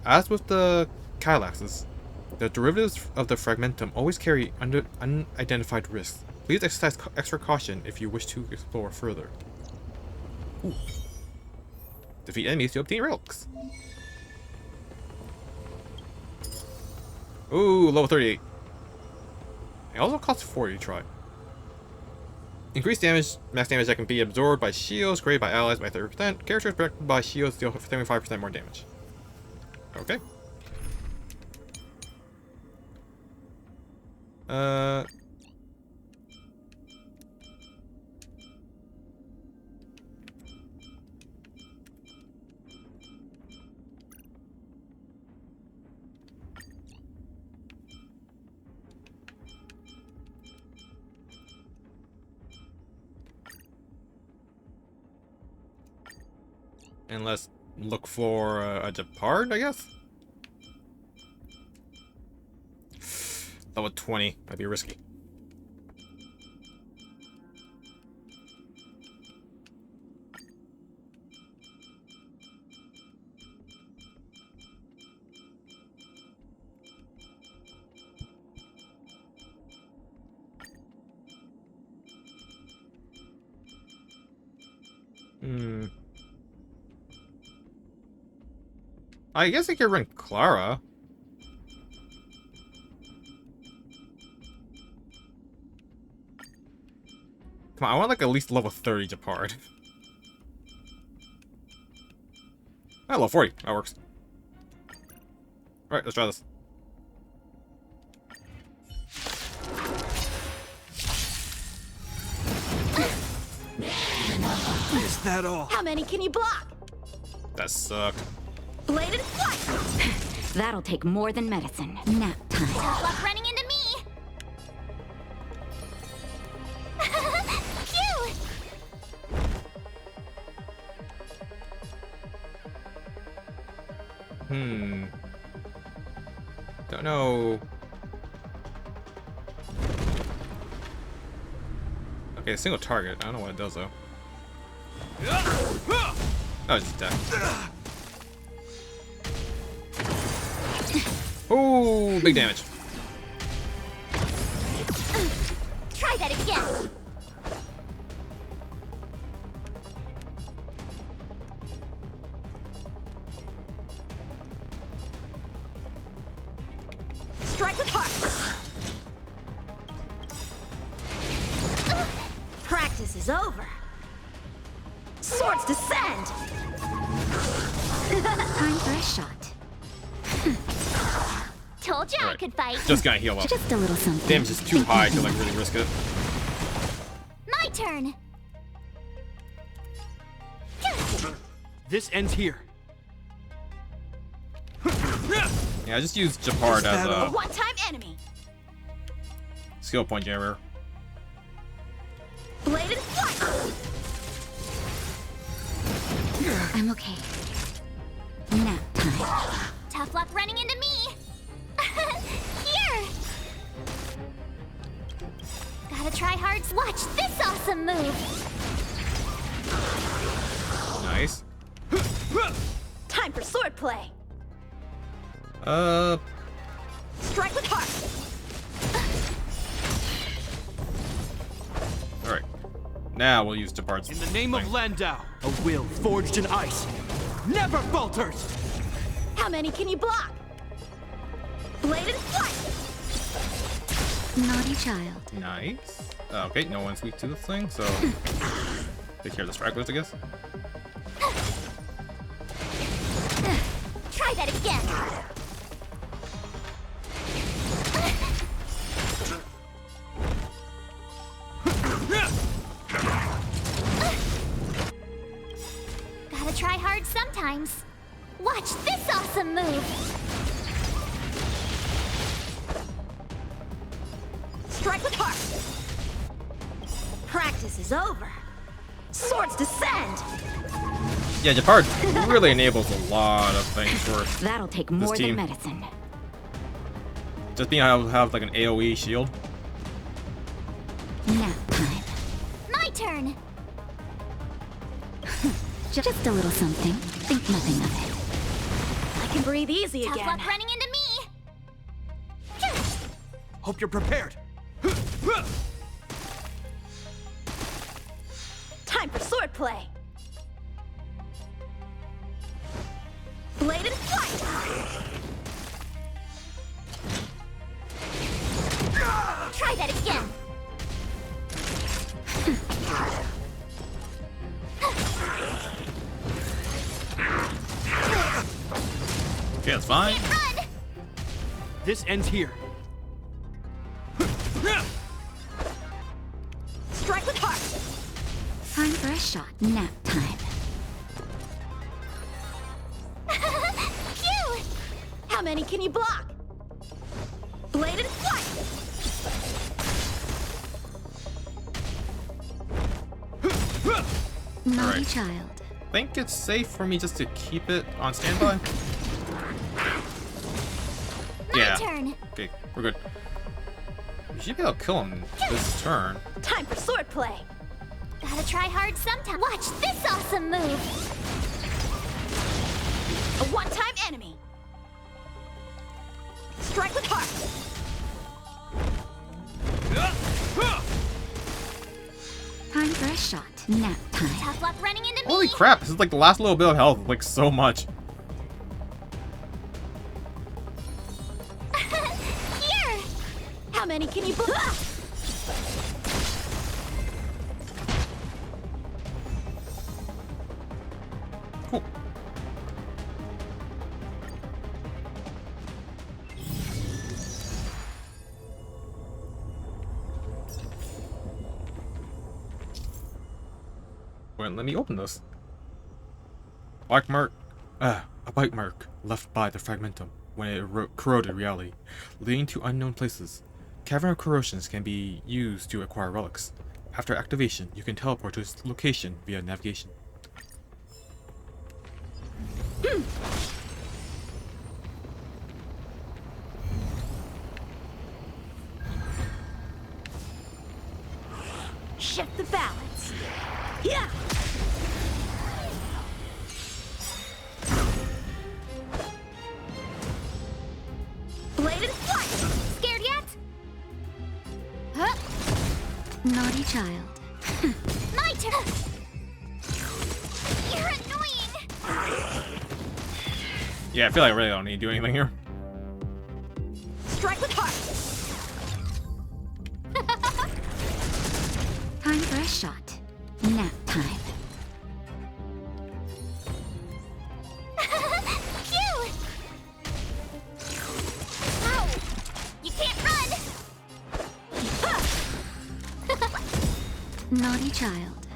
As with the Kylaxes, the derivatives of the fragmentum always carry unidentified risks. Please exercise extra caution if you wish to explore further. Ooh. Defeat enemies to obtain relics. Ooh, level 38. It also costs 40 to try. Increased damage, max damage that can be absorbed by shields, created by allies by 30%. Characters protected by shields deal 75% more damage. Okay. And let's look for a Depart, I guess? Level 20 might be risky. I guess I could run Clara. Come on, I want like at least level 30 Depart. Oh, level 40. That works. Alright, let's try this. Is that all? How many can you block? That sucked. Bladed flight! That'll take more than medicine. Nap time. Tough luck running into me! Phew! Don't know. Okay, a single target. I don't know what it does though. Oh, it's just death. Oh, big damage. Try that again. Strike with heart. Practice is over. Swords descend. Time for a shot. Told you I could fight. Just gotta heal up. Just a little something. Damage is too high to like really risk it. My turn. This ends here. Yeah, I just used Japard as a one-time enemy. skill point generator. Bladed flight. I'm okay. Nap time. Tough luck running into me. Here. Gotta try hard. Watch this awesome move. Nice. Time for swordplay. Strike with heart. Alright. Now we'll use Depard's. In the name of Landau, a will forged in ice never falters! How many can you block? Blade and flight! Naughty child. Nice. Okay, no one's weak to this thing, so take care of the stragglers, I guess. Try that again. Gotta try hard sometimes. Watch this awesome move. Strike with heart! Practice is over. Swords descend! Yeah, Depard really enables a lot of things for That'll take this more team. than medicine. Just being able to have like an AoE shield. Nap time. My turn. Just a little something. Think nothing of it. I can breathe easy Tough again. luck running into me. Hope you're prepared. Time for swordplay. Blade and flight! Try that again. Okay, that's fine. Run! This ends here. Strike with heart! Time for a shot. Nap time. Phew! How many can you block? Blade and flight! Naughty Alright. child. I think it's safe for me just to keep it on standby. My turn. Okay, we're good. We should be able to kill him this turn. Time for swordplay! Gotta try hard sometime. Watch this awesome move. A one-time enemy! Strike with heart! Time for a shot. Nap time. Tough luck running into me. Holy crap, this is like the last little bit of health, like so much. Here. How many can you block? Cool. Wait, let me open this. A bite mark left by the fragmentum when it corroded reality, leading to unknown places. Cavern of corrosions can be used to acquire relics. After activation, you can teleport to its location via navigation. Shift the balance. Yeah! Blade and flight! Scared yet? Naughty child. My turn. You're annoying. Yeah, I feel like I really don't need to do anything here. Strike with heart! Time for a shot. Nap time. Phew! Ow! You can't run. Naughty child.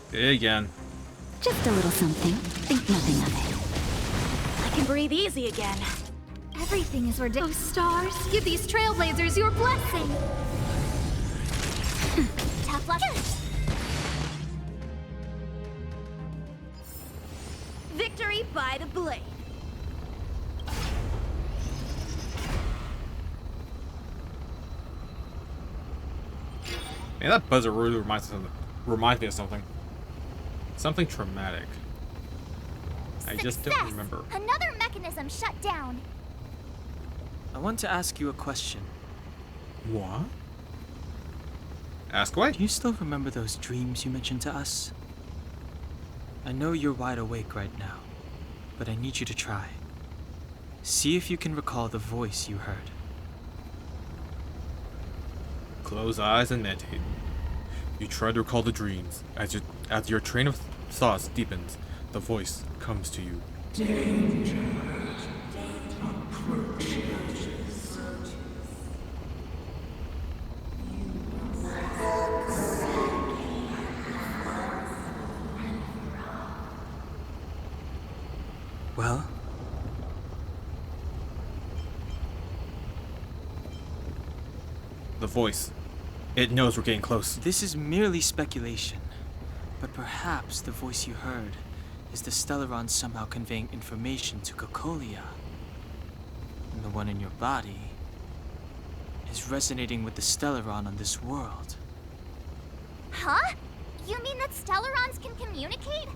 Okay, again. Just a little something. Think nothing of it. I can breathe easy again. Everything is ordained. Oh, stars, give these trailblazers your blessing. Tough luck. Victory by the blade. Man, that buzzer really reminds me of something. Something traumatic. I just don't Success! remember. Another mechanism shut down. I want to ask you a question. What? Ask away. Do you still remember those dreams you mentioned to us? I know you're wide awake right now, but I need you to try. See if you can recall the voice you heard. Close eyes and meditate. You try to recall the dreams. As your train of thoughts deepens, the voice comes to you. Danger. Approaches. Well? The voice. It knows we're getting close. This is merely speculation, but perhaps the voice you heard is the Stellaron somehow conveying information to Cocolia. And the one in your body is resonating with the Stellaron on this world. Huh? You mean that Stellarons can communicate?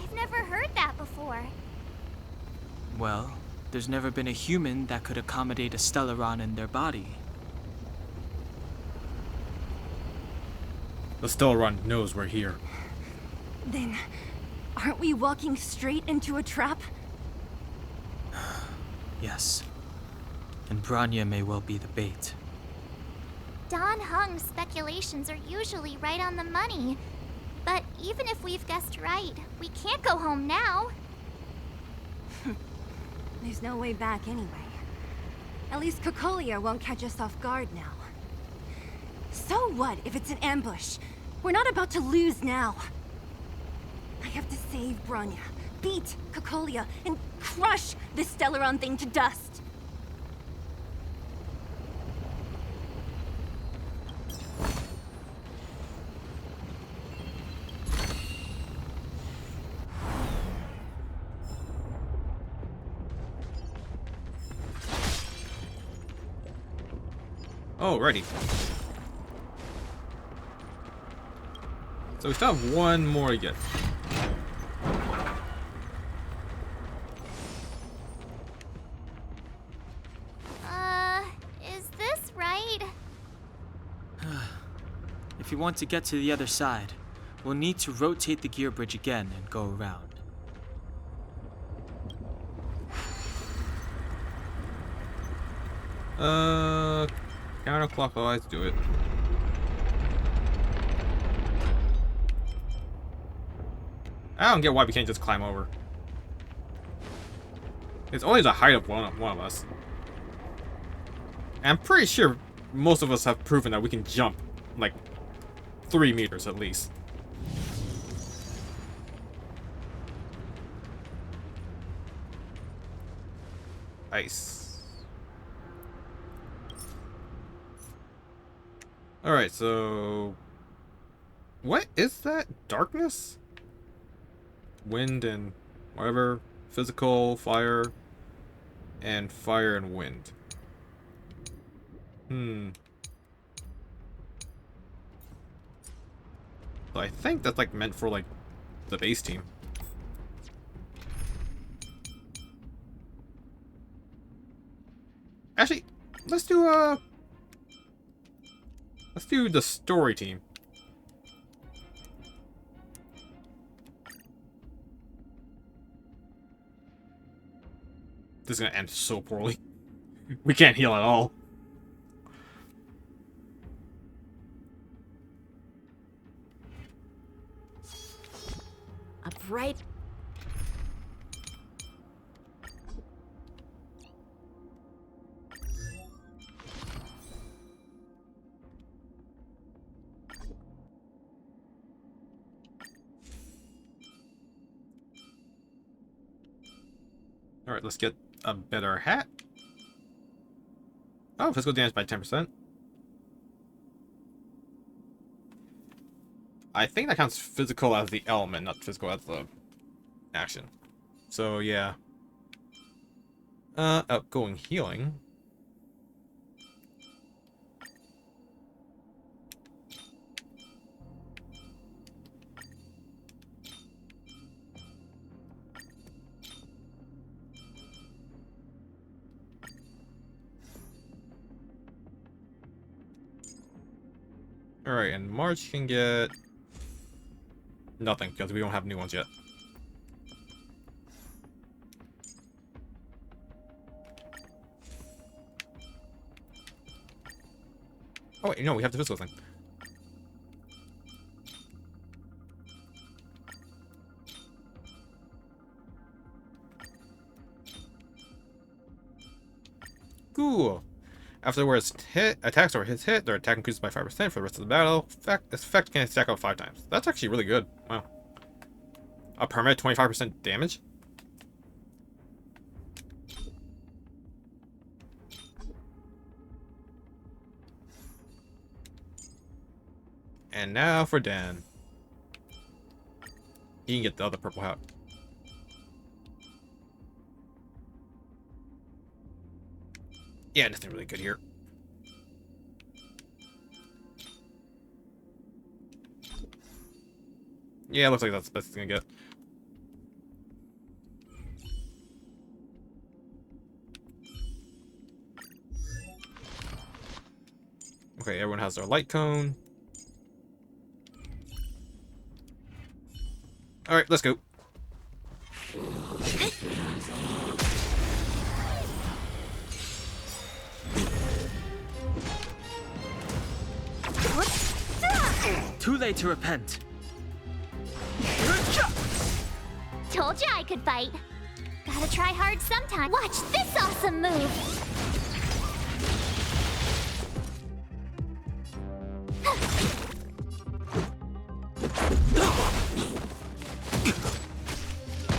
I've never heard that before. Well, there's never been a human that could accommodate a Stellaron in their body. The Stellaron knows we're here. Then, aren't we walking straight into a trap? Yes. And Bronya may well be the bait. Don Hung's speculations are usually right on the money. But even if we've guessed right, we can't go home now. There's no way back anyway. At least Cocolia won't catch us off guard now. So what if it's an ambush? We're not about to lose now. I have to save Bronya, beat Cocolia, and crush this Stellaron thing to dust. Alrighty. So we still have one more to get. Is this right? If you want to get to the other side, we'll need to rotate the gear bridge again and go around. Counterclockwise, do it. I don't get why we can't just climb over. It's only the height of one of us. And I'm pretty sure most of us have proven that we can jump like 3 meters at least. Ice. Alright, so... what is that? Darkness? Wind and whatever. Physical, fire, and fire and wind. So I think that's like meant for like the base team. Actually, let's do the story team. This is gonna end so poorly. We can't heal at all. Upright. Alright, let's get a better hat. Oh, physical damage by 10%. I think that counts physical as the element, not physical as the action. So, yeah. Outgoing healing. Alright, and March can get nothing, because we don't have new ones yet. Oh wait, no, we have the physical thing. Cool. Afterwards, attacks or hits hit, their attack increases by 5% for the rest of the battle. This effect can stack up 5 times. That's actually really good. Wow. A permanent 25% damage? And now for Dan. He can get the other purple hat. Yeah, nothing really good here. Yeah, looks like that's the best thing to get. Okay, everyone has their light cone. Alright, let's go. Too late to repent. Told ya I could fight. Gotta try hard sometime. Watch this awesome move.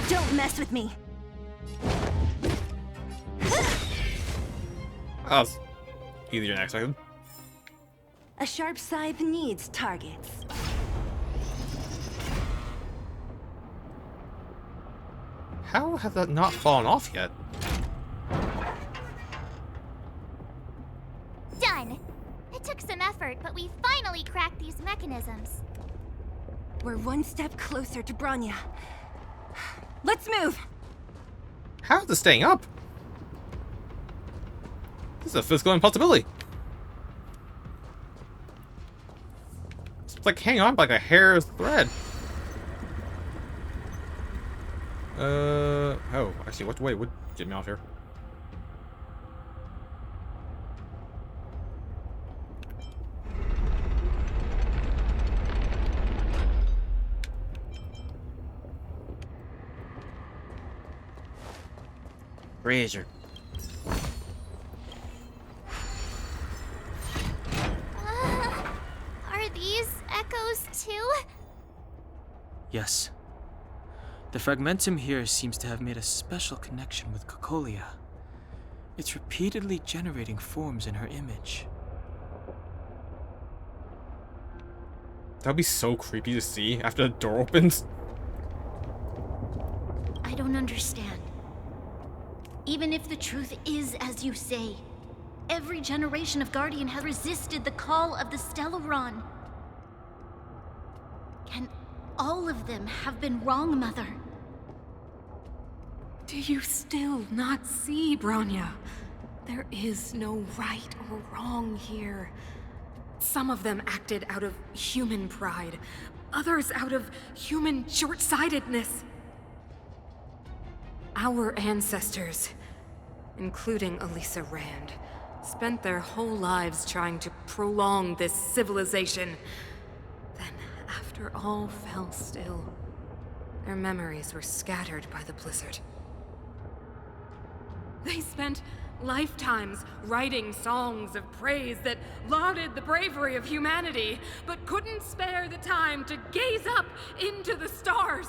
Don't mess with me. That was easier than expected. A sharp scythe needs targets. How has that not fallen off yet? Done. It took some effort, but we finally cracked these mechanisms. We're one step closer to Bronya. Let's move! How is this staying up? This is a physical impossibility. It's like hanging on by like a hair's thread. Oh, actually, what way would get me off here? Razor. Are these echoes too? Yes. The fragmentum here seems to have made a special connection with Cocolia. It's repeatedly generating forms in her image. That'd be so creepy to see after the door opens. I don't understand. Even if the truth is as you say, every generation of Guardian has resisted the call of the Stellaron. Can all of them have been wrong, Mother? Do you still not see, Bronya? There is no right or wrong here. Some of them acted out of human pride, others out of human short-sightedness. Our ancestors, including Elisa Rand, spent their whole lives trying to prolong this civilization. Then, after all fell still, their memories were scattered by the blizzard. They spent lifetimes writing songs of praise that lauded the bravery of humanity, but couldn't spare the time to gaze up into the stars.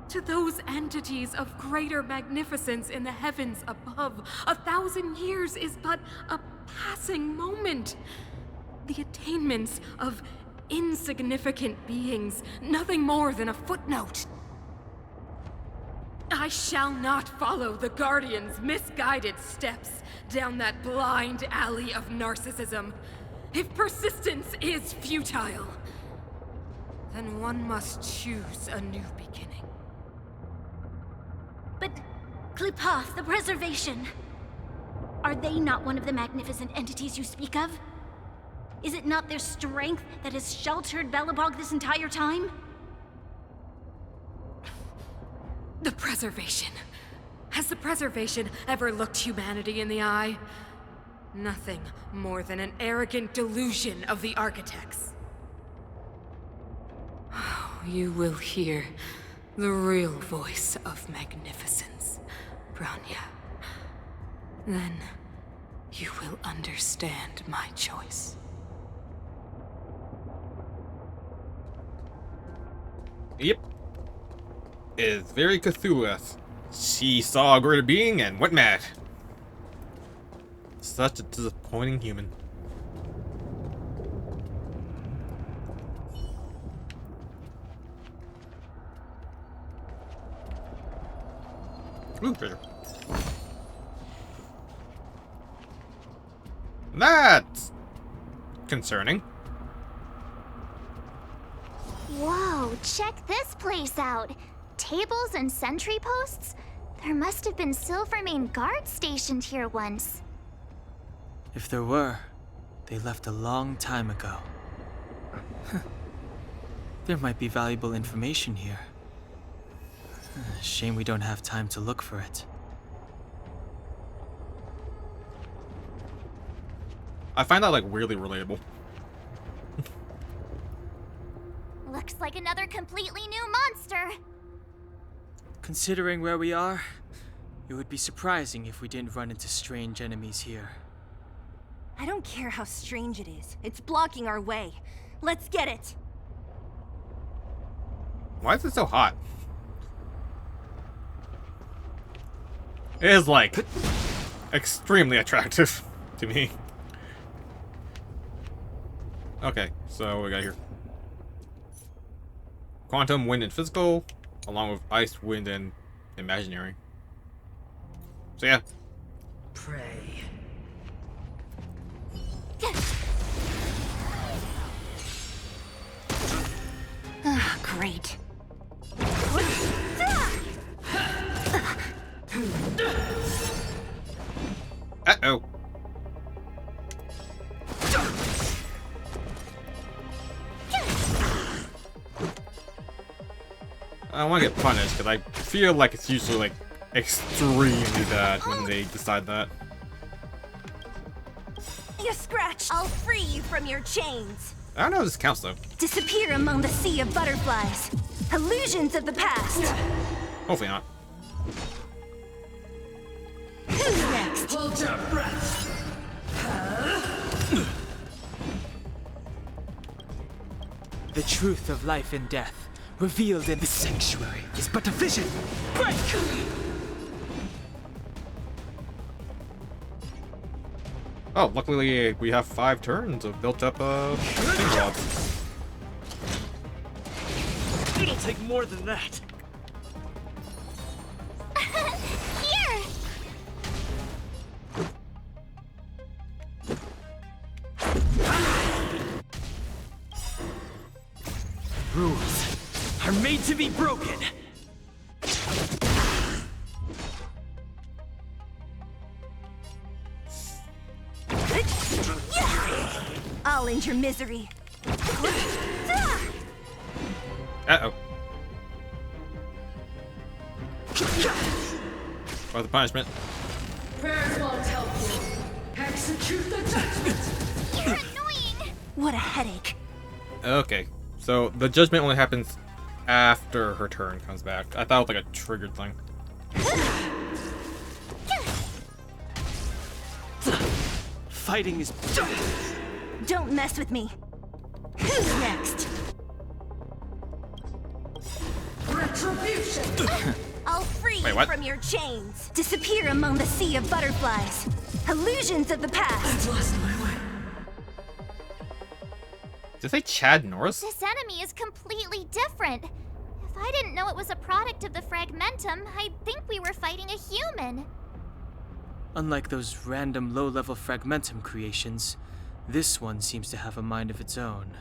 To those entities of greater magnificence in the heavens above, 1,000 years is but a passing moment. The attainments of insignificant beings, nothing more than a footnote. I shall not follow the Guardian's misguided steps down that blind alley of narcissism. If persistence is futile, then one must choose a new beginning. But Klipoth, the Preservation, are they not one of the magnificent entities you speak of? Is it not their strength that has sheltered Belobog this entire time? The Preservation. Has the Preservation ever looked humanity in the eye? Nothing more than an arrogant delusion of the Architects. You will hear the real voice of magnificence, Bronya. Then you will understand my choice. Yep. It's very Cthulhu-esque. She saw a greater being and went mad. Such a disappointing human. Ooh, treasure. That's concerning. Whoa, check this place out. Tables and sentry posts? There must have been Silvermane guards stationed here once. If there were, they left a long time ago. There might be valuable information here. Shame we don't have time to look for it. I find that, like, weirdly relatable. Looks like another completely new monster. Considering where we are, it would be surprising if we didn't run into strange enemies here. I don't care how strange it is. It's blocking our way. Let's get it. Why is it so hot? It is, like, extremely attractive to me. Okay, so what we got here? Quantum, wind, and physical, along with ice, wind, and imaginary. So yeah. Pray. Ah, great. Uh-oh. I want to get punished, because I feel like it's usually, like, extremely bad when they decide that. You scratch! I'll free you from your chains! I don't know if this counts, though. Disappear among the sea of butterflies. Illusions of the past. Hopefully not. Who's next? Hold your breath. The truth of life and death, revealed in the sanctuary, is but a vision. Break! Oh, luckily we have 5 turns of built-up thing blobs. It'll take more than that. Here! Rules are made to be broken. I'll end your misery. Uh-oh. For the punishment. Prayers won't help you. Execute the judgment. You're annoying! What a headache. Okay, so the judgment only happens after her turn comes back. I thought it was like a triggered thing. Fighting is... Don't mess with me. Who's next? Retribution. I'll free Wait, you what? from your chains. Disappear among the sea of butterflies. Illusions of the past. I've lost my way. Did it say Chad Norris? This enemy is completely different. If I didn't know it was a product of the Fragmentum, I'd think we were fighting a human. Unlike those random low-level Fragmentum creations, this one seems to have a mind of its own.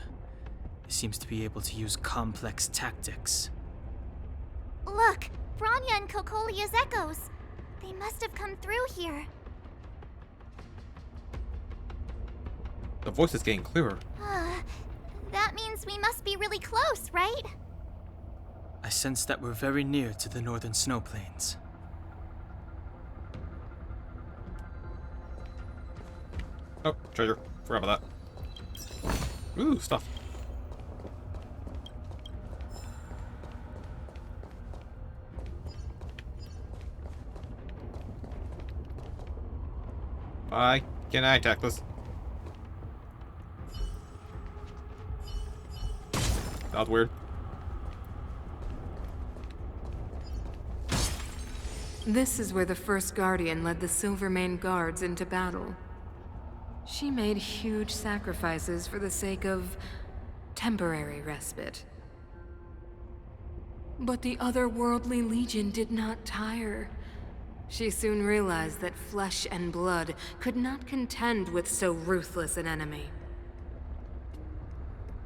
It seems to be able to use complex tactics. Look, Bronya and Kokolia's echoes. They must have come through here. The voice is getting clearer. That means we must be really close, right? I sense that we're very near to the northern snow plains. Oh, treasure. Forgot about that. Ooh, stuff. Why can I attack this? That was weird. This is where the first Guardian led the Silvermane Guards into battle. She made huge sacrifices for the sake of temporary respite. But the otherworldly Legion did not tire. She soon realized that flesh and blood could not contend with so ruthless an enemy.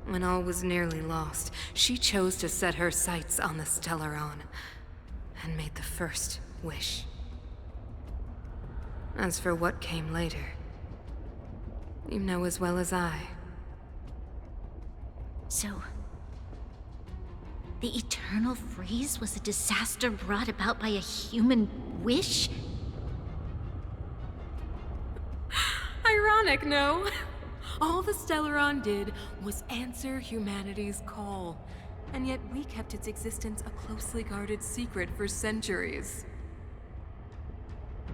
When all was nearly lost, she chose to set her sights on the Stellaron and made the first wish. As for what came later, you know as well as I. So, the eternal freeze was a disaster brought about by a human wish? Ironic, no? All the Stellaron did was answer humanity's call, and yet we kept its existence a closely guarded secret for centuries.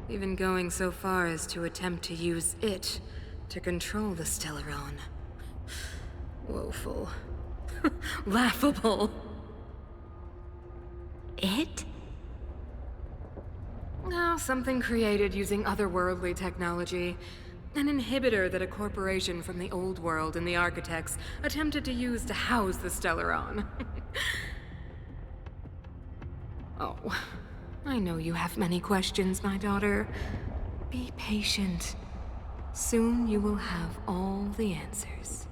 Even going so far as to attempt to use it to control the Stellaron. Woeful. Laughable. It? Oh, something created using otherworldly technology. An inhibitor that a corporation from the old world and the architects attempted to use to house the Stellaron. Oh, I know you have many questions, my daughter. Be patient. Soon you will have all the answers.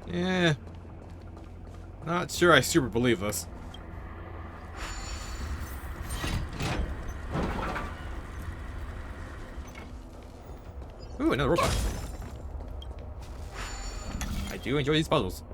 Yeah. Not sure I super believe this. Ooh, another robot. I do enjoy these puzzles.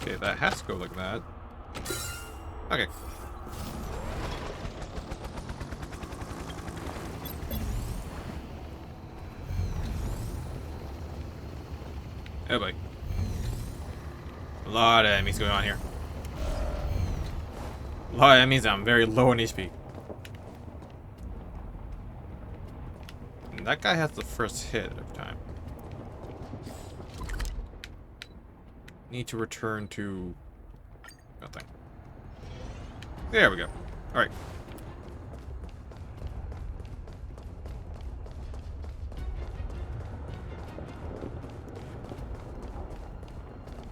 Okay, that has to go like that. Okay. Oh boy. A lot of enemies going on here. A lot of enemies. I'm very low on HP. And that guy has the first hit every time. Need to return to nothing. There we go. All right.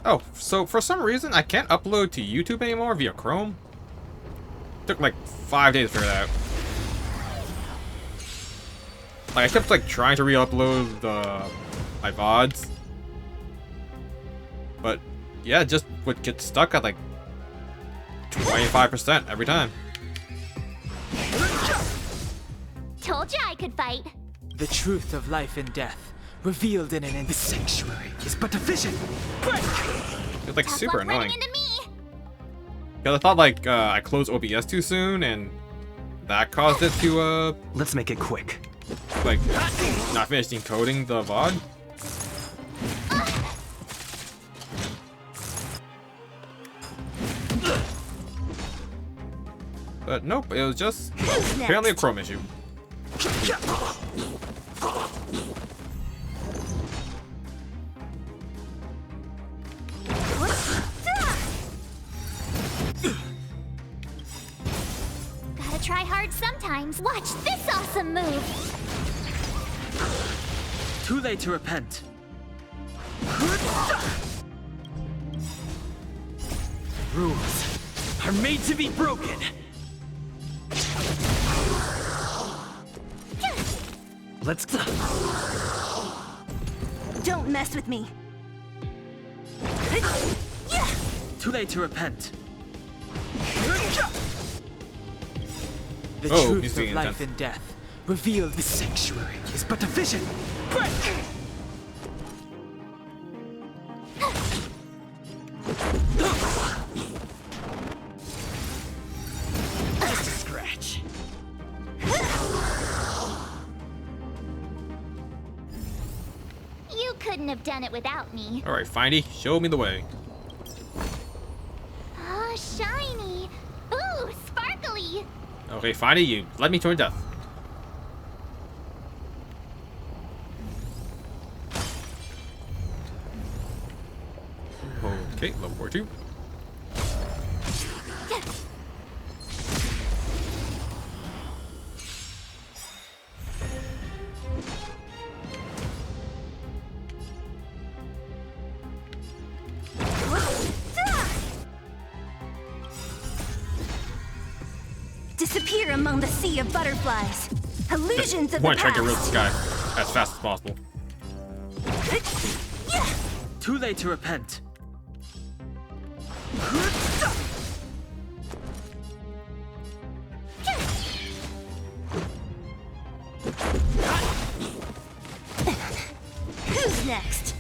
Oh, so for some reason I can't upload to YouTube anymore via Chrome. Took like 5 days to figure that out. Like I kept like trying to re-upload my VODs. But yeah, just would get stuck at like 25% every time. Told ya I could fight. The truth of life and death, revealed in an instant. The sanctuary is but a vision. Break! It's like Tough super luck annoying. running into me. Because I thought like I closed OBS too soon and that caused it to let's make it quick. Like not finish encoding the VOD. But nope, it was just apparently a Chrome issue. Gotta try hard sometimes. Watch this awesome move. Too late to repent. Rules are made to be broken. Let's go. Don't mess with me. Too late to repent. The Oh, truth he's of being life intense. and death revealed. The sanctuary is but a vision. Break! Just a scratch. You couldn't have done it without me. All right, Findy, show me the way. Oh, shiny. Ooh, sparkly. Okay, Findy, you let me to death. Okay, level 42. Disappear among the sea of butterflies. Illusions of the Want to try to past. get rid of this guy as fast as possible. Too late to repent. Who's next?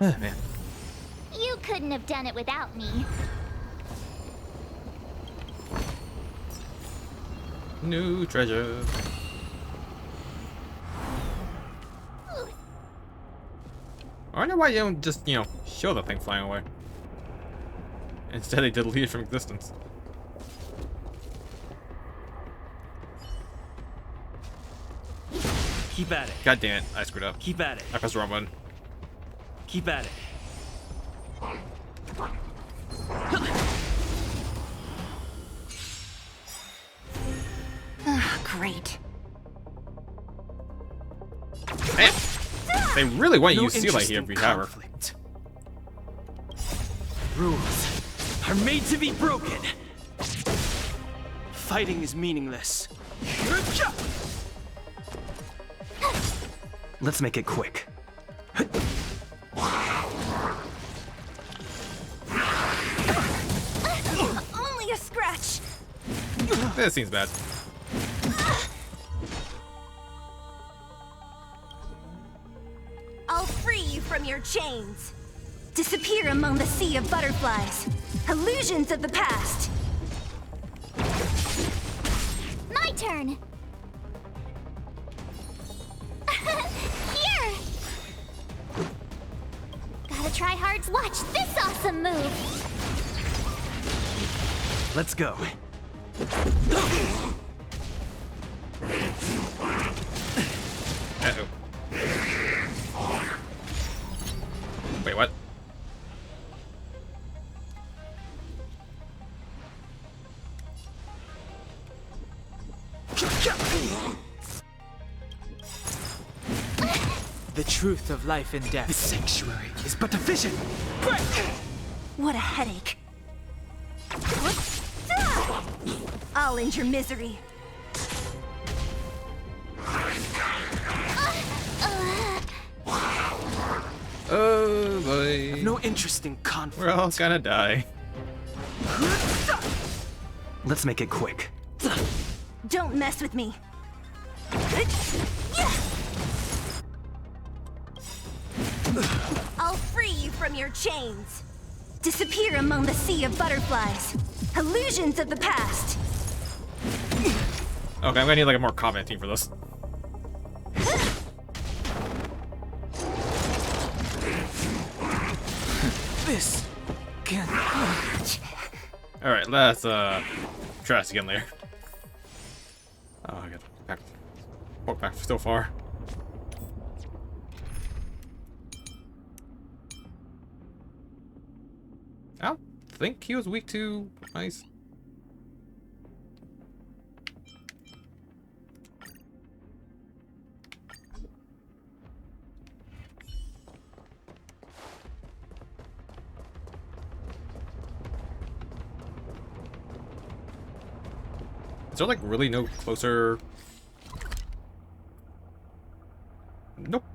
Oh, man. You couldn't have done it without me. New treasure. I wonder why you don't just, you know, show the thing flying away. Instead, they delete it from existence. Keep at it. God damn it, I screwed up. Keep at it. I pressed the wrong button. Keep at it. Great. Man, they really want you No to see like interest in every tower. conflict. Rules are made to be broken. Fighting is meaningless. Let's make it quick. Only a scratch. That seems bad. I'll free you from your chains. Disappear among the sea of butterflies. Illusions of the past. My turn. Here. Gotta try hard. Watch this awesome move. Let's go. Uh-oh. Wait, what? The truth of life and death. The sanctuary is but a vision. Break! What a headache. I'll end your misery. Oh boy. No interest in conflict. We're all gonna die. Let's make it quick. Don't mess with me. I'll free you from your chains. Disappear among the sea of butterflies. Illusions of the past. Okay, I'm gonna need like a more combat team for this. This can. All right, let's try this again later. Oh, I got back. Walk back so far. I don't think he was weak to ice. Is there like really no closer? Nope.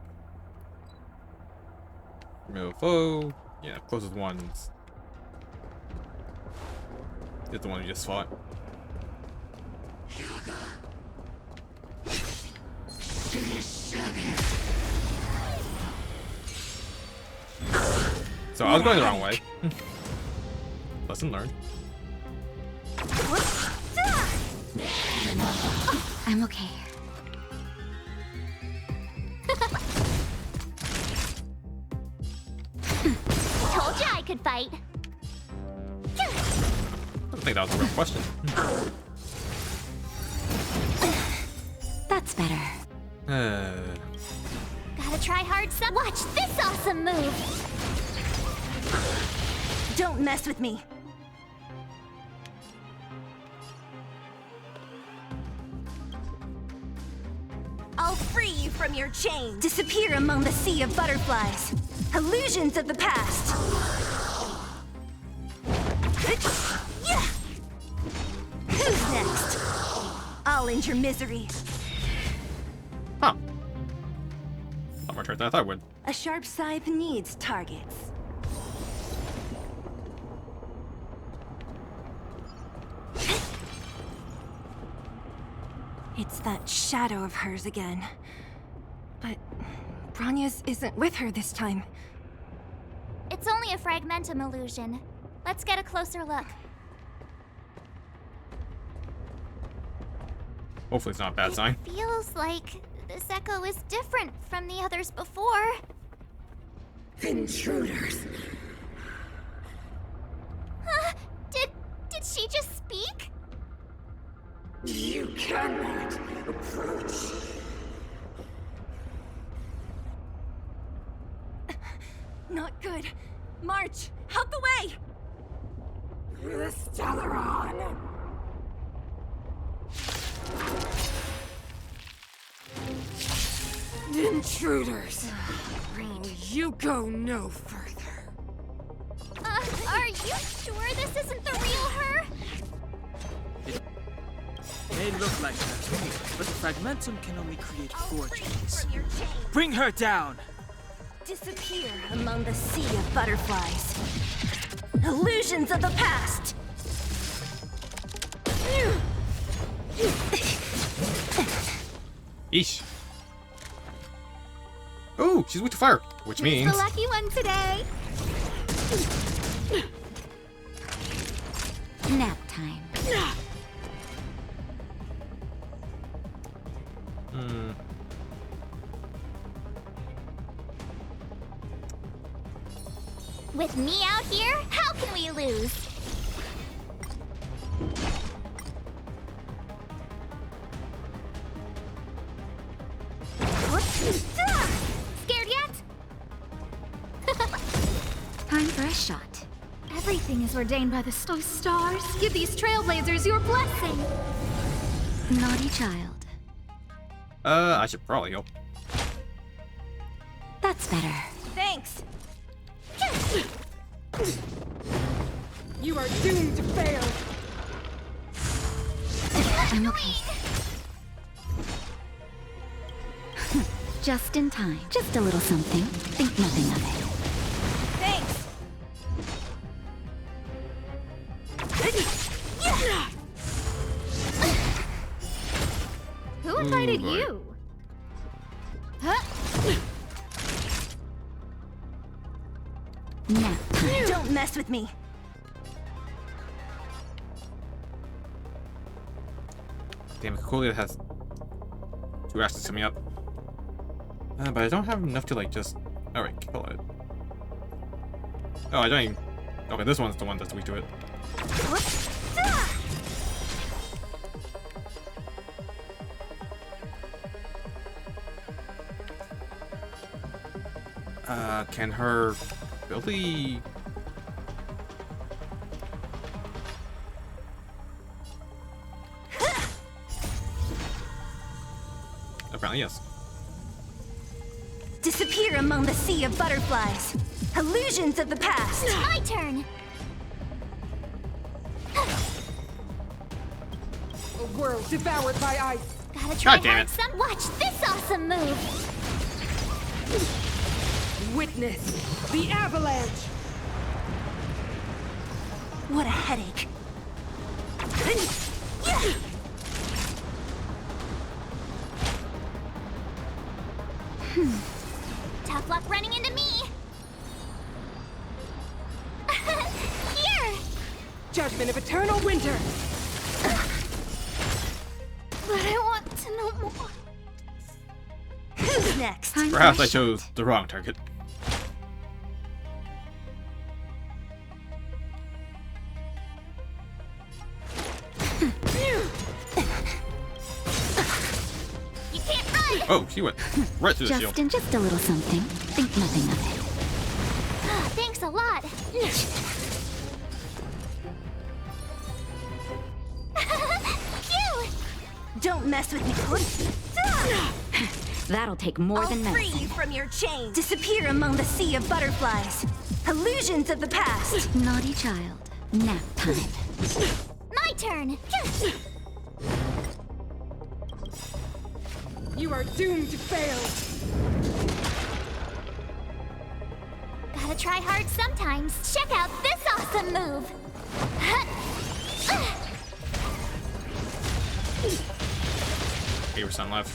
Remove foe. Yeah, closest ones. Is the one we just fought. So I was going the wrong way. Lesson learned. I'm okay. Told you I could fight. I don't think that was a real question. That's better. Gotta try hard some. Watch this awesome move. Don't mess with me. I'll free you from your chains. Disappear among the sea of butterflies. Illusions of the past. Who's next? I'll end your misery. Huh. Not more turns than I thought it would. A sharp scythe needs targets. It's that shadow of hers again. But Bronya's isn't with her this time. It's only a fragmentum illusion. Let's get a closer look. Hopefully it's not a bad sign. Feels like this echo is different from the others before. Intruders. Did she just speak? You cannot approach. Not good. March, out the way! The Stellaron. Intruders. You go no further. Are you sure this isn't the real her? It may look like her, but the fragmentum can only create forgeries. Bring her down! Disappear among the sea of butterflies. Illusions of the past! Eesh. Oh, she's weak to fire, which means The lucky one today. Nap time. With me out here, how can we lose? Scared yet? Time for a shot. Everything is ordained by the stars. Give these trailblazers your blessing. Naughty child. I should probably go. That's better. Thanks. You are doomed to fail. I'm okay. Just in time. Just a little something. Think nothing of it. Thanks. Who invited boy. you? Nap time. Don't mess with me. Damn, Cocolia has 2 assets to me up. But I don't have enough to like just... Alright, kill it. Oh, I don't even... Okay, this one's the one that's weak to it. Can her ability... Apparently, yes. Disappear among the sea of butterflies. Illusions of the past. My turn. A world devoured by ice. Gotta try God damn hard it. some. Watch this awesome move. Witness the avalanche. What a headache. Tough luck running into me. Here. Judgment of eternal winter. But I want to know more. Who's next? Perhaps I chose the wrong target. You can't run. Oh, she went right through the shield. Justin, just a little something. Think nothing of it. Thanks a lot. Cute. Don't mess with me. That'll take more than I'll free medicine. you from your chains. Disappear among the sea of butterflies. Illusions of the past. Naughty child. Nap time. My turn. You are doomed to fail. Gotta try hard sometimes. Check out this awesome move. 8% left.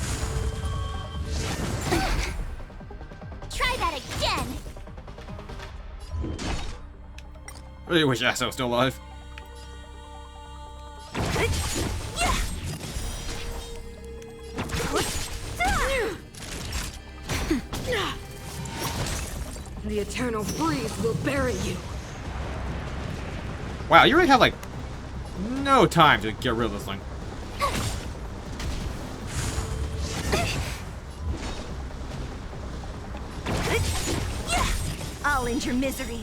Try that again. Really wish Asa was still alive. The eternal freeze will bury you. Wow, you really have like no time to get rid of this thing. I'll end your misery.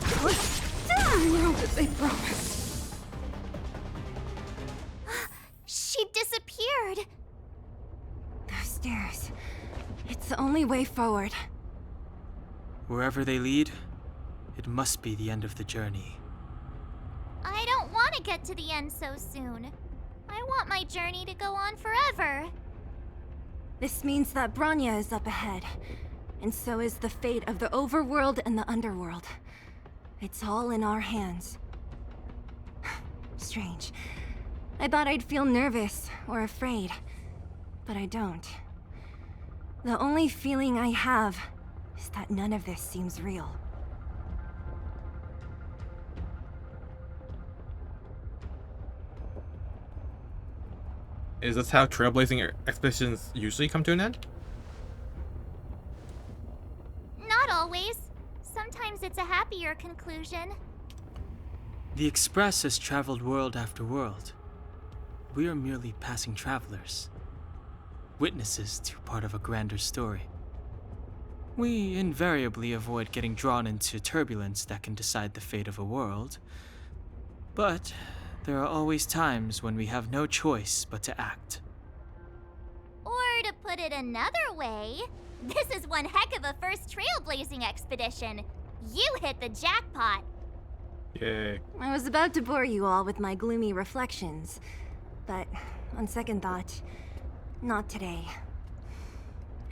How did they promise? She disappeared. Those stairs. It's the only way forward. Wherever they lead, it must be the end of the journey. I don't want to get to the end so soon. I want my journey to go on forever. This means that Bronya is up ahead. And so is the fate of the overworld and the underworld. It's all in our hands. Strange. I thought I'd feel nervous or afraid, but I don't. The only feeling I have is that none of this seems real. Is this how trailblazing expeditions usually come to an end? Not always. Sometimes it's a happier conclusion. The Express has traveled world after world. We are merely passing travelers, witnesses to part of a grander story. We invariably avoid getting drawn into turbulence that can decide the fate of a world, but there are always times when we have no choice but to act. Or to put it another way, this is one heck of a first trailblazing expedition. You hit the jackpot. Yay. I was about to bore you all with my gloomy reflections, but on second thought, not today.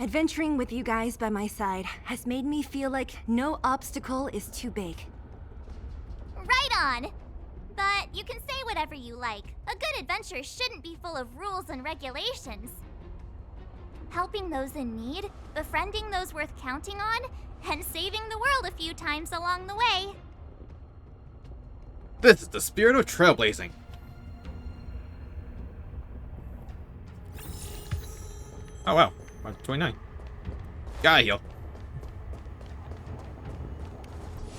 Adventuring with you guys by my side has made me feel like no obstacle is too big. Right on. But you can say whatever you like. A good adventure shouldn't be full of rules and regulations. Helping those in need, befriending those worth counting on, and saving the world a few times along the way. This is the spirit of trailblazing. Oh wow, 29. Gotta heal.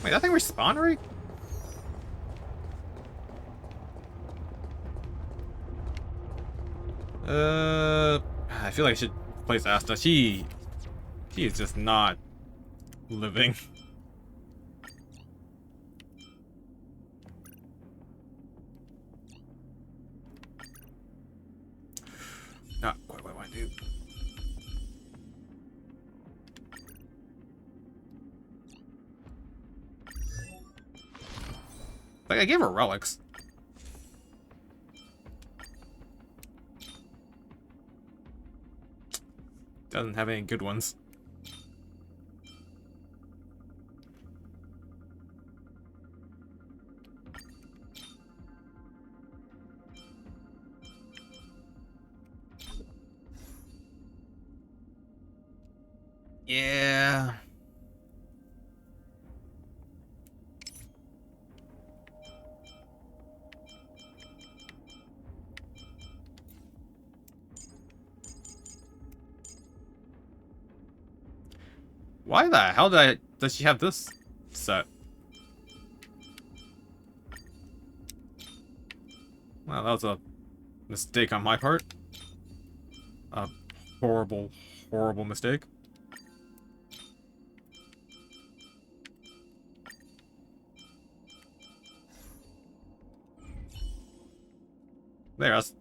Wait, that thing respawned already? I feel like I should place Asta. She is just not living. Not quite what I want to do. Like, I gave her relics. Doesn't have any good ones. Yeah. Why the hell does she have this set? Well, that was a mistake on my part. A horrible, horrible mistake. There, that's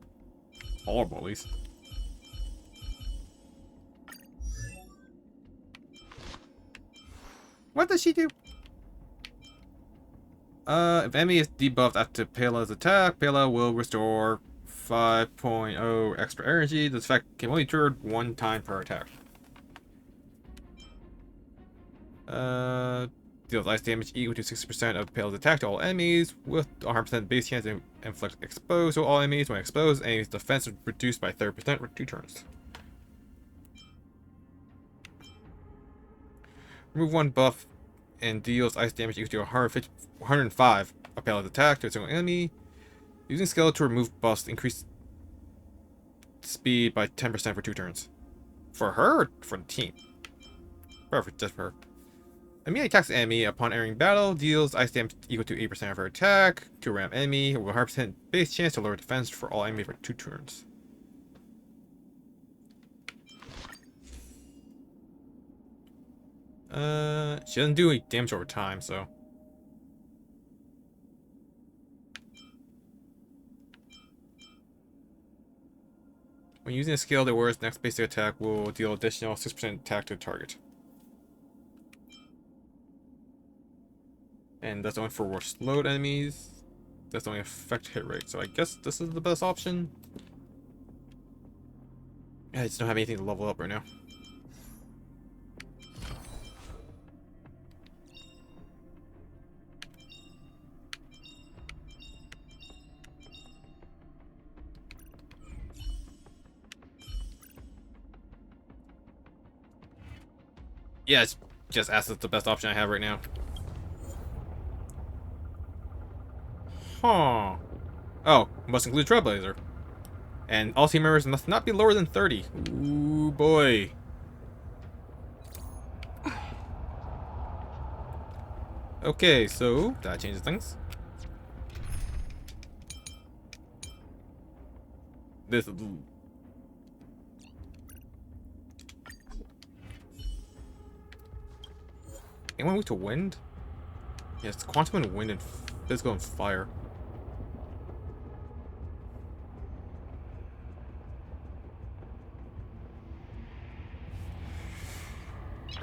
horrible, at least. What does she do? If enemy is debuffed after Pela's attack, Pela will restore 5.0 extra energy. This effect can only be triggered one time per attack. Deals ice damage equal to 60% of Pela's attack to all enemies, with 100% base chance to inflict exposed to all enemies. When exposed, enemy's defense is reduced by 30% for 2 turns. Remove 1 buff and deals ice damage equal to 105 of Pela's attack to a single enemy. Using skill to remove buffs, increase speed by 10% for 2 turns. For her or for the team? Perfect, just for her. Immediately attacks the enemy upon entering battle, deals ice damage equal to 8% of her attack to a random enemy, with 100% base chance to lower defense for all enemies for 2 turns. She doesn't do any damage over time, so. When using a skill that wears next basic attack will deal additional 6% attack to the target. And that's only for slowed enemies. That's only affect hit rate. So I guess this is the best option. I just don't have anything to level up right now. Yeah, it's just Acid's the best option I have right now. Huh. Oh, must include Trailblazer. And all team members must not be lower than 30. Ooh, boy. Okay, so that changes things. This. Anyone move to wind? Yes, quantum and wind and physical and fire.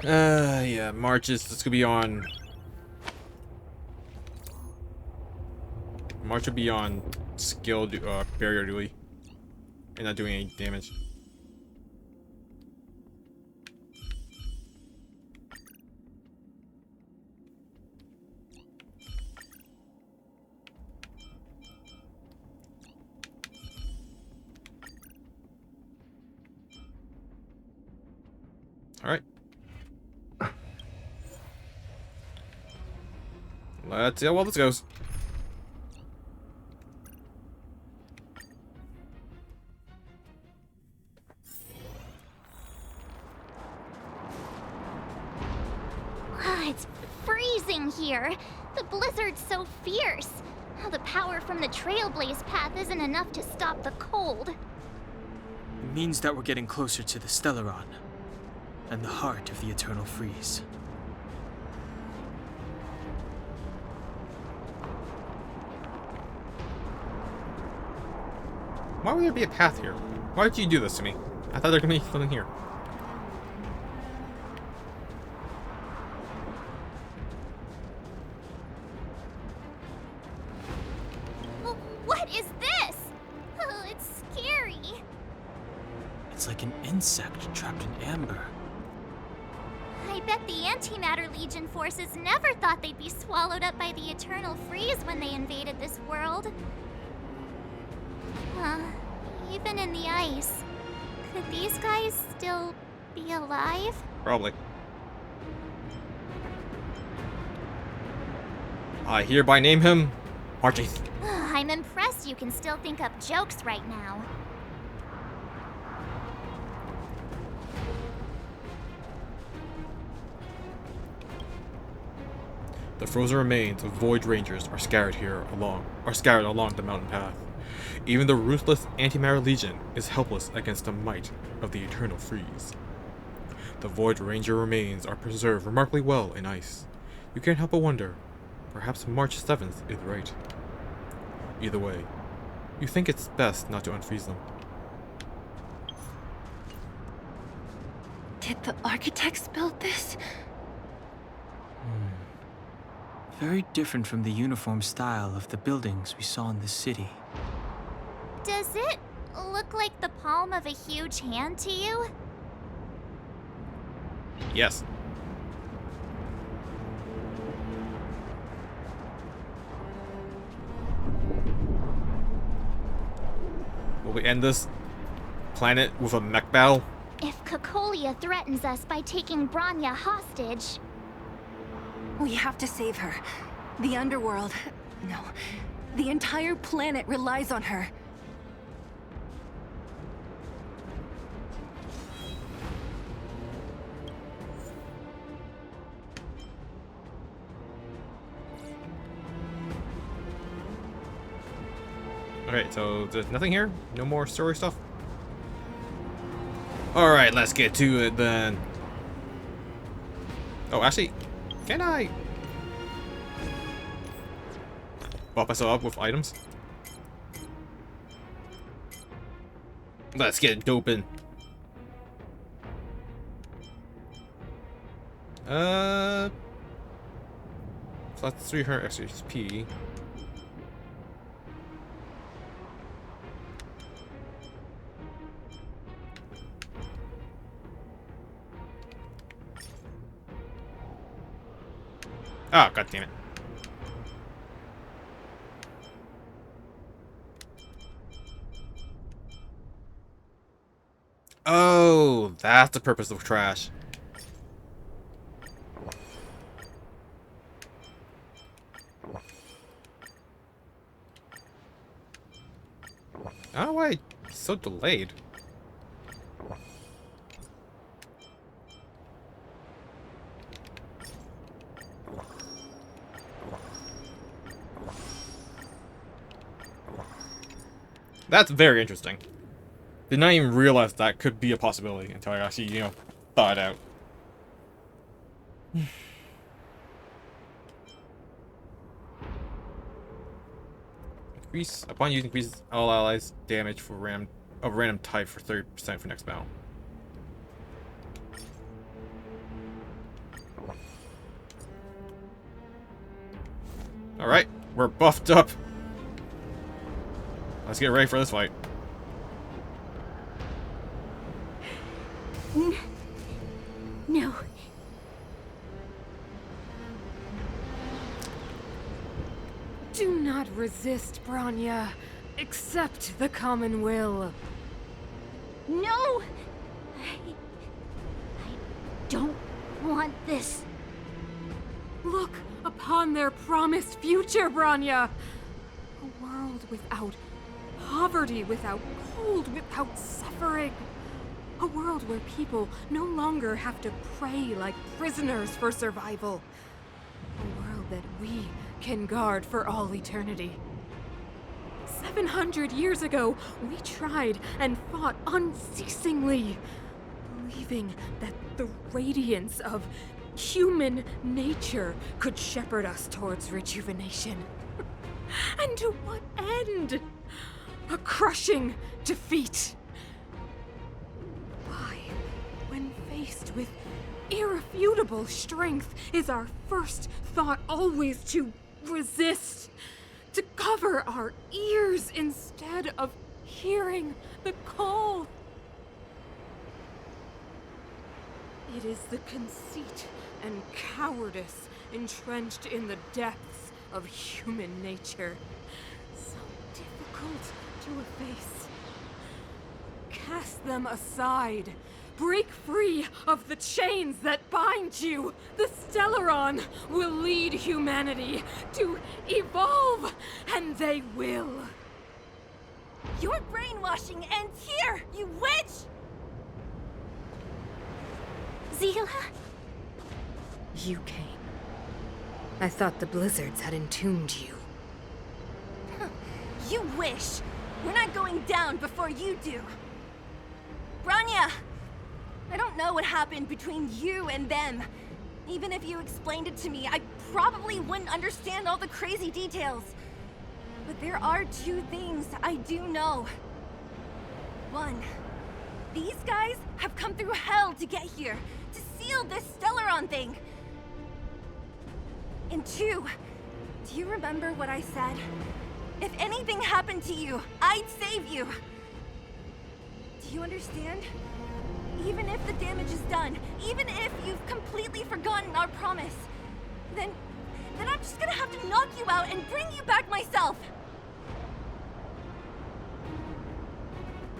Yeah, March is this could be on. March would be on skill barrier duty, and not doing any damage. All right. Let's see how well this goes. It's freezing here. The blizzard's so fierce. The power from the Trailblaze path isn't enough to stop the cold. It means that we're getting closer to the Stellaron, and the heart of the Eternal Freeze. Why would there be a path here? Why did you do this to me? I thought there could be something here. It's like an insect trapped in amber. I bet the Antimatter Legion forces never thought they'd be swallowed up by the Eternal Freeze when they invaded this world. Even in the ice, could these guys still be alive? Probably. I hereby name him Archie. I'm impressed you can still think up jokes right now. The frozen remains of Void Rangers are scattered along the mountain path. Even the ruthless Antimatter Legion is helpless against the might of the Eternal Freeze. The Void Ranger remains are preserved remarkably well in ice. You can't help but wonder, perhaps March 7th is right. Either way, you think it's best not to unfreeze them. Did the architects build this? Very different from the uniform style of the buildings we saw in the city. Does it look like the palm of a huge hand to you? Yes. Will we end this planet with a mech battle? If Cocolia threatens us by taking Bronya hostage... We have to save her. The underworld... No. The entire planet relies on her. Okay, so there's nothing here? No more story stuff? Alright, let's get to it then. Oh, actually, can I buff myself up with items? Let's get doping. So that's 300 extra XP. Oh, god damn it. Oh, that's the purpose of trash. I don't know why it's so delayed. That's very interesting. Did not even realize that could be a possibility until I actually, you know, thought it out. Increase upon using increases all allies damage for random type for 30% for next battle. Alright, we're buffed up. Let's get ready for this fight. No. Do not resist, Bronya. Accept the common will. No! I don't want this. Look upon their promised future, Bronya. A world without poverty, without cold, without suffering. A world where people no longer have to pray like prisoners for survival. A world that we can guard for all eternity. 700 years ago, we tried and fought unceasingly, believing that the radiance of human nature could shepherd us towards rejuvenation. And to what end? A crushing defeat. Why, when faced with irrefutable strength, is our first thought always to resist? To cover our ears instead of hearing the call? It is the conceit and cowardice entrenched in the depths of human nature. So difficult to efface. Cast them aside. Break free of the chains that bind you. The Stellaron will lead humanity to evolve, and they will. Your brainwashing ends here, you witch! Zila? You came. I thought the blizzards had entombed you. You wish! We're not going down before you do. Branya! I don't know what happened between you and them. Even if you explained it to me, I probably wouldn't understand all the crazy details. But there are two things I do know. One, these guys have come through hell to get here, to seal this Stellaron thing. And two, do you remember what I said? If anything happened to you, I'd save you. Do you understand? Even if the damage is done, even if you've completely forgotten our promise, then I'm just gonna have to knock you out and bring you back myself.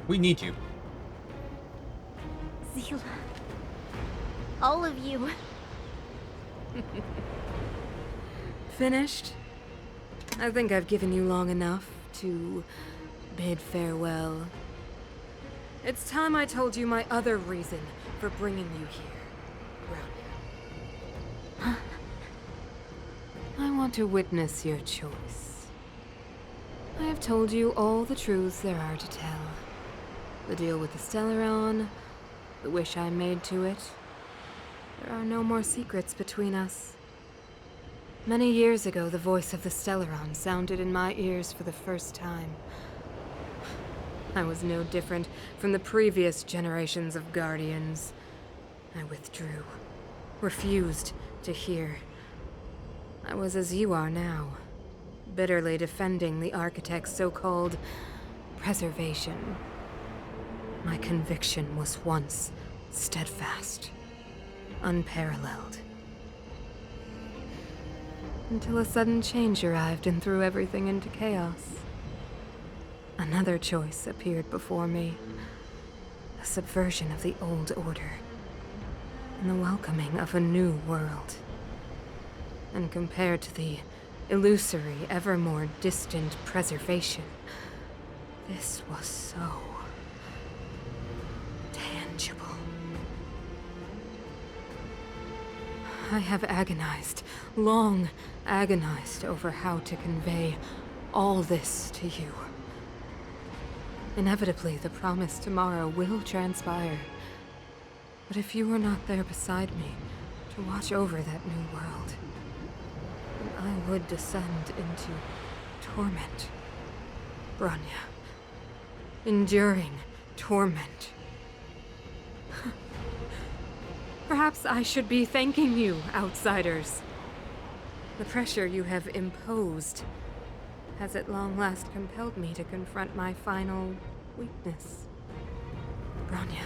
We need you. Zila. All of you. Finished? I think I've given you long enough to bid farewell. It's time I told you my other reason for bringing you here, Brownie. I want to witness your choice. I have told you all the truths there are to tell. The deal with the Stellaron, the wish I made to it. There are no more secrets between us. Many years ago, the voice of the Stellaron sounded in my ears for the first time. I was no different from the previous generations of Guardians. I withdrew, refused to hear. I was as you are now, bitterly defending the Architect's so-called preservation. My conviction was once steadfast, unparalleled. Until a sudden change arrived and threw everything into chaos. Another choice appeared before me. A subversion of the old order. And the welcoming of a new world. And compared to the illusory, ever more distant preservation, this was so tangible. I have agonized, long agonized over how to convey all this to you. Inevitably, the promise tomorrow will transpire. But if you were not there beside me to watch over that new world, then I would descend into torment. Branya. Enduring torment. Perhaps I should be thanking you, outsiders. The pressure you have imposed has at long last compelled me to confront my final weakness. Branya,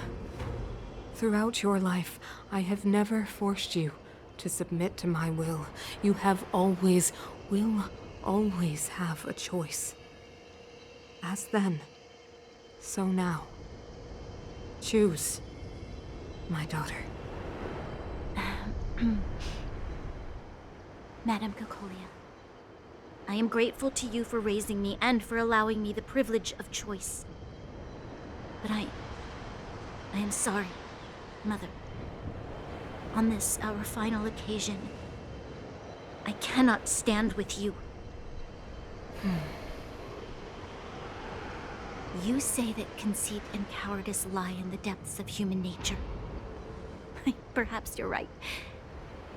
throughout your life, I have never forced you to submit to my will. You have always, will always have a choice. As then, so now. Choose, my daughter. Madame Cocolia, I am grateful to you for raising me and for allowing me the privilege of choice. But I am sorry, Mother. On this, our final occasion, I cannot stand with you. You say that conceit and cowardice lie in the depths of human nature. Perhaps you're right.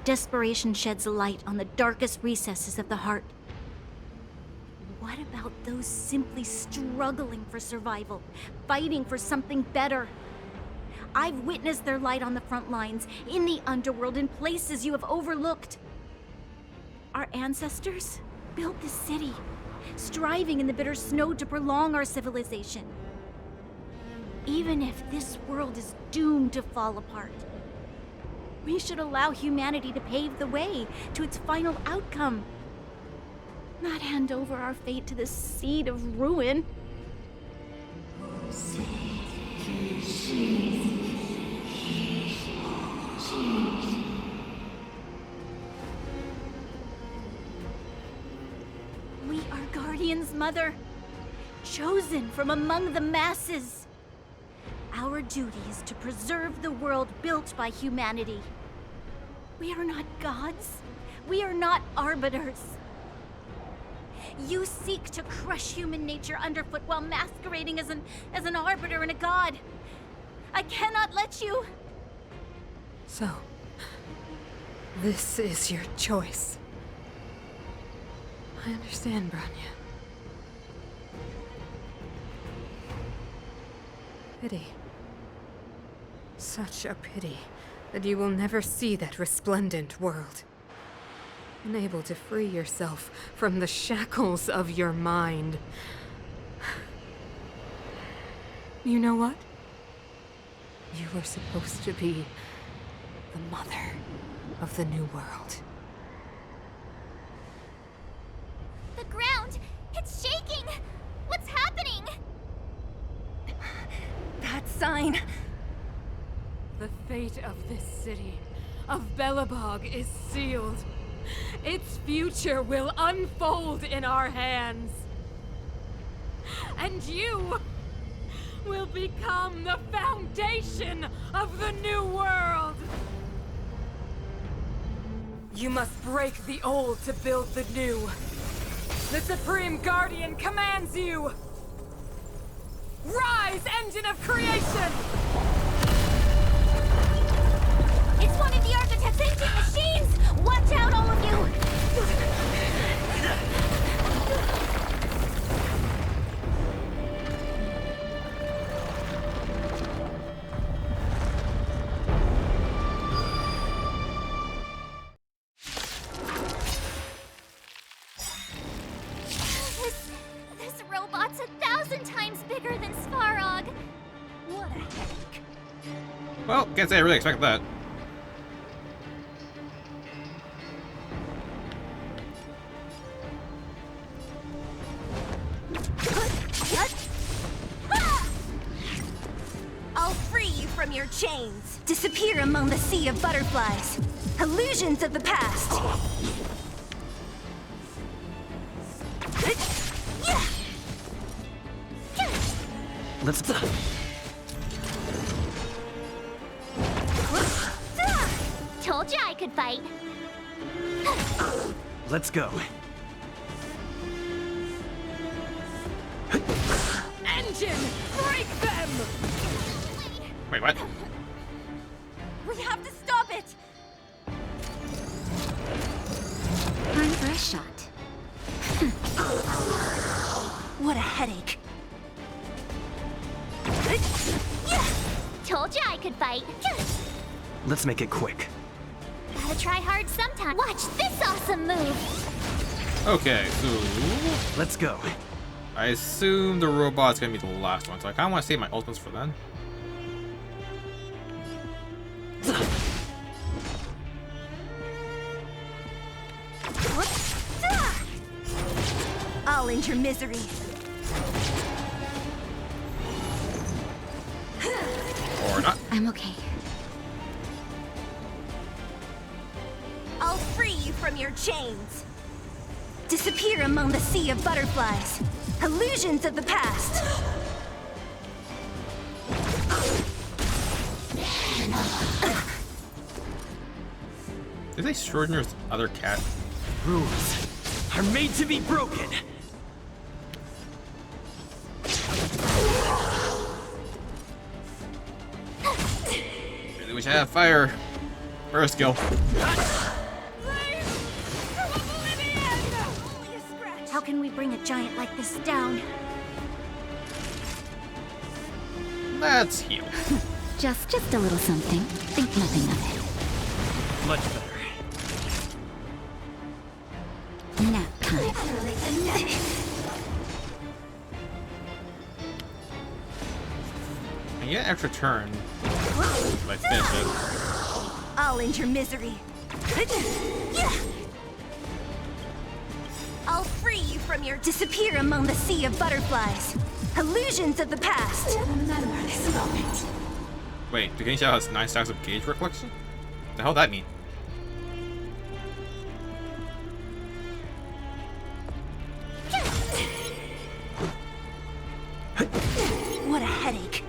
Desperation sheds a light on the darkest recesses of the heart. What about those simply struggling for survival, fighting for something better? I've witnessed their light on the front lines, in the underworld, in places you have overlooked. Our ancestors built this city, striving in the bitter snow to prolong our civilization. Even if this world is doomed to fall apart, We should allow humanity to pave the way to its final outcome. Not hand over our fate to the seed of ruin. We are Guardians, Mother, chosen from among the masses. Our duty is to preserve the world built by humanity. We are not gods. We are not arbiters. You seek to crush human nature underfoot while masquerading as an arbiter and a god. I cannot let you. So, this is your choice. I understand, Bronya. Pity. Such a pity that you will never see that resplendent world. Unable to free yourself from the shackles of your mind. You know what? You were supposed to be the mother of the new world. The ground! It's shaking! What's happening? That sign. The fate of this city, of Belobog, is sealed. Its future will unfold in our hands. And you will become the foundation of the new world. You must break the old to build the new. The Supreme Guardian commands you! Rise, engine of creation! It's one of the architect's ancient machines! Watch out, all of you! This robot's 1,000 times bigger than Svarog. What a headache. Well, can't say I really expect that. I'll free you from your chains. Disappear among the sea of butterflies. Illusions of the past. Let's... Told you I could fight. Let's go. Engine, break them! Wait, what? We have to stop it! Time for a shot. What a headache. Told you I could fight. Let's make it quick. Gotta try hard sometime. Watch this awesome move. Okay, so let's go. I assume the robot's gonna be the last one, so I kinda wanna save my ultimates for then. I'll end your misery. Or not. I'm okay. I'll free you from your chains. Disappear among the sea of butterflies. Illusions of the past. Is they Schrodinger's other cat? Rules are made to be broken. Really wish I had fire. First skill. How can we bring a giant like this down? Let's heal. Just a little something. Think nothing of Much better. it. Nap time. I get an extra turn. Like finish it. I'll end your misery. I'll free you from your disappear among the sea of butterflies. Illusions of the past. Remember this moment. Wait, the Xiao has 9 stacks of gauge reflection? The hell that mean? What a headache.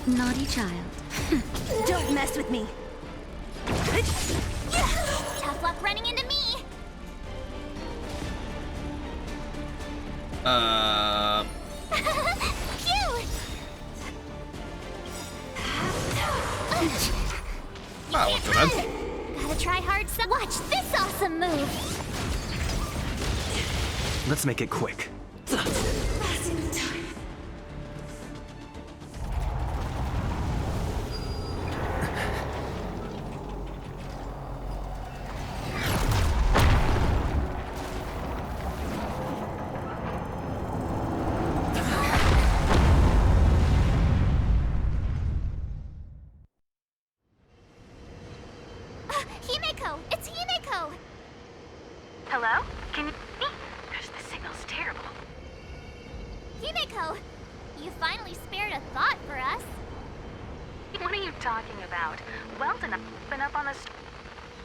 Naughty child. Don't mess with me. Tough luck running into me. Cute. Ah, what's that? Gotta try hard. Watch this awesome move. Let's make it quick. Himeko, it's Himeko. Hello? Can you hear me? Gosh, the signal's terrible. Himeko, you finally spared a thought for us. What are you talking about? Weldon, I've been up on the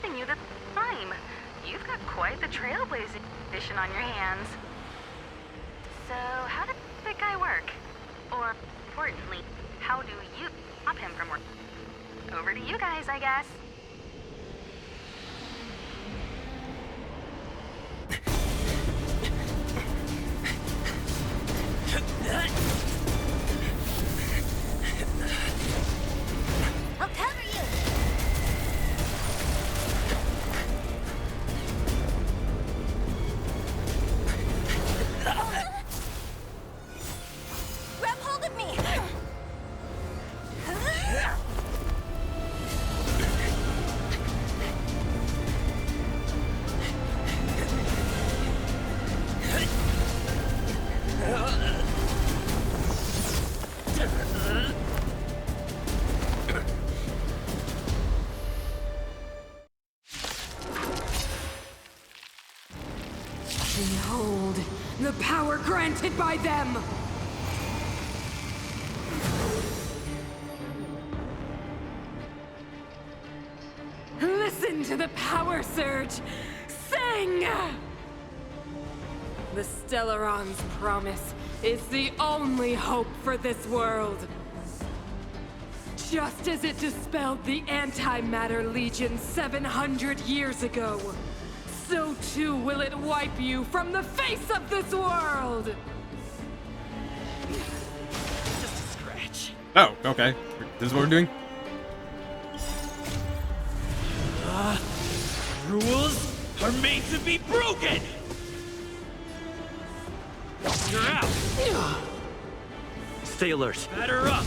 and you the time. You've got quite the trailblazing mission on your hands. So, how does that guy work? Or, importantly, how do you stop him from working? Over to you guys, I guess. I'll cover you. Grab hold of me. Behold, the power granted by them! Listen to the power surge! Sing! The Stellaron's promise is the only hope for this world. Just as it dispelled the Antimatter Legion 700 years ago, so too will it wipe you from the face of this world! Just a scratch. Oh, okay. This is what we're doing? Rules are made to be broken! You're out! Stay alert. Batter up!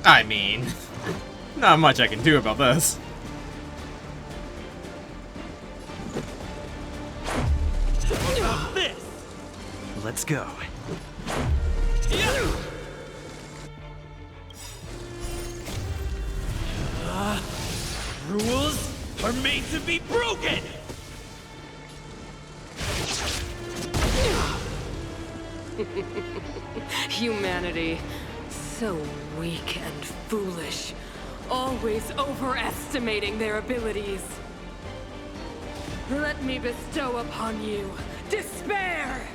I mean, not much I can do about this. What about this? Let's go. Rules are made to be broken! Humanity, so weak and foolish, always overestimating their abilities. Let me bestow upon you despair!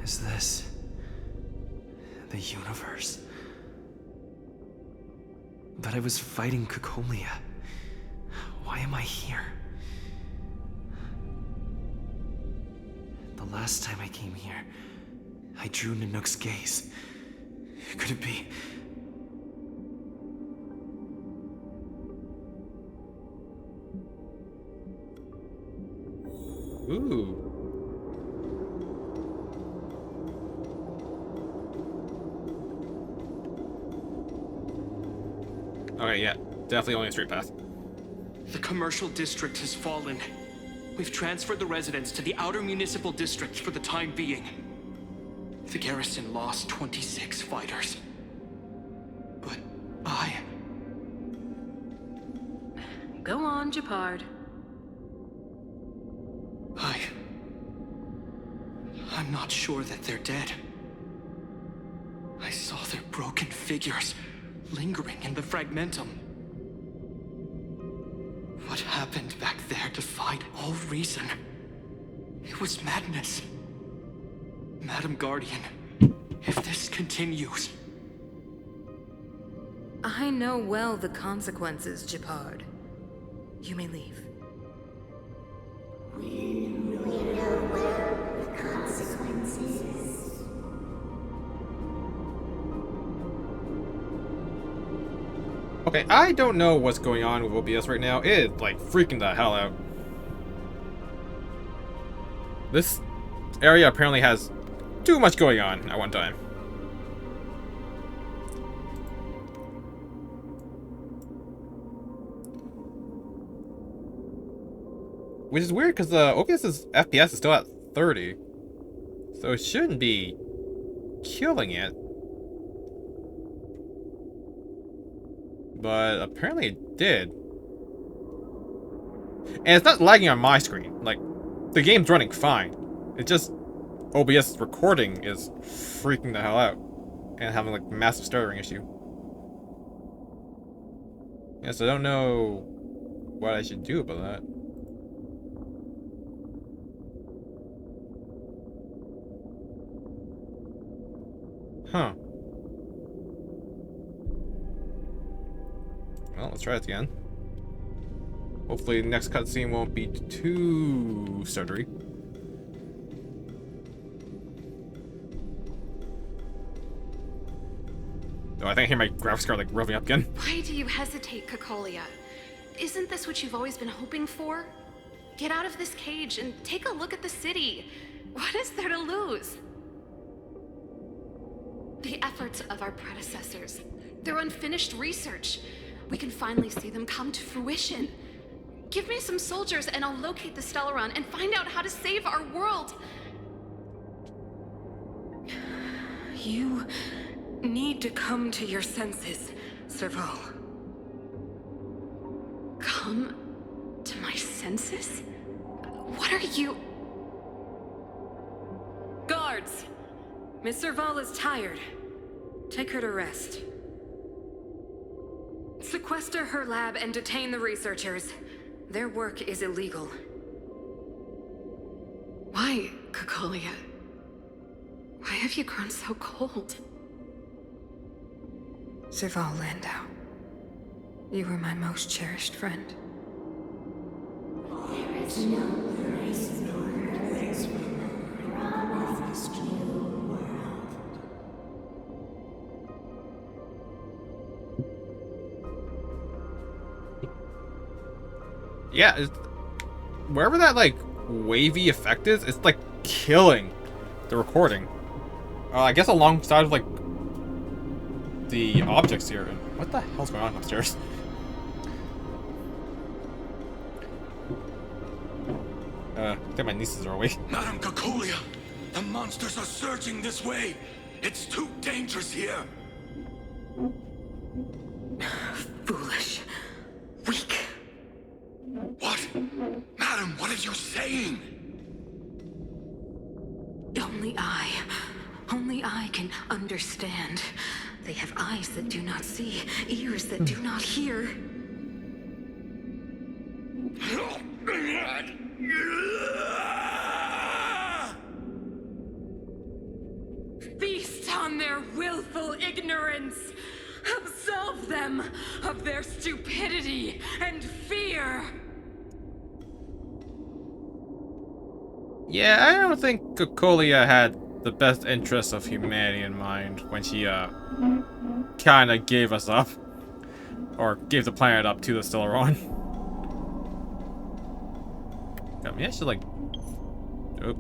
Is this the universe? But I was fighting Kukolia. Why am I here? The last time I came here, I drew Nanook's gaze. Could it be? Ooh. Okay, yeah. Definitely only a straight path. The commercial district has fallen. We've transferred the residents to the outer municipal districts for the time being. The garrison lost 26 fighters. But Go on, Japard. I'm not sure that they're dead. I saw their broken figures lingering in the fragmentum. What happened back there defied all reason. It was madness. Madam Guardian, if this continues... I know well the consequences, Japard. You may leave. We know well the consequences. Okay, I don't know what's going on with OBS right now. It is like freaking the hell out. This area apparently has too much going on at one time. Which is weird because the OBS's FPS is still at 30. So it shouldn't be killing it. But apparently it did. And it's not lagging on my screen. Like, the game's running fine. It just... OBS recording is freaking the hell out. And having, like, massive stuttering issue. Yes, I don't know what I should do about that. Huh. Well, let's try it again. Hopefully the next cutscene won't be too stuttery. Oh, I think I hear my graphics card like revving up again. Why do you hesitate, Cocolia? Isn't this what you've always been hoping for? Get out of this cage and take a look at the city. What is there to lose? The efforts of our predecessors, their unfinished research. We can finally see them come to fruition. Give me some soldiers and I'll locate the Stellaron and find out how to save our world. You need to come to your senses, Serval. Come to my senses? What are you... Guards! Miss Serval is tired. Take her to rest. Sequester her lab and detain the researchers. Their work is illegal. Why, Cocolia? Why have you grown so cold? Serval Landau, you were my most cherished friend. There is no place nor place promised you world. Yeah, wherever that like wavy effect is, it's like killing the recording. I guess alongside of like the objects here. What the hell's going on upstairs? I think my nieces are awake. Madam Cocolia, the monsters are surging this way. It's too dangerous here. Foolish. Weak. What? Madam, what are you saying? Only I can understand. They have eyes that do not see, ears that do not hear. Feast on their willful ignorance! Absolve them of their stupidity and fear! Yeah, I don't think Cocolia had the best interests of humanity in mind when she, kinda gave us up. Or gave the planet up to the Stellaron. I mean, I should, like... Oh.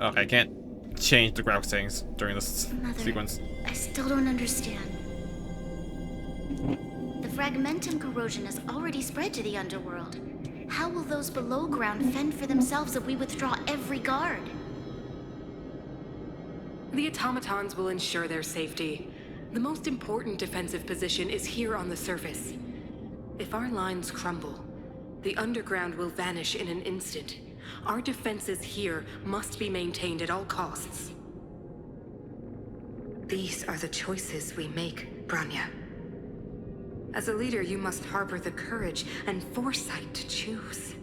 Okay, I can't change the graphics settings during this sequence. I still don't understand. The fragmentum corrosion has already spread to the underworld. How will those below ground fend for themselves if we withdraw every guard? The automatons will ensure their safety. The most important defensive position is here on the surface. If our lines crumble, the underground will vanish in an instant. Our defenses here must be maintained at all costs. These are the choices we make, Bronya. As a leader, you must harbor the courage and foresight to choose.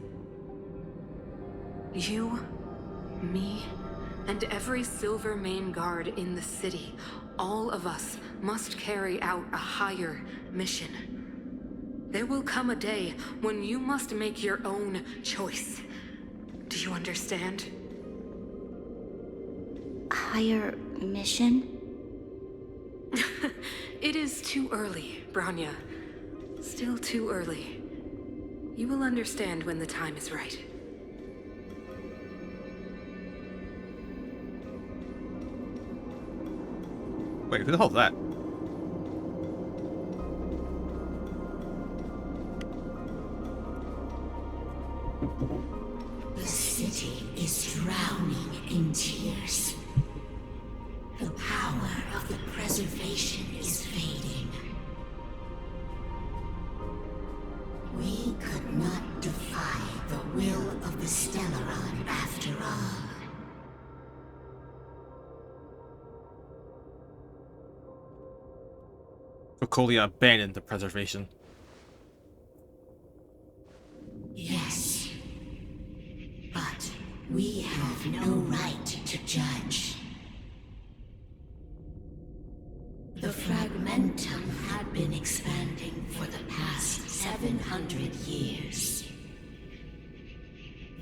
You, me, and every Silvermane guard in the city, all of us must carry out a higher mission. There will come a day when you must make your own choice. Do you understand? Higher mission? It is too early, Bronya. Still too early. You will understand when the time is right. Wait, who the hell is that? The city is drowning in tears. The power of the preservation is fading. We could not defy the will of the Stellaron after all. Cocolia abandoned the preservation. Yes. But we have no right to judge. The fragmentum had been expanding for the past 700 years.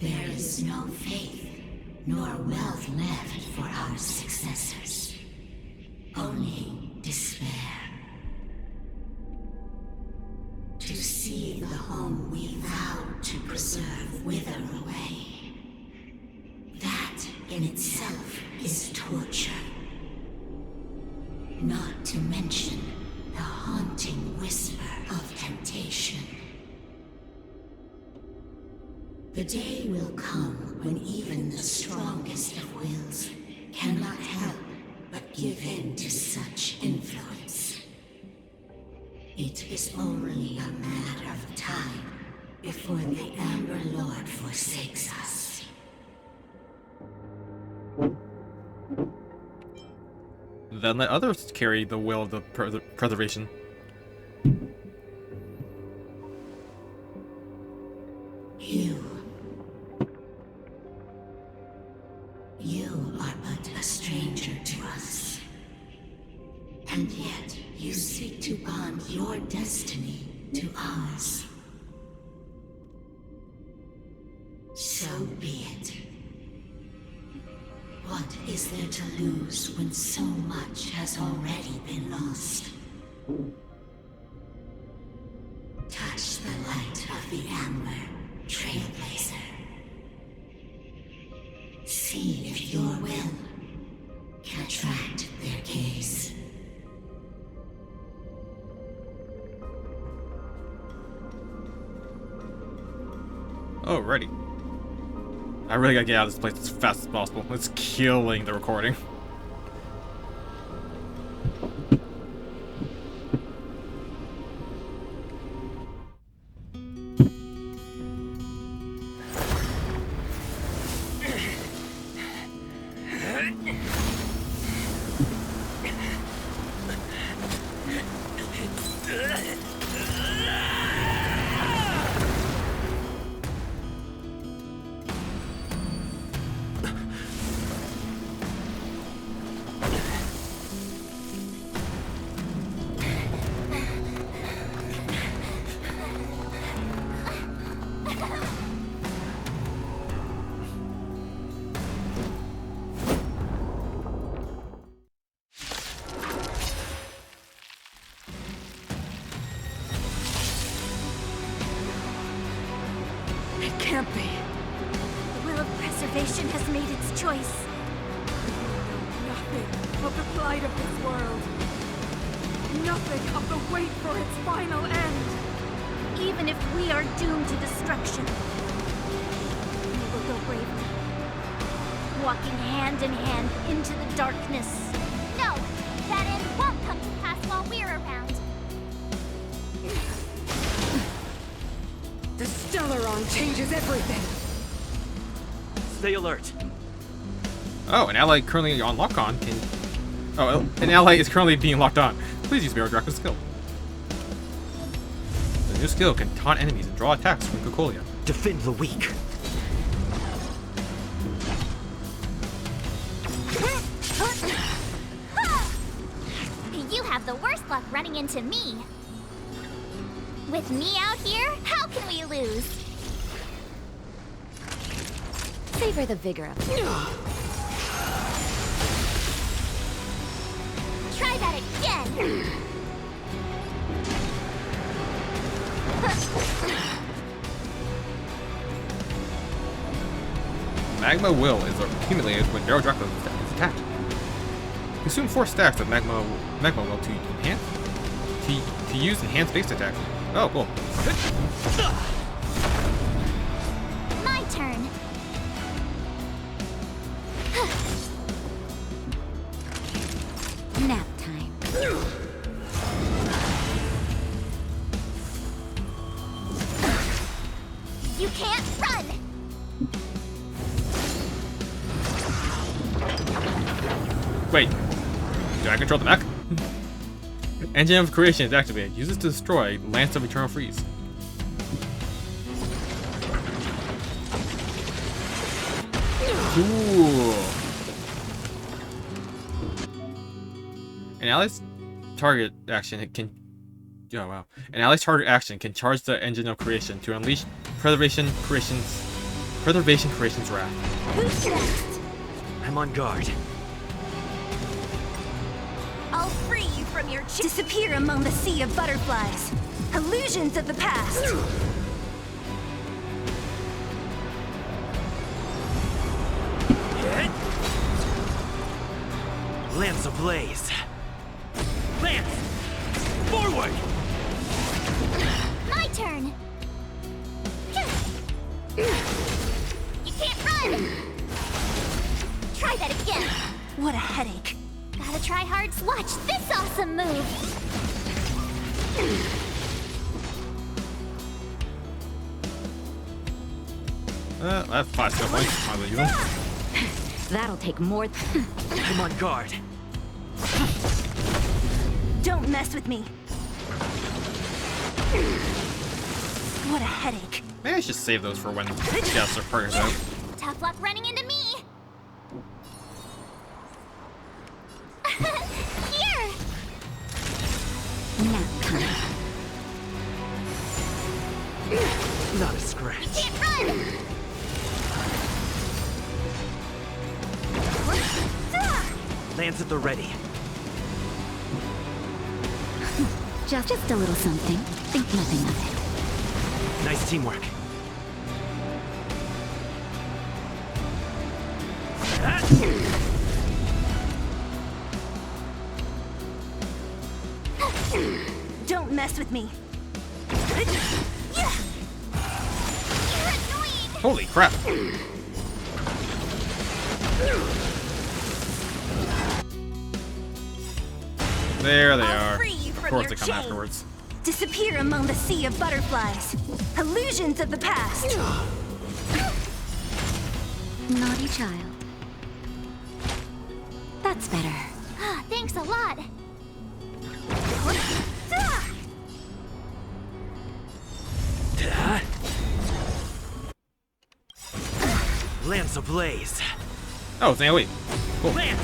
There is no faith nor wealth left for our successors. Only despair. To see the home we vowed to preserve wither away. That in itself is torture. Not to mention the haunting whisper of temptation. The day will come when even the strongest of wills cannot help but give in to such influence. It is only a matter of time before the Amber Lord forsakes us. Then let others carry the will of the preservation. You are but a stranger to us. And yet, you seek to bond your destiny to ours. So be it. What is there to lose when so much has already been lost? Touch the light of the Amber, Trailblazer. See if your will can attract their gaze. Alrighty. I really gotta get out of this place as fast as possible. It's killing the recording. can't be. The will of preservation has made its choice. Nothing of the plight of this world. Nothing of the wait for its final end. Even if we are doomed to destruction, we will go bravely, walking hand in hand into the darkness. No, that end won't come to pass while we're around. The Stellaron changes everything. Stay alert. Oh, an ally currently on lock-on can... Oh, an ally is currently being locked on. Please use Mirror Draco's skill. The new skill can taunt enemies and draw attacks from Cocolia. Defend the weak. You have the worst luck running into me. With me out here, how can we lose? Savor the vigor of it. Try that again. Magma Will is accumulated when Barrel Draco is attacked. Consume 4 stacks of Magma Will to enhance to use enhanced base attack. Oh, cool. My turn. Nap time. You can't run. Wait, do I control the mech? Engine of Creation is activated. Use this to destroy Lance of Eternal Freeze. Cool. An ally's target action can... Oh wow. An ally's target action can charge the Engine of Creation to unleash Preservation Creation's wrath. Who's next? I'm on guard. I'll free you from your disappear among the sea of butterflies. Illusions of the past. Lance ablaze. Lance! Forward! My turn. You can't run. Try that again. What a headache. Gotta try hard to watch this awesome move. That's 5 skill points. Might as well use them. That'll take more. I'm on guard. Don't mess with me. What a headache. Maybe I should save those for when guests are partners out. Tough luck running into me. Here. Nap time. Not a scratch. You can't run. Lance at the ready. Just a little something. Think nothing of it. Nice teamwork. Don't mess with me. Holy crap. There they are. Of course they come afterwards. Disappear among the sea of butterflies. Illusions of the past. Naughty child. That's better. Thanks a lot. Lance ablaze. Oh, it's wait. Cool. Lance!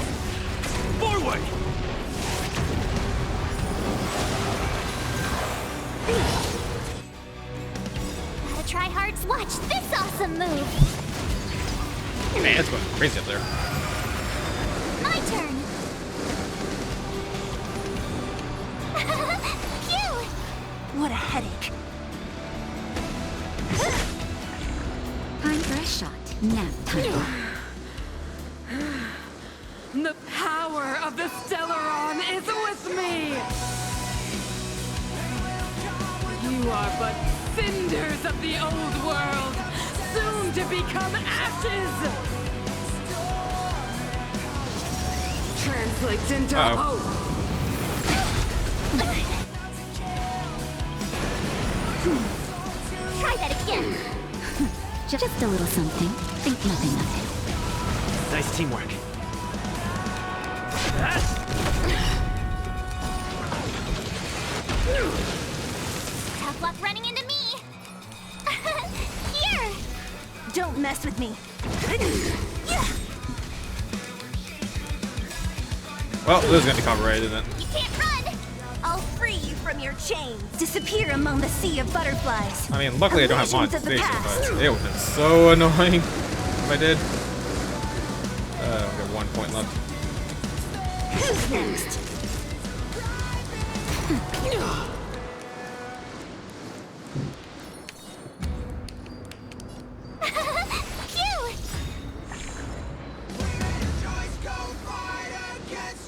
Forward! Gotta try hard to watch this awesome move. Man, it's going crazy up there. My turn. Phew! What a headache. Nap time. The power of the Stellaron is with me! You are but cinders of the old world, soon to become ashes! Translates into hope! Try that again! Just a little something. Think nothing of it. Nice teamwork. Tough luck running into me! Here! Don't mess with me. Well, this is gonna be copyrighted, isn't it? You can't run! I'll free you from your chains. Disappear among the sea of butterflies. I mean, luckily I don't have Illusions of the monetization, past. but it would have been so annoying if I did. I've got 1 point left. Who's next? Phew!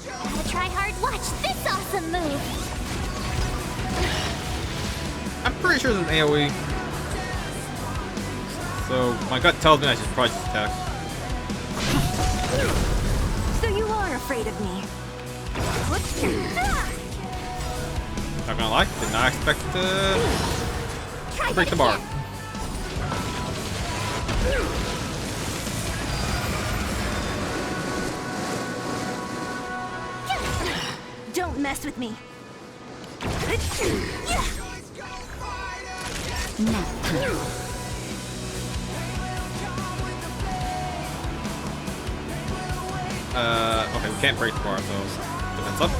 Gotta try hard. Watch this awesome move! I'm pretty sure it's an AoE. So my gut tells me I should probably just attack. So you are afraid of me. Not gonna lie, did not expect to break the bar. Don't mess with me. Nap time. Okay, we can't break the bar, so defense up.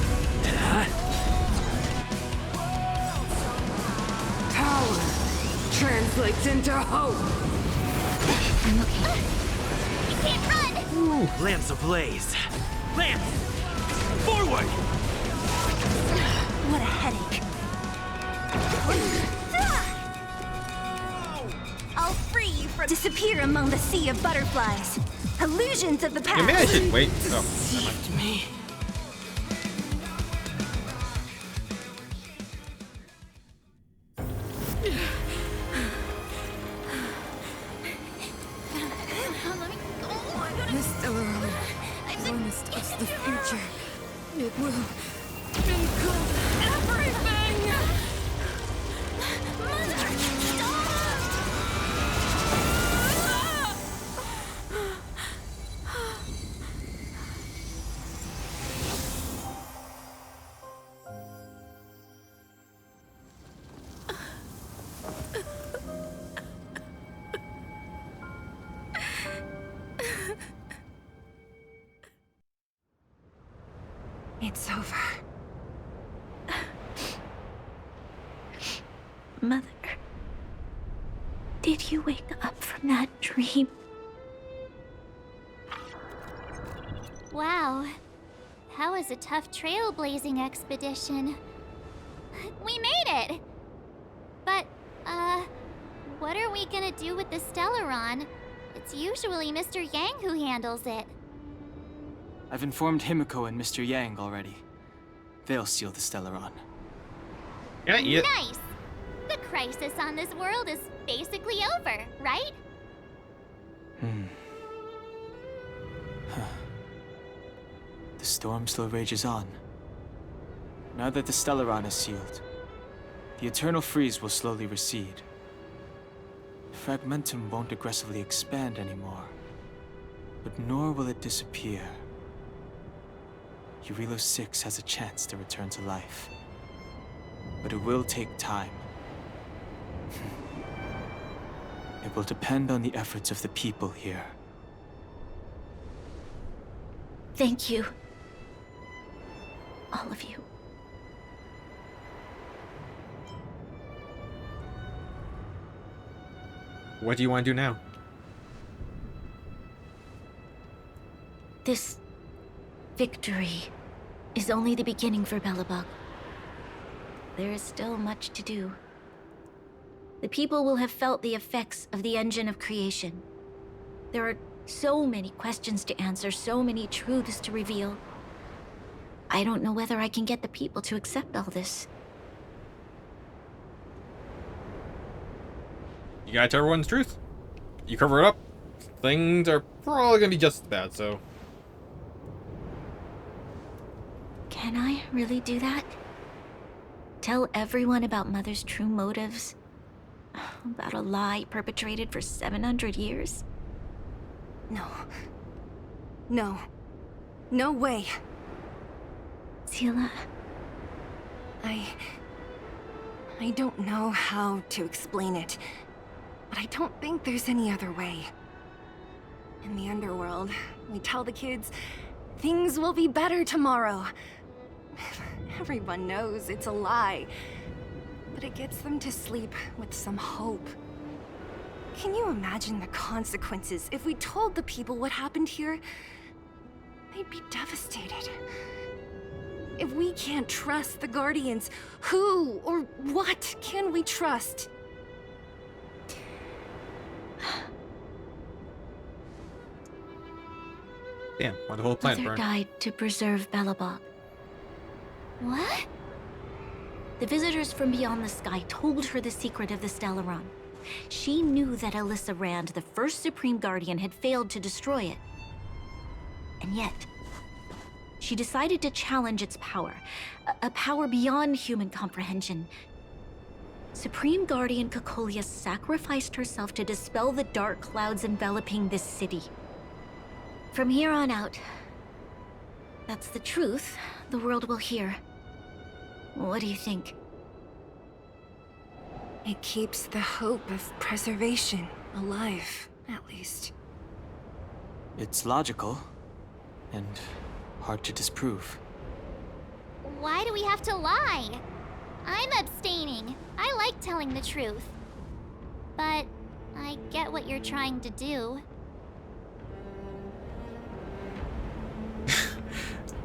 Power translates into hope! I'm okay. You can't run! Lamps ablaze. Lamps! Forward! What a headache. I'll free you from disappear among the sea of butterflies. Illusions of the past. Yeah, maybe I should wait. Oh, Deceived me. This Stellaron promised us the future. It will include everything! It's over. Mother, did you wake up from that dream? Wow. That was a tough trailblazing expedition. We made it! But, what are we gonna do with the Stellaron? It's usually Mr. Yang who handles it. I've informed Himiko and Mr. Yang already. They'll seal the Stellaron. Can I eat it? Nice! The crisis on this world is basically over, right? The storm still rages on. Now that the Stellaron is sealed, the eternal freeze will slowly recede. Fragmentum won't aggressively expand anymore, but nor will it disappear. Jarilo-VI has a chance to return to life, but it will take time. It will depend on the efforts of the people here. Thank you. All of you. What do you want to do now? This victory is only the beginning for Belobog. There is still much to do. The people will have felt the effects of the engine of creation. There are so many questions to answer, so many truths to reveal. I don't know whether I can get the people to accept all this. You gotta tell everyone the truth. You cover it up, things are probably gonna be just as bad, so. Can I really do that? Tell everyone about Mother's true motives? About a lie perpetrated for 700 years? No. No. No way. Seele. I don't know how to explain it, but I don't think there's any other way. In the underworld, we tell the kids, things will be better tomorrow. Everyone knows it's a lie, but it gets them to sleep with some hope. Can you imagine the consequences if we told the people what happened here? They'd be devastated. If we can't trust the Guardians, who or what can we trust? Damn, why the whole planet Mother burned? died to preserve Belobog. What? The visitors from beyond the sky told her the secret of the Stellaron. She knew that Alyssa Rand, the first Supreme Guardian, had failed to destroy it. And yet, she decided to challenge its power. A power beyond human comprehension. Supreme Guardian Cocolia sacrificed herself to dispel the dark clouds enveloping this city. From here on out, that's the truth the world will hear. What do you think? It keeps the hope of preservation alive, at least. It's logical, and hard to disprove. Why do we have to lie? I'm abstaining. I like telling the truth. But I get what you're trying to do.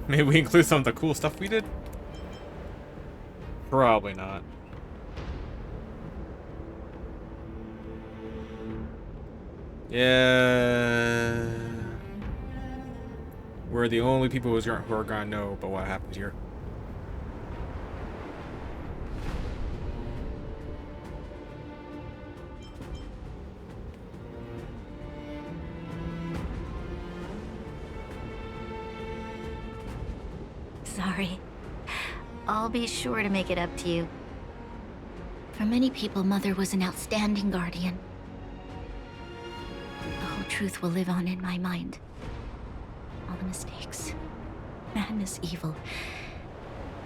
Maybe we include some of the cool stuff we did? Probably not. Yeah. We're the only people who are gonna know about what happened here. Sorry. I'll be sure to make it up to you. For many people, Mother was an outstanding guardian. The whole truth will live on in my mind. All the mistakes, madness, evil,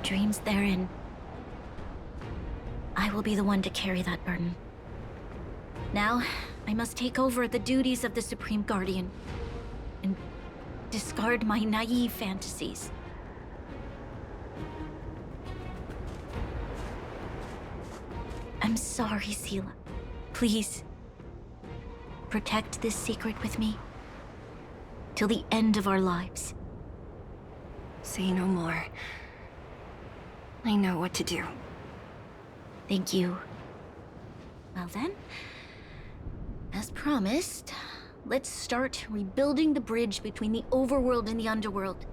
dreams therein. I will be the one to carry that burden. Now, I must take over the duties of the Supreme Guardian and discard my naive fantasies. I'm sorry, Seele. Please, protect this secret with me till the end of our lives. Say no more. I know what to do. Thank you. Well then, as promised, let's start rebuilding the bridge between the overworld and the underworld.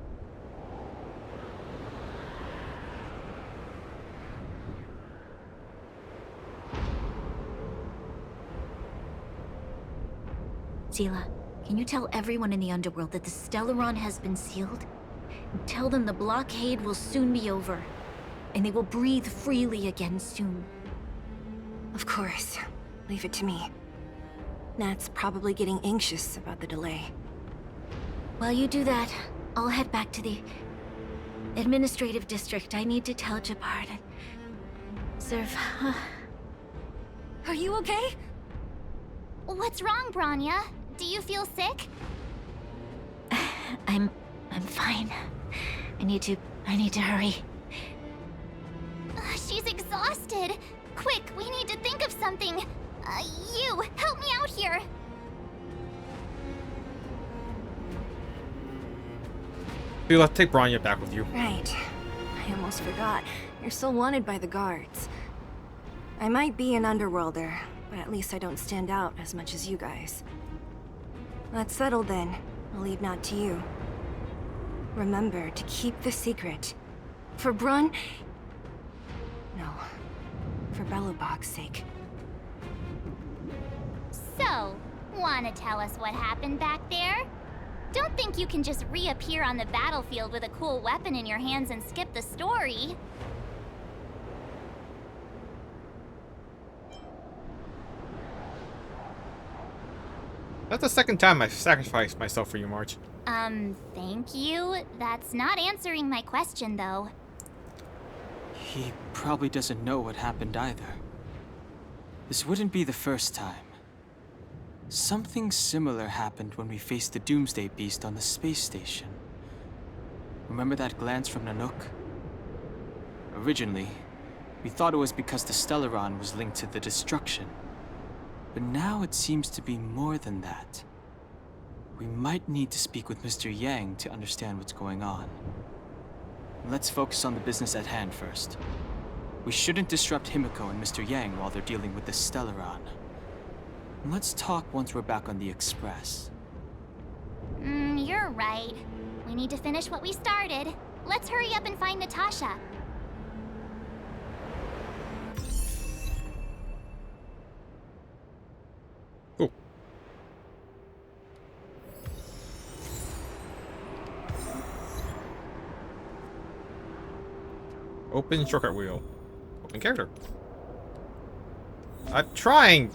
Seele, can you tell everyone in the underworld that the Stellaron has been sealed? And tell them the blockade will soon be over, and they will breathe freely again soon. Of course. Leave it to me. Nat's probably getting anxious about the delay. While you do that, I'll head back to the administrative district. I need to tell Jabard and serve. Are you okay? What's wrong, Bronya? Do you feel sick? I'm fine. I need to hurry. She's exhausted. Quick, we need to think of something. You, help me out here. Seele, take Bronya back with you. Right. I almost forgot. You're still wanted by the guards. I might be an underworlder, but at least I don't stand out as much as you guys. That's settled then. I'll leave not to you. Remember to keep the secret. For Brun... No. For Belobog's sake. So, wanna tell us what happened back there? Don't think you can just reappear on the battlefield with a cool weapon in your hands and skip the story. That's the second time I've sacrificed myself for you, March. Thank you. That's not answering my question, though. He probably doesn't know what happened either. This wouldn't be the first time. Something similar happened when we faced the Doomsday Beast on the space station. Remember that glance from Nanook? Originally, we thought it was because the Stellaron was linked to the destruction. But now it seems to be more than that. We might need to speak with Mr. Yang to understand what's going on. Let's focus on the business at hand first. We shouldn't disrupt Himiko and Mr. Yang while they're dealing with the Stellaron. Let's talk once we're back on the Express. You're right. We need to finish what we started. Let's hurry up and find Natasha. Cool. Open shortcut wheel. Open character. I'm trying!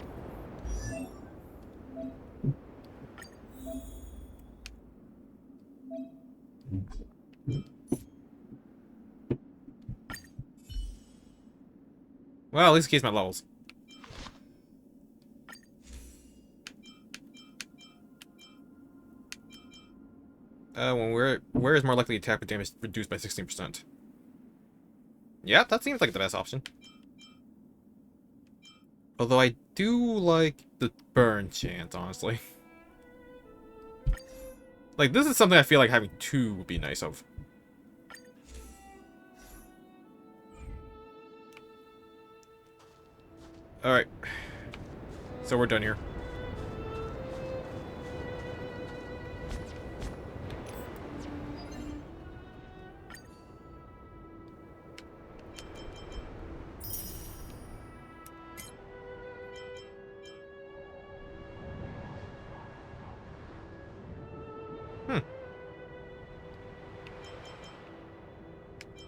Well, at least it keeps my levels. Where is more likely to attack with damage reduced by 16%? Yeah, that seems like the best option. Although I do like the burn chance, honestly. Like, this is something I feel like having two would be nice of. Alright. So we're done here.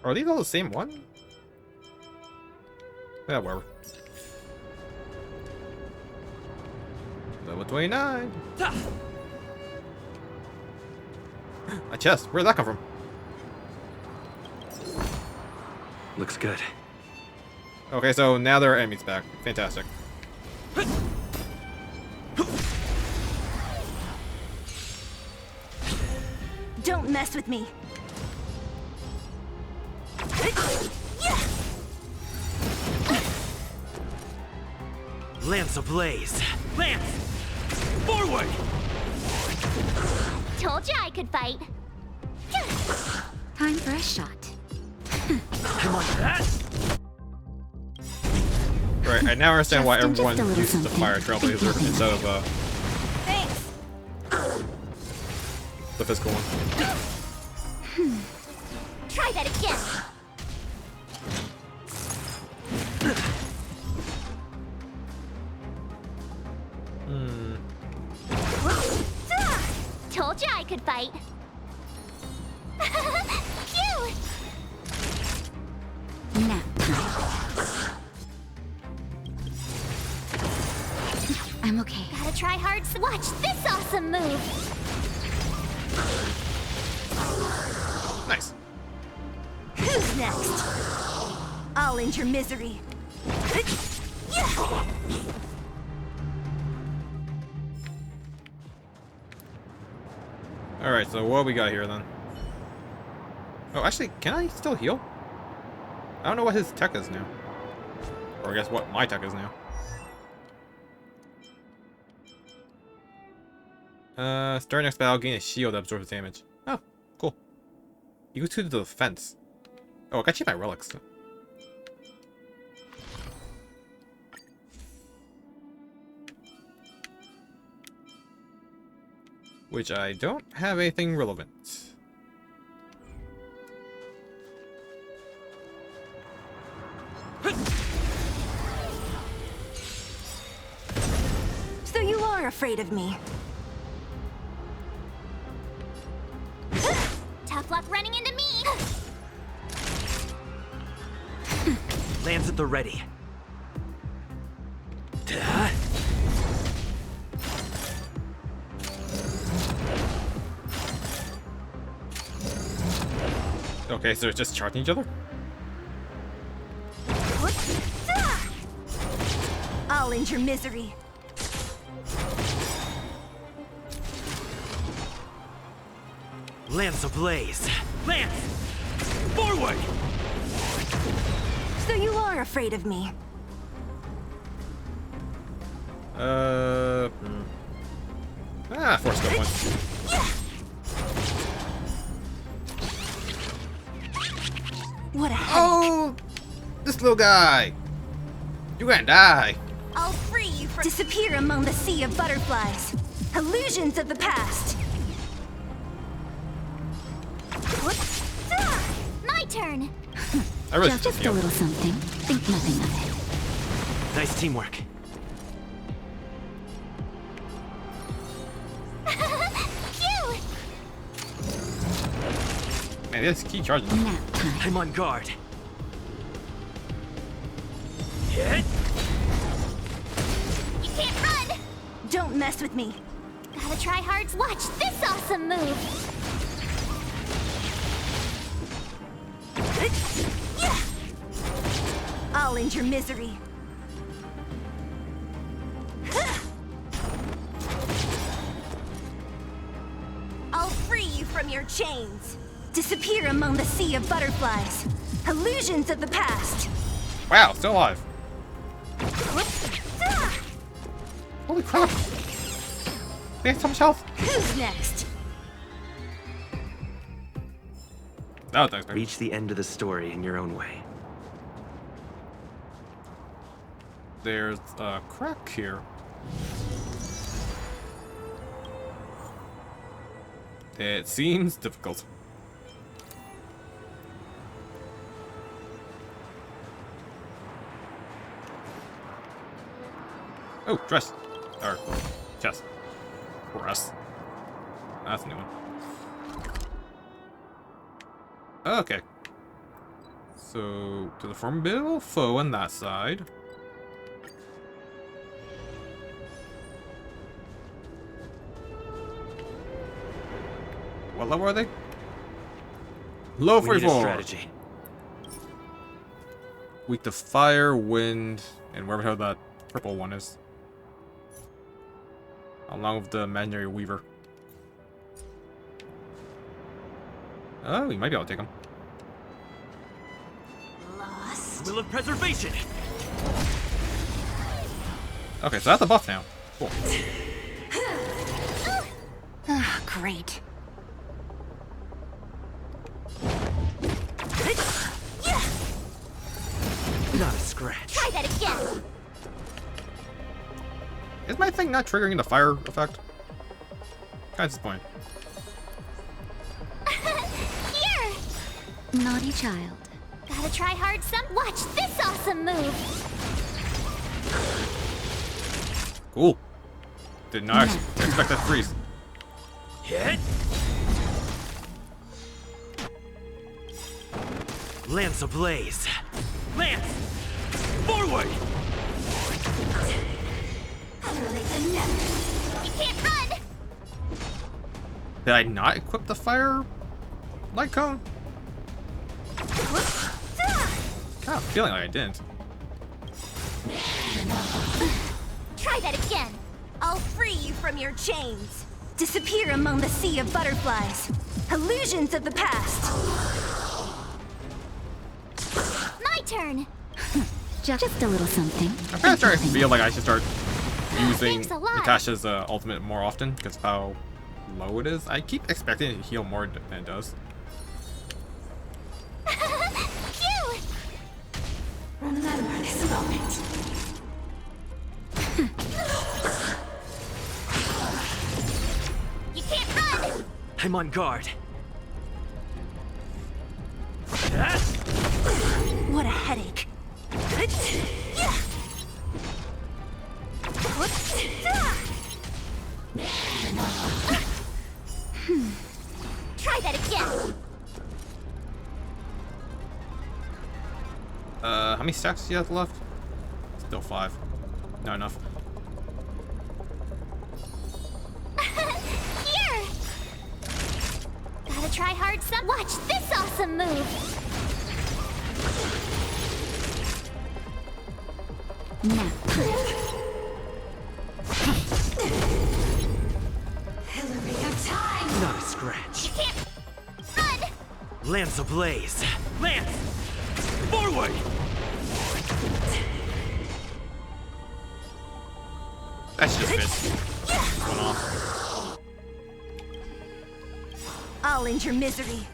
Are these all the same one? Yeah, whatever. Level 29. A chest. Where'd that come from? Looks good. Okay, so now there are enemies back. Fantastic. Don't mess with me. Lance ablaze! Lance! Forward! Told you I could fight. Time for a shot. Come on, that! Right, I now understand why everyone uses the fire trailblazer instead of Thanks. the physical one. Try that again. Told you I could fight. Phew! Now. I'm okay. Gotta try hard. Watch this awesome move. Nice. Who's next? I'll end your misery. Alright, so what we got here then? Oh, actually, can I still heal? I don't know what his tech is now. Or I guess what my tech is now. Start next battle, gain a shield that absorbs damage. Oh, cool. Equal to the defense. Oh, I got cheap my relics. Which I don't have anything relevant. So you are afraid of me. Tough luck running into me. Lands at the ready. Okay, so they're just charging each other? I'll end your misery. Lance ablaze. Lance! Forward! So you are afraid of me. Force skill points. What a headache. Oh! This little guy! You're gonna die! I'll free you from— Disappear among the sea of butterflies. Illusions of the past. My turn. Just a little something. Think nothing of it. Nice teamwork. Phew! Man, they just keep charging. I'm on guard. Hit! You can't run! Don't mess with me. Gotta try hard to watch this awesome move! I'll end your misery. I'll free you from your chains. Disappear among the sea of butterflies. Illusions of the past. Wow, still alive. Holy crap! They have so much health. Who's next? Oh, thanks, man. Reach the end of the story in your own way. There's a crack here. It seems difficult. Oh, dress. Or chest. Dress. That's a new one. Okay. So, to the formidable foe on that side. What level are they? Low We need a 44. strategy. Weak to fire, wind, and wherever the hell that purple one is. Along with the imaginary weaver. Oh, we might be able to take him. Will of preservation. Okay, so that's a buff now. Cool. Ah, great. Not a scratch. Try that again! Is my thing not triggering the fire effect? Kind of disappointed. Here! Naughty child. Gotta try hard some. Watch this awesome move! Cool. Did not expect that to freeze. Hit! Lance ablaze. Lance! Forward! You can't run! Did I not equip the fire light cone? Kind of feeling like I didn't. Try that again! I'll free you from your chains. Disappear among the sea of butterflies. Illusions of the past. My turn! Just a little something. I'm kind of starting to feel like I should start using Thanks a lot. Natasha's ultimate more often because of how low it is. I keep expecting it to heal more than it does. Phew! Remember this moment. You can't I'm on guard. What a headache. Try that again. How many stacks do you have left? Still 5. Not enough. Here! Gotta try hard some. Watch this awesome move! Now. Hillary of time! Not a scratch. You can't run! Lance ablaze. Lance! Forward! That's just fits. Going off. I'll end your misery.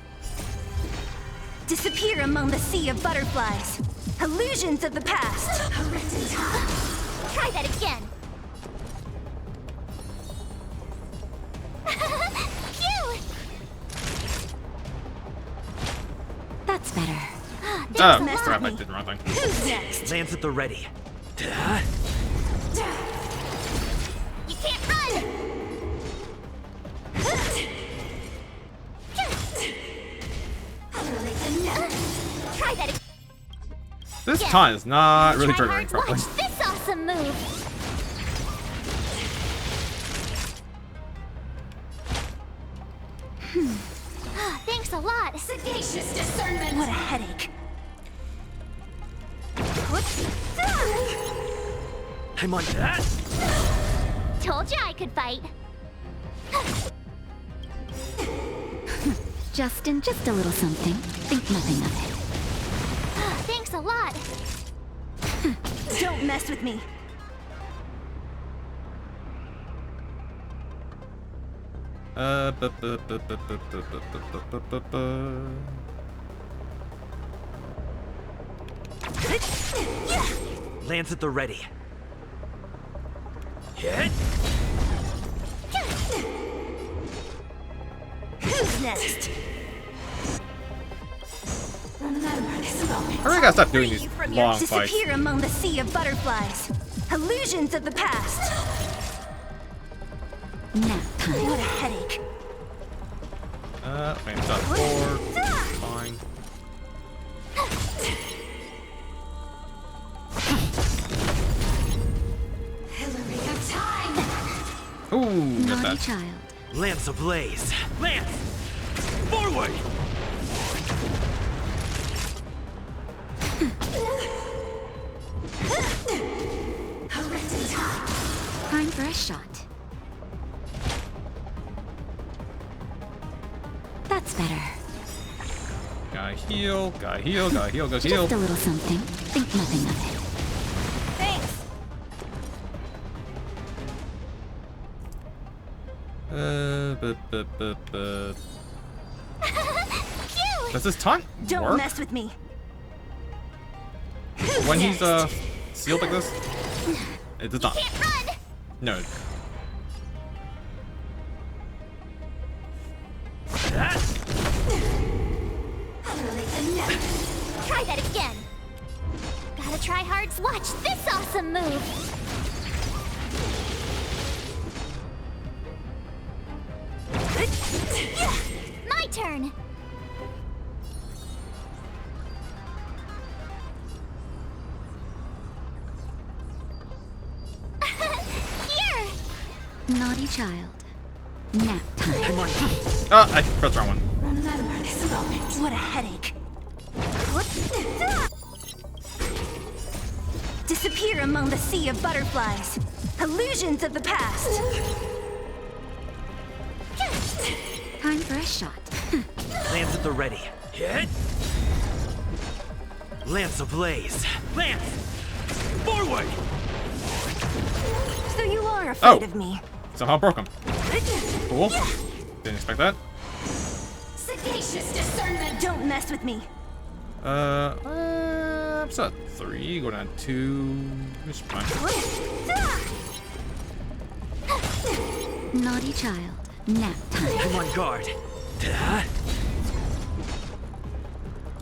Disappear among the sea of butterflies. Illusions of the past. Try that again. Phew! That's better. Oh, crap, I did the wrong thing. Who's next? Lance at the ready. You can't run! Try that again. This time is not really Try triggering hard. properly. Watch this awesome move. Thanks a lot. Sagacious discernment! What a headache. I'm on that. Told you I could fight. Justin, just a little something. Think nothing of it. Thanks a lot. Don't mess with me. Lance at the ready. Hit. Who's next? Remember this moment. I really gotta stop doing these From your long fights. disappear among the sea of butterflies. Illusions of the past. Nap time. What a headache. Wait, it's up 4. Fine. Hillary of time! Ooh, get Naughty that. child. Lance ablaze. Lance! Forward! Time for a shot. That's better. Gotta heal, gotta heal, gotta heal, gotta heal. Just a little something. Think nothing of it. Thanks. Does this taunt Don't work mess with me. when he's sealed like this? It does not. No. Try that again. Gotta try hard. Watch this awesome move. My turn. Here. Naughty child. Nap time. Oh, I pressed the wrong one. Remember this moment. What a headache. Disappear among the sea of butterflies. Illusions of the past. Time for a shot. Lance at the ready. Hit. Lance ablaze. Lance! Forward! So you are afraid Oh. of me. Somehow broke him. Cool. Didn't expect that. Sagacious discernment! Don't mess with me. What's that? 3, go down 2. It's fine. Naughty child. Nap time. I'm on guard.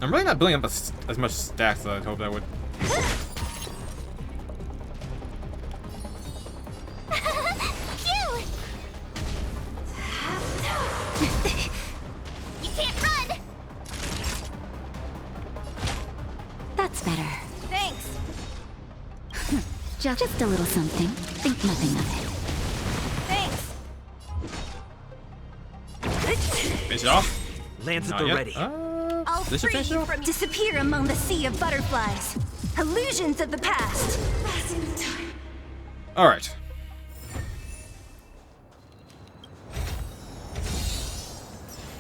I'm really not building up as much stacks as I'd hoped I would. Phew! You can't run! That's better. Thanks. Just a little something. Think nothing of it. Thanks. Finish it off. Lands at Not the yet. ready. I'll This should free finish it you off? from disappear among the sea of butterflies. Illusions of the past. Alright.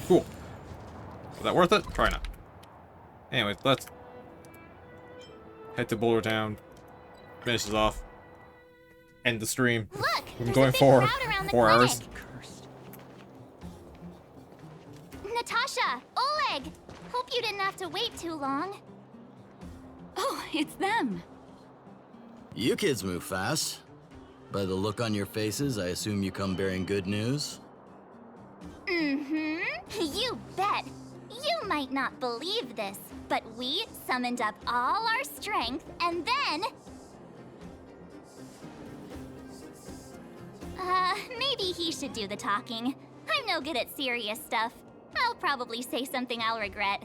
Cool. Was that worth it? Probably not. Anyways, let's head to Boulder Town. Finish this off. End the stream. Look, We've been there's going a big for crowd around the 4 hours. clinic. Natasha! Oleg! Hope you didn't have to wait too long. Oh, it's them. You kids move fast. By the look on your faces, I assume you come bearing good news? Mm-hmm. You bet. You might not believe this, but we summoned up all our strength and then... maybe he should do the talking. I'm no good at serious stuff. I'll probably say something I'll regret.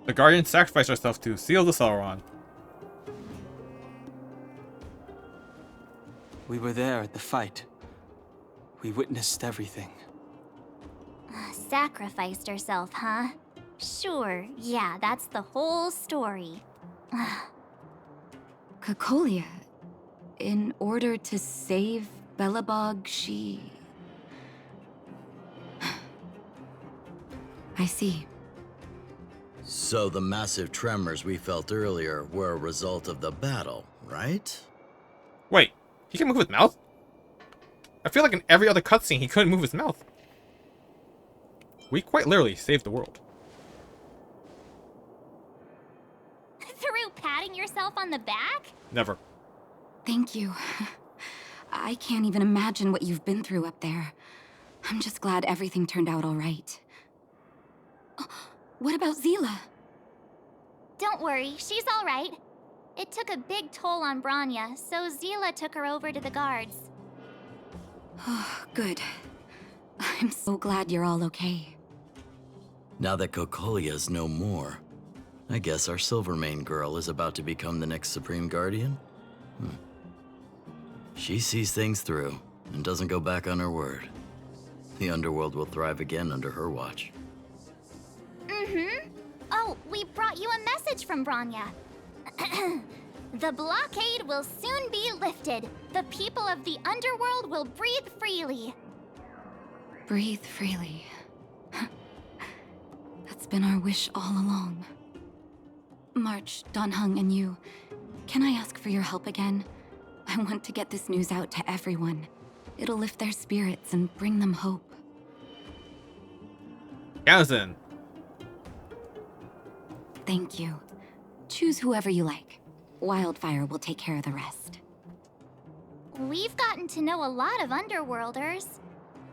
The Guardian sacrificed herself to seal the Sauron. We were there at the fight. We witnessed everything. Sacrificed herself, huh? Sure, yeah, that's the whole story. Cocolia, in order to save Belobog, she... I see. So the massive tremors we felt earlier were a result of the battle, right? Wait, he can move his mouth? I feel like in every other cutscene he couldn't move his mouth. We quite literally saved the world. Through patting yourself on the back? Never. Thank you. I can't even imagine what you've been through up there. I'm just glad everything turned out all right. What about Zila? Don't worry, she's all right. It took a big toll on Branya, so Zila took her over to the guards. Oh, good. I'm so glad you're all okay. Now that Cocolia's no more, I guess our Silvermane girl is about to become the next Supreme Guardian? She sees things through and doesn't go back on her word. The underworld will thrive again under her watch. Mm-hmm. Oh, we brought you a message from Branya. The blockade will soon be lifted. The people of the underworld will breathe freely. Breathe freely. That's been our wish all along. March, Donhung, and you, can I ask for your help again? I want to get this news out to everyone. It'll lift their spirits and bring them hope. Gazen. Thank you. Choose whoever you like. Wildfire will take care of the rest. We've gotten to know a lot of Underworlders.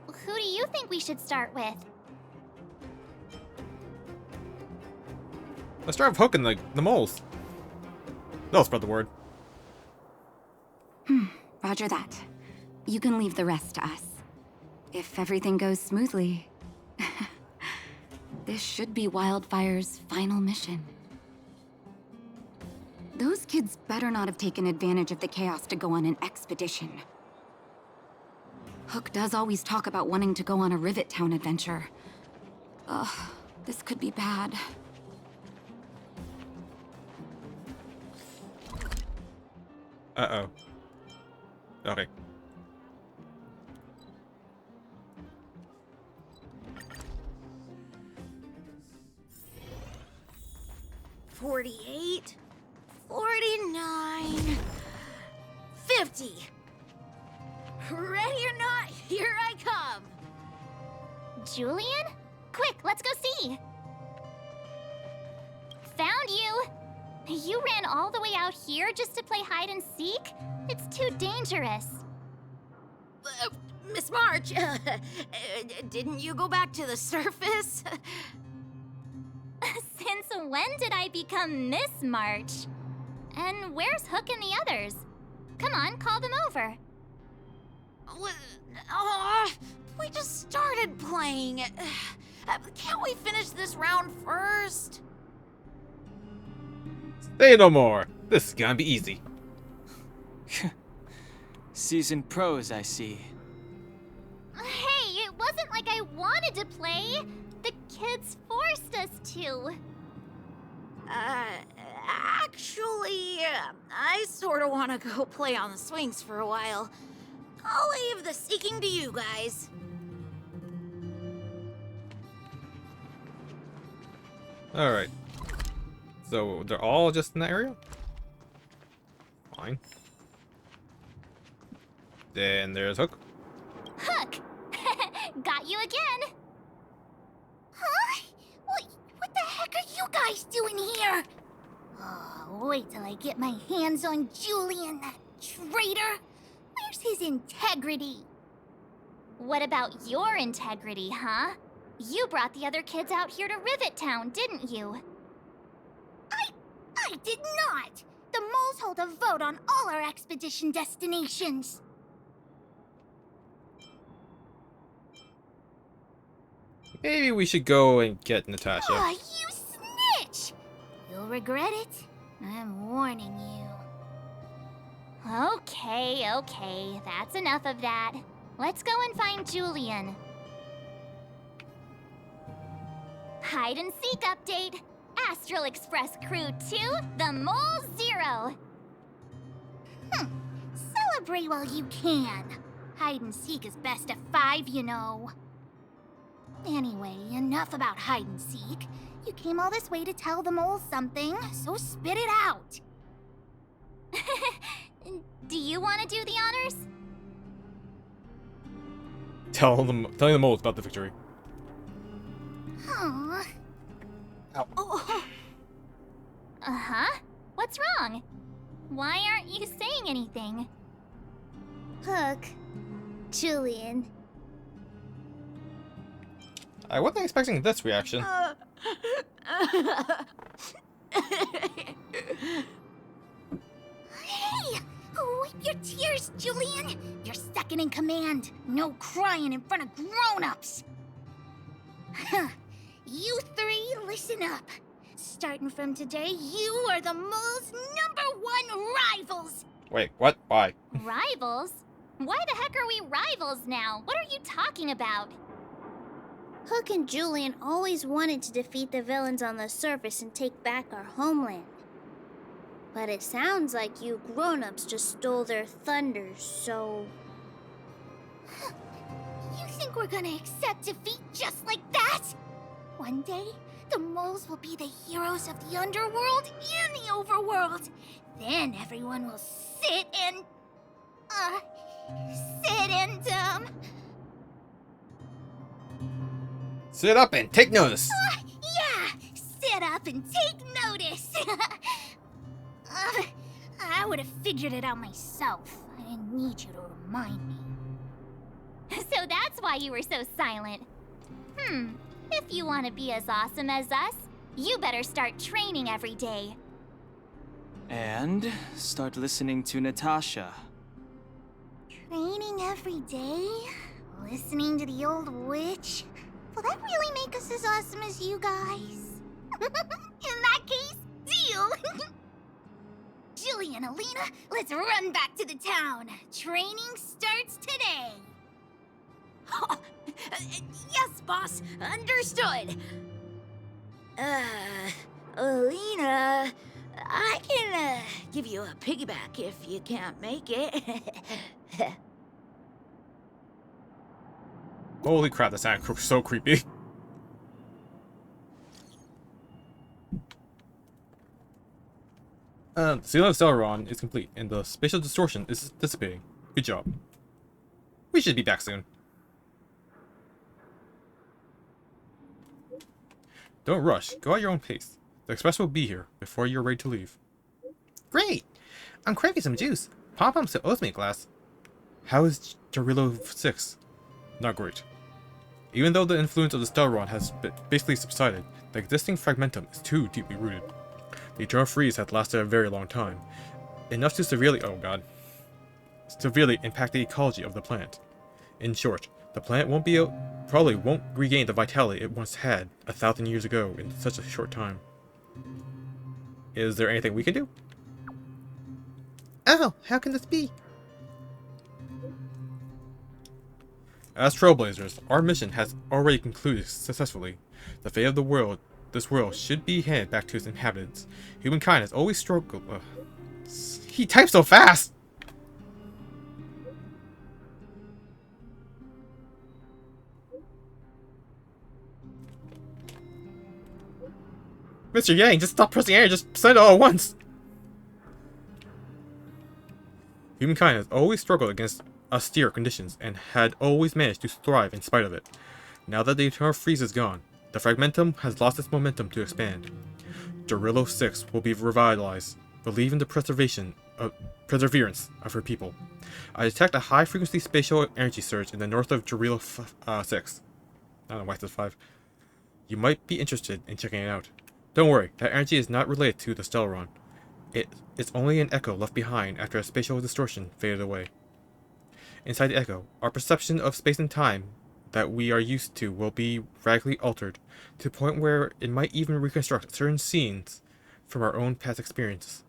Who do you think we should start with? Let's try hooking the moles. They'll spread the word. Roger that. You can leave the rest to us. If everything goes smoothly, this should be Wildfire's final mission. Those kids better not have taken advantage of the chaos to go on an expedition. Hook does always talk about wanting to go on a Rivet Town adventure. Ugh, this could be bad. Uh-oh. Okay. $48, $49, $50. Ready or not, here I come. Julian? Quick, let's go see. Found you. You ran all the way out here just to play hide and seek? It's too dangerous. Miss March, didn't you go back to the surface? Since when did I become Miss March? And where's Hook and the others? Come on, call them over. We just started playing. Can't we finish this round first? Say no more. This is gonna be easy. Seasoned pros, I see. Hey, it wasn't like I wanted to play. The kids forced us to. Actually, I sort of want to go play on the swings for a while. I'll leave the seeking to you guys. Alright. So, they're all just in that area? Fine. Then there's Hook. Hook! Got you again! Huh? What the heck are you guys doing here? Oh, wait till I get my hands on Julian, that traitor! Where's his integrity? What about your integrity, huh? You brought the other kids out here to Rivet Town, didn't you? I did not! The moles hold a vote on all our expedition destinations. Maybe we should go and get Natasha. Aw, you snitch! You'll regret it. I'm warning you. Okay, that's enough of that. Let's go and find Julian. Hide and seek update. Astral Express Crew 2, the Mole 0. Celebrate while you can. Hide and seek is best at 5, you know. Anyway, enough about hide and seek. You came all this way to tell the moles something, so spit it out. Do you want to do the honors? Telling the moles about the victory. Aww. Ow. Oh. Uh-huh. What's wrong? Why aren't you saying anything? Hook. Julian. I wasn't expecting this reaction. Hey! Wipe your tears, Julian! You're second in command. No crying in front of grown-ups. You three, listen up. Starting from today, you are the mole's #1 rivals! Wait, what? Why? Rivals? Why the heck are we rivals now? What are you talking about? Hook and Julian always wanted to defeat the villains on the surface and take back our homeland. But it sounds like you grown-ups just stole their thunder, so... You think we're gonna accept defeat just like that? One day, the moles will be the heroes of the underworld and the overworld. Then everyone will sit and... Sit up and take notice. Yeah! Sit up and take notice! I would have figured it out myself. I didn't need you to remind me. So that's why you were so silent. If you want to be as awesome as us, you better start training every day. And start listening to Natasha. Training every day? Listening to the old witch? Will that really make us as awesome as you guys? In that case, deal! Julian, Alina, let's run back to the town. Training starts today. Yes, boss. Understood. Alina, I can give you a piggyback if you can't make it. Holy crap, that sounded so creepy. The seal of Celeron is complete, and the spatial distortion is dissipating. Good job. We should be back soon. Don't rush. Go at your own pace. The express will be here before you're ready to leave. Great! I'm craving some juice. Pom-Pom still owes me a glass. How is Jarilo-VI? Not great. Even though the influence of the Stellaron has basically subsided, the existing fragmentum is too deeply rooted. The eternal freeze had lasted a very long time, enough to severely impact the ecology of the planet. In short, the planet probably won't regain the vitality it once had 1,000 years ago in such a short time. Is there anything we can do? Oh, how can this be? As Trailblazers, our mission has already concluded successfully. The fate of this world should be handed back to its inhabitants. Humankind has always struggled. He types so fast! Mr. Yang, just stop pressing enter, just send it all at once! Humankind has always struggled against austere conditions and had always managed to thrive in spite of it. Now that the eternal freeze is gone, the fragmentum has lost its momentum to expand. Jarilo-VI will be revitalized, believe in the perseverance of her people. I detect a high-frequency spatial energy surge in the north of Jarilo-VI. I don't know why it's 5. You might be interested in checking it out. Don't worry, that energy is not related to the Stellaron. It's only an echo left behind after a spatial distortion faded away. Inside the echo, our perception of space and time that we are used to will be radically altered, to the point where it might even reconstruct certain scenes from our own past experiences.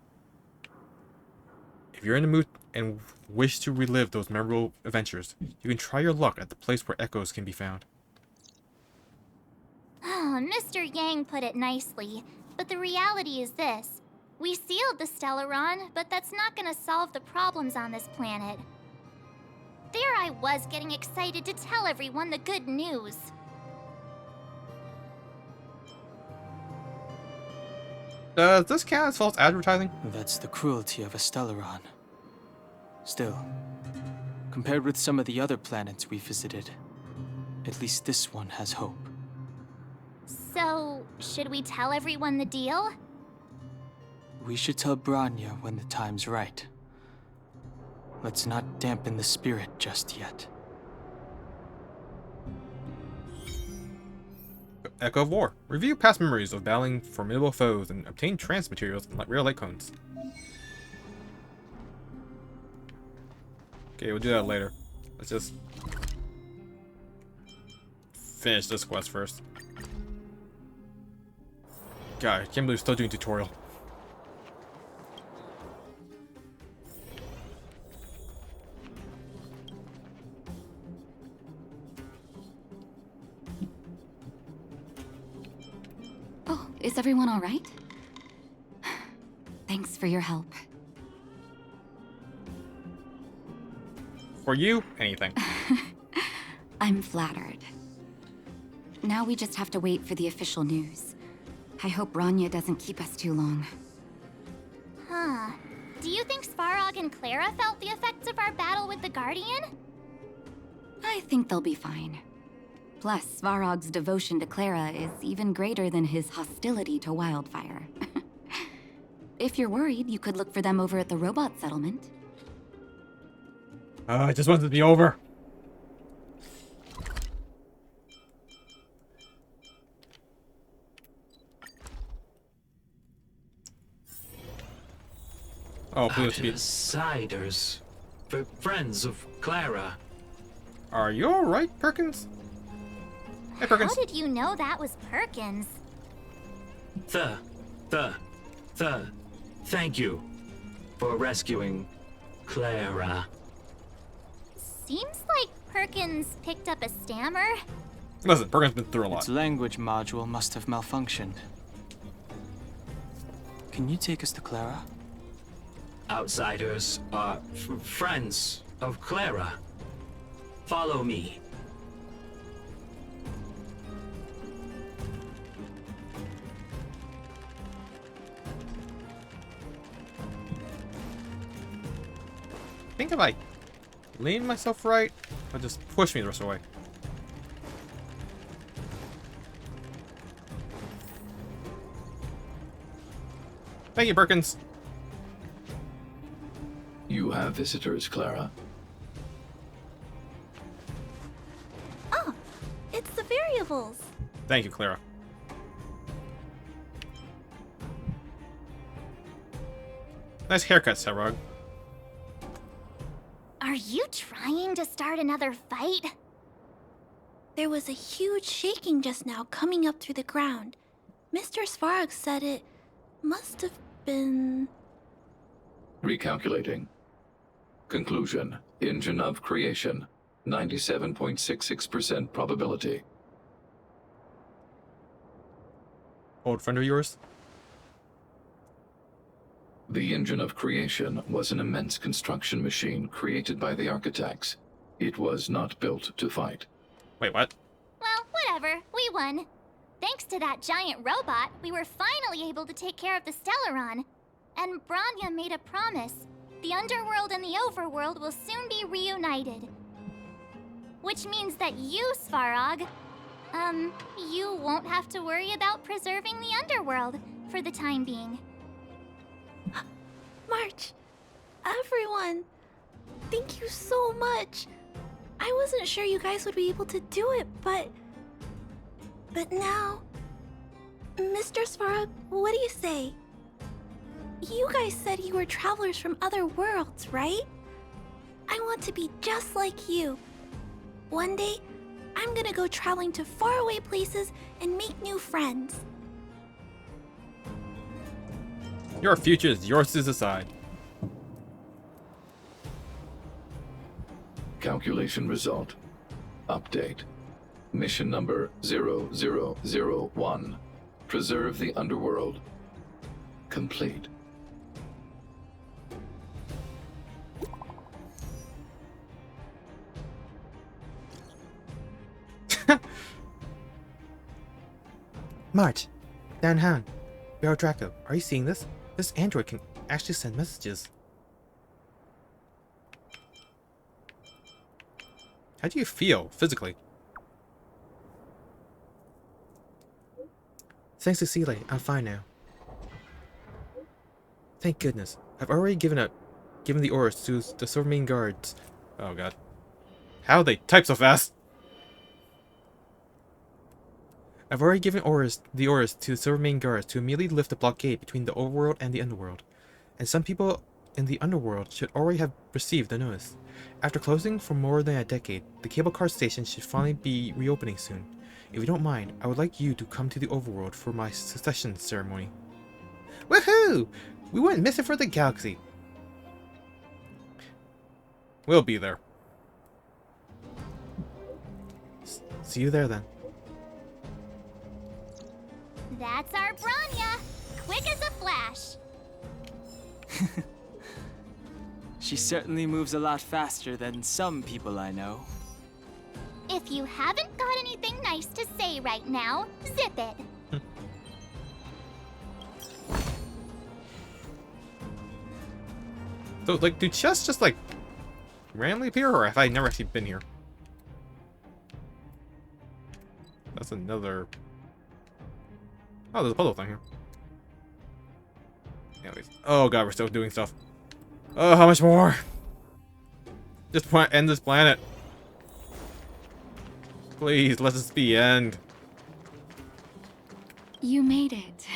If you're in the mood and wish to relive those memorable adventures, you can try your luck at the place where echoes can be found. Oh, Mr. Yang put it nicely, but the reality is this. We sealed the Stellaron, but that's not gonna solve the problems on this planet. There I was getting excited to tell everyone the good news. Does this count as false advertising? That's the cruelty of a Stellaron. Still, compared with some of the other planets we visited, at least this one has hope. So, should we tell everyone the deal? We should tell Bronya when the time's right. Let's not dampen the spirit just yet. Echo of War. Review past memories of battling formidable foes and obtain trance materials and rare light cones. Okay, we'll do that later. Let's just finish this quest first. God, I can't believe we're still doing tutorial. Oh, is everyone all right? Thanks for your help. For you, anything. I'm flattered. Now we just have to wait for the official news. I hope Bronya doesn't keep us too long. Huh. Do you think Svarog and Clara felt the effects of our battle with the Guardian? I think they'll be fine. Plus, Svarog's devotion to Clara is even greater than his hostility to Wildfire. If you're worried, you could look for them over at the robot settlement. I just want it to be over. Oh, please be. Outsiders. Friends of Clara. Are you alright, Perkins? Hey, Perkins. How did you know that was Perkins? Thank you for rescuing Clara. Seems like Perkins picked up a stammer. Listen, Perkins been through a lot. Its language module must have malfunctioned. Can you take us to Clara? Outsiders are friends of Clara. Follow me. I think if I lean myself right, I'll just push me the rest of the way. Thank you, Perkins. You have visitors, Clara. travels. Thank you, Clara. Nice haircut, Sarog. Are you trying to start another fight? There was a huge shaking just now coming up through the ground. Mr. Svarog said it must have been... Recalculating. Conclusion. Engine of creation. 97.66% probability. Old friend of yours? The engine of creation was an immense construction machine created by the architects. It was not built to fight. Wait, what? Well, whatever. We won. Thanks to that giant robot, we were finally able to take care of the Stellaron. And Bronya made a promise. The underworld and the overworld will soon be reunited. Which means that you, Svarog, you won't have to worry about preserving the underworld for the time being. March, everyone, thank you so much. I wasn't sure you guys would be able to do it, but now... Mr. Svarog, what do you say? You guys said you were travelers from other worlds, right? I want to be just like you. One day, I'm gonna go traveling to faraway places and make new friends. Your future is yours to decide. Calculation result. Update. Mission number 0001. Preserve the underworld. Complete. March, Dan Han, Barrel Draco, are you seeing this? This android can actually send messages. How do you feel physically? Thanks to Seeley, I'm fine now. Thank goodness. I've already given the orders to the Silvermane guards. Oh god. How they type so fast? I've already given the orders to the Silvermane guards to immediately lift the blockade between the overworld and the underworld. And some people in the underworld should already have received the notice. After closing for more than a decade, the cable car station should finally be reopening soon. If you don't mind, I would like you to come to the overworld for my succession ceremony. Woohoo! We wouldn't miss it for the galaxy. We'll be there. See you there then. That's our Bronya! Quick as a flash! She certainly moves a lot faster than some people I know. If you haven't got anything nice to say right now, zip it! So, like, do chests just, like, randomly appear, or have I never actually been here? That's another... Oh, there's a puzzle thing here. Anyways. Oh god, we're still doing stuff. Oh, how much more? Just want to end this planet. Please, let this be end. You made it.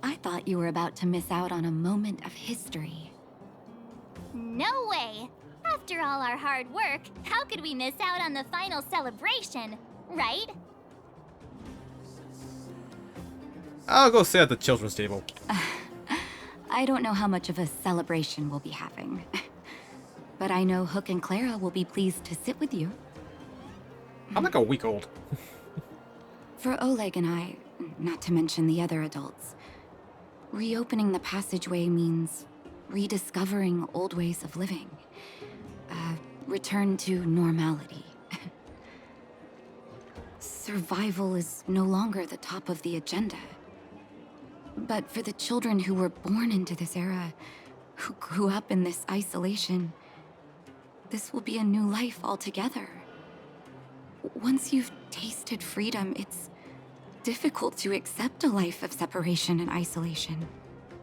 I thought you were about to miss out on a moment of history. No way! After all our hard work, how could we miss out on the final celebration, right? I'll go sit at the children's table. I don't know how much of a celebration we'll be having. But I know Hook and Clara will be pleased to sit with you. I'm like a week old. For Oleg and I, not to mention the other adults, reopening the passageway means rediscovering old ways of living. Return to normality. Survival is no longer the top of the agenda. But for the children who were born into this era, who grew up in this isolation, this will be a new life altogether. Once you've tasted freedom, it's difficult to accept a life of separation and isolation.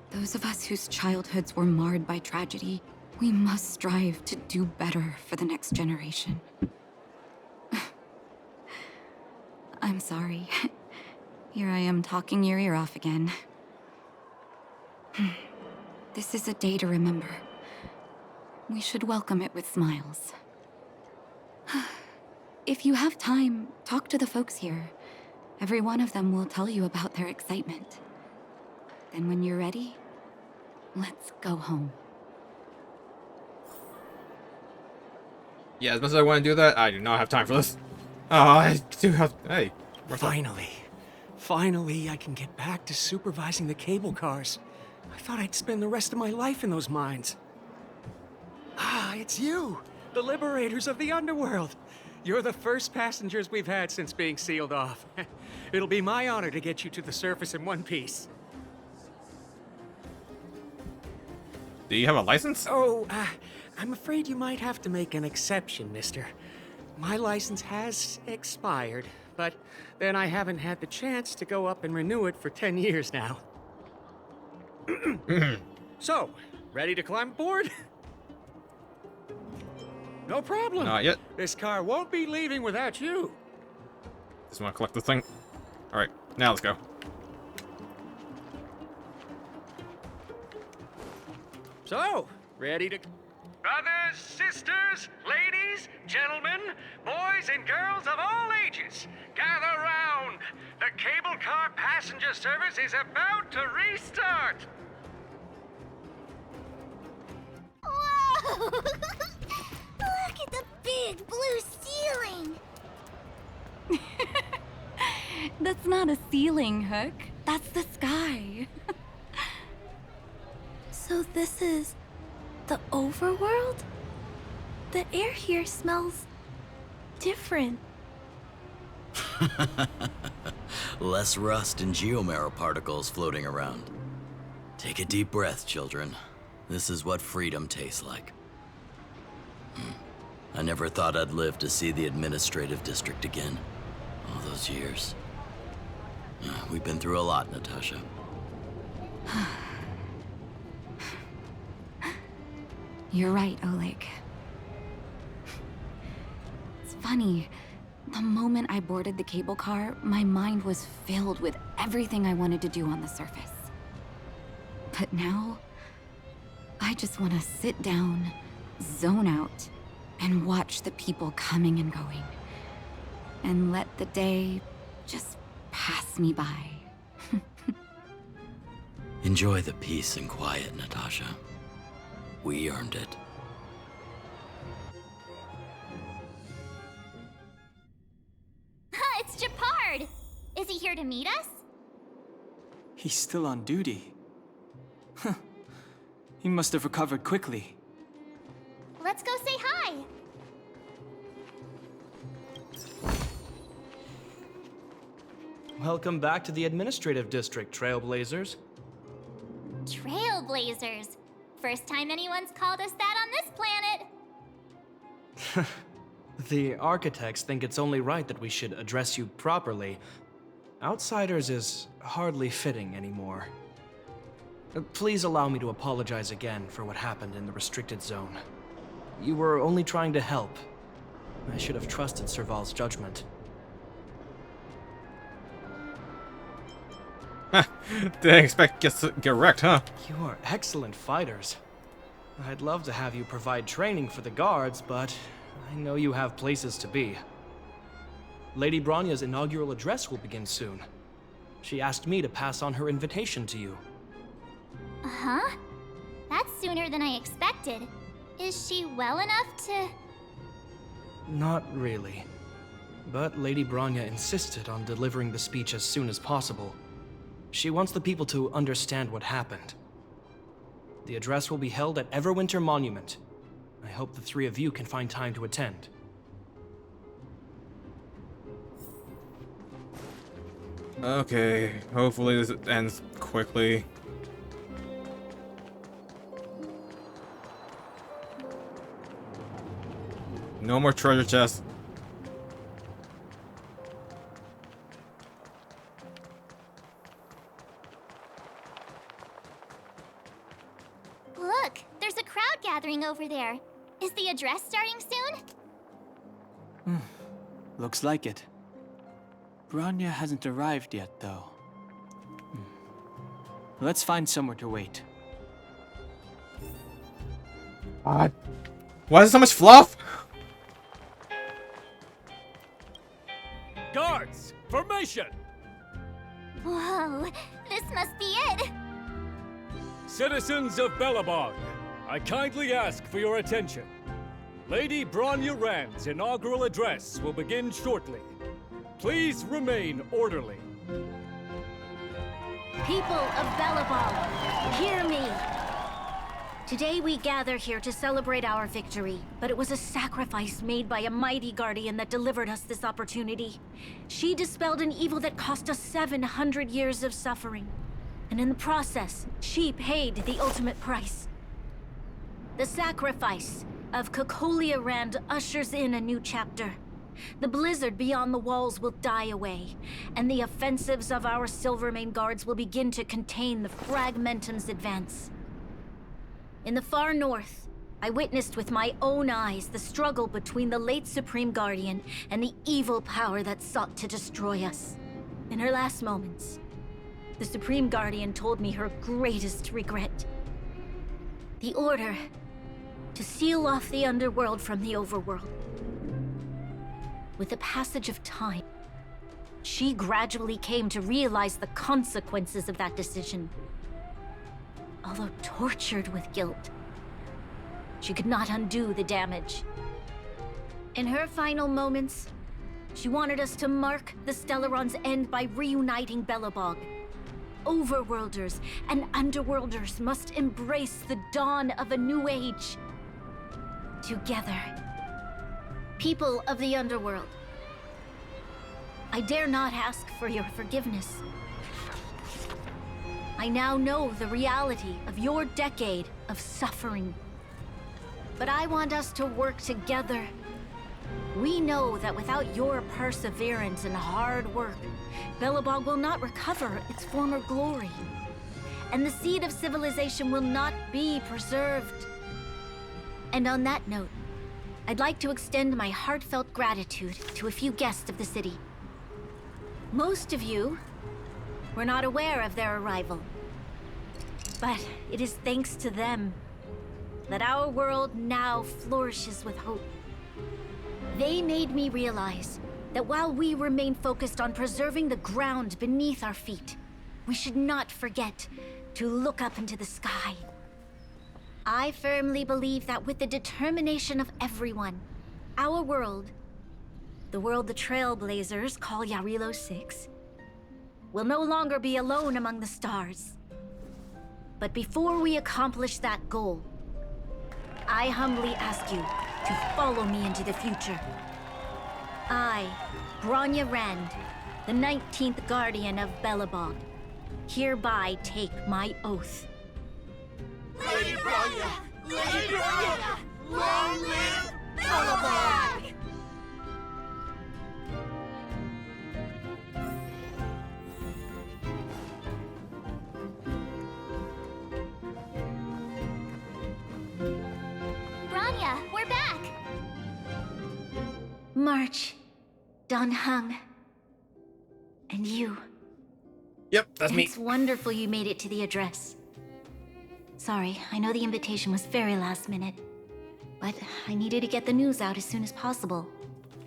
Those of us whose childhoods were marred by tragedy, we must strive to do better for the next generation. I'm sorry. Here I am talking your ear off again. This is a day to remember. We should welcome it with smiles. If you have time, talk to the folks here. Every one of them will tell you about their excitement. Then when you're ready, let's go home. Yeah, as much as I want to do that, I do not have time for this. Oh, I do have... Hey. Finally, I can get back to supervising the cable cars. I thought I'd spend the rest of my life in those mines. Ah, it's you, the liberators of the underworld. You're the first passengers we've had since being sealed off. It'll be my honor to get you to the surface in one piece. Do you have a license? Oh, I'm afraid you might have to make an exception, mister. My license has expired, but then I haven't had the chance to go up and renew it for 10 years now. So, ready to climb aboard? No problem. Not yet. This car won't be leaving without you. Just want to collect this thing. Alright, now let's go. So, ready to... Brothers, sisters, ladies, gentlemen, boys and girls of all ages, gather round. The cable car passenger service is about to restart. Whoa! Look at the big blue ceiling! That's not a ceiling, Hook. That's the sky. So this is the overworld? The air here smells different. Less rust and geomarrow particles floating around. Take a deep breath, children. This is what freedom tastes like. I never thought I'd live to see the administrative district again. All those years. We've been through a lot, Natasha. You're right, Oleg. It's funny. The moment I boarded the cable car, my mind was filled with everything I wanted to do on the surface. But now, I just want to sit down, zone out, and watch the people coming and going. And let the day just pass me by. Enjoy the peace and quiet, Natasha. We earned it. It's Japard! Is he here to meet us? He's still on duty. Huh. He must have recovered quickly. Let's go say hi! Welcome back to the administrative district, Trailblazers. Trailblazers. First time anyone's called us that on this planet. The architects think it's only right that we should address you properly. Outsiders is hardly fitting anymore. Please allow me to apologize again for what happened in the restricted zone. You were only trying to help. I should have trusted Serval's judgment. Didn't expect to get wrecked, huh? You are excellent fighters. I'd love to have you provide training for the guards, but I know you have places to be. Lady Bronya's inaugural address will begin soon. She asked me to pass on her invitation to you. Uh-huh. That's sooner than I expected. Is she well enough to... Not really. But Lady Bronya insisted on delivering the speech as soon as possible. She wants the people to understand what happened. The address will be held at Everwinter Monument. I hope the three of you can find time to attend. Okay, hopefully this ends quickly. No more treasure chests. Look, there's a crowd gathering over there. Is the address starting soon? Looks like it. Bronya hasn't arrived yet, though. Let's find somewhere to wait. God. Why is there so much fluff? Guards, formation! Whoa, this must be it! Citizens of Belobog, I kindly ask for your attention. Lady Bronya Rand's inaugural address will begin shortly. Please remain orderly. People of Belobog, hear me! Today we gather here to celebrate our victory, but it was a sacrifice made by a mighty guardian that delivered us this opportunity. She dispelled an evil that cost us 700 years of suffering. And in the process, she paid the ultimate price. The sacrifice of Cocolia Rand ushers in a new chapter. The blizzard beyond the walls will die away, and the offensives of our Silvermane guards will begin to contain the Fragmentum's advance. In the far north, I witnessed with my own eyes the struggle between the late Supreme Guardian and the evil power that sought to destroy us. In her last moments, the Supreme Guardian told me her greatest regret. The order to seal off the underworld from the overworld. With the passage of time, she gradually came to realize the consequences of that decision. Although tortured with guilt, she could not undo the damage. In her final moments, she wanted us to mark the Stellaron's end by reuniting Belobog. Overworlders and Underworlders must embrace the dawn of a new age. Together. People of the Underworld, I dare not ask for your forgiveness. I now know the reality of your decade of suffering. But I want us to work together. We know that without your perseverance and hard work, Belobog will not recover its former glory. And the seed of civilization will not be preserved. And on that note, I'd like to extend my heartfelt gratitude to a few guests of the city. Most of you were not aware of their arrival. But it is thanks to them that our world now flourishes with hope. They made me realize that while we remain focused on preserving the ground beneath our feet, we should not forget to look up into the sky. I firmly believe that with the determination of everyone, our world, the world the Trailblazers call Jarilo-VI, will no longer be alone among the stars. But before we accomplish that goal, I humbly ask you to follow me into the future. I, Bronya Rand, the 19th Guardian of Belobog, hereby take my oath. Lady Bronya! Lady Bronya! Long live Belobog! Bronya, we're back! March, Dan Heng, and you. Yep, that's me. It's wonderful you made it to the address. Sorry, I know the invitation was very last minute, but I needed to get the news out as soon as possible.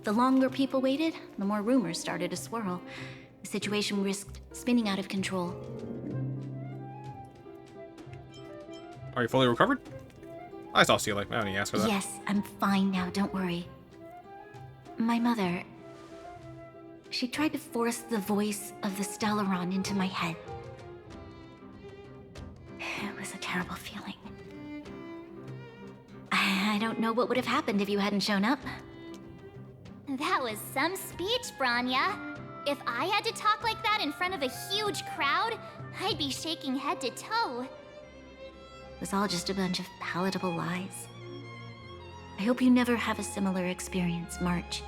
The longer people waited, the more rumors started to swirl. The situation risked spinning out of control. Are you fully recovered? I saw Celia. I don't need to ask for that. Yes, I'm fine now, don't worry. My mother... she tried to force the voice of the Stellaron into my head. It was a terrible feeling. I don't know what would have happened if you hadn't shown up. That was some speech, Bronya. If I had to talk like that in front of a huge crowd, I'd be shaking head to toe. It was all just a bunch of palatable lies. I hope you never have a similar experience, March.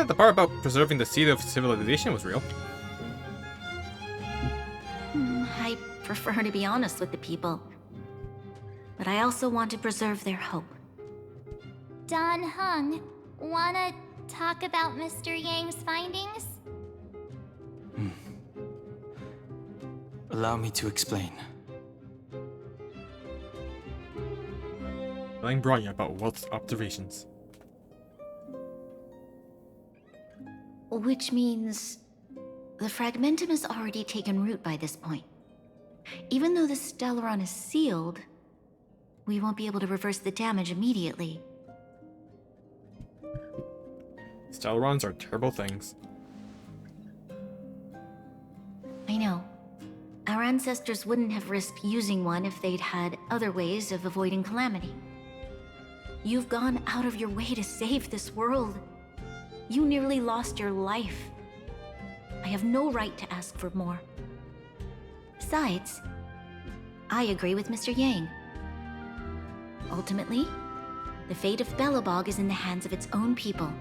The part about preserving the seed of civilization was real. I prefer to be honest with the people. But I also want to preserve their hope. Don Hung, wanna talk about Mr. Yang's findings? Allow me to explain. Telling Bronya about Walt's observations. Which means the fragmentum has already taken root by this point. Even though the Stellaron is sealed, we won't be able to reverse the damage immediately. Stellarons are terrible things. I know. Our ancestors wouldn't have risked using one if they'd had other ways of avoiding calamity. You've gone out of your way to save this world. You nearly lost your life. I have no right to ask for more. Besides, I agree with Mr. Yang. Ultimately, the fate of Belobog is in the hands of its own people.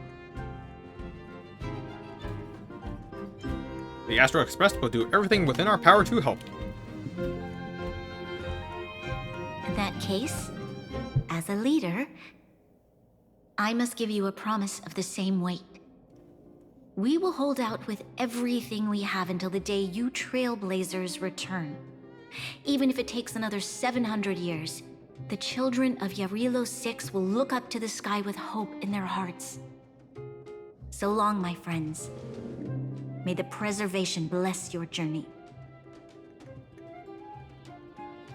The Astral Express will do everything within our power to help. In that case, as a leader, I must give you a promise of the same weight. We will hold out with everything we have until the day you Trailblazers return. Even if it takes another 700 years, the children of Jarilo-VI will look up to the sky with hope in their hearts. So long, my friends. May the preservation bless your journey.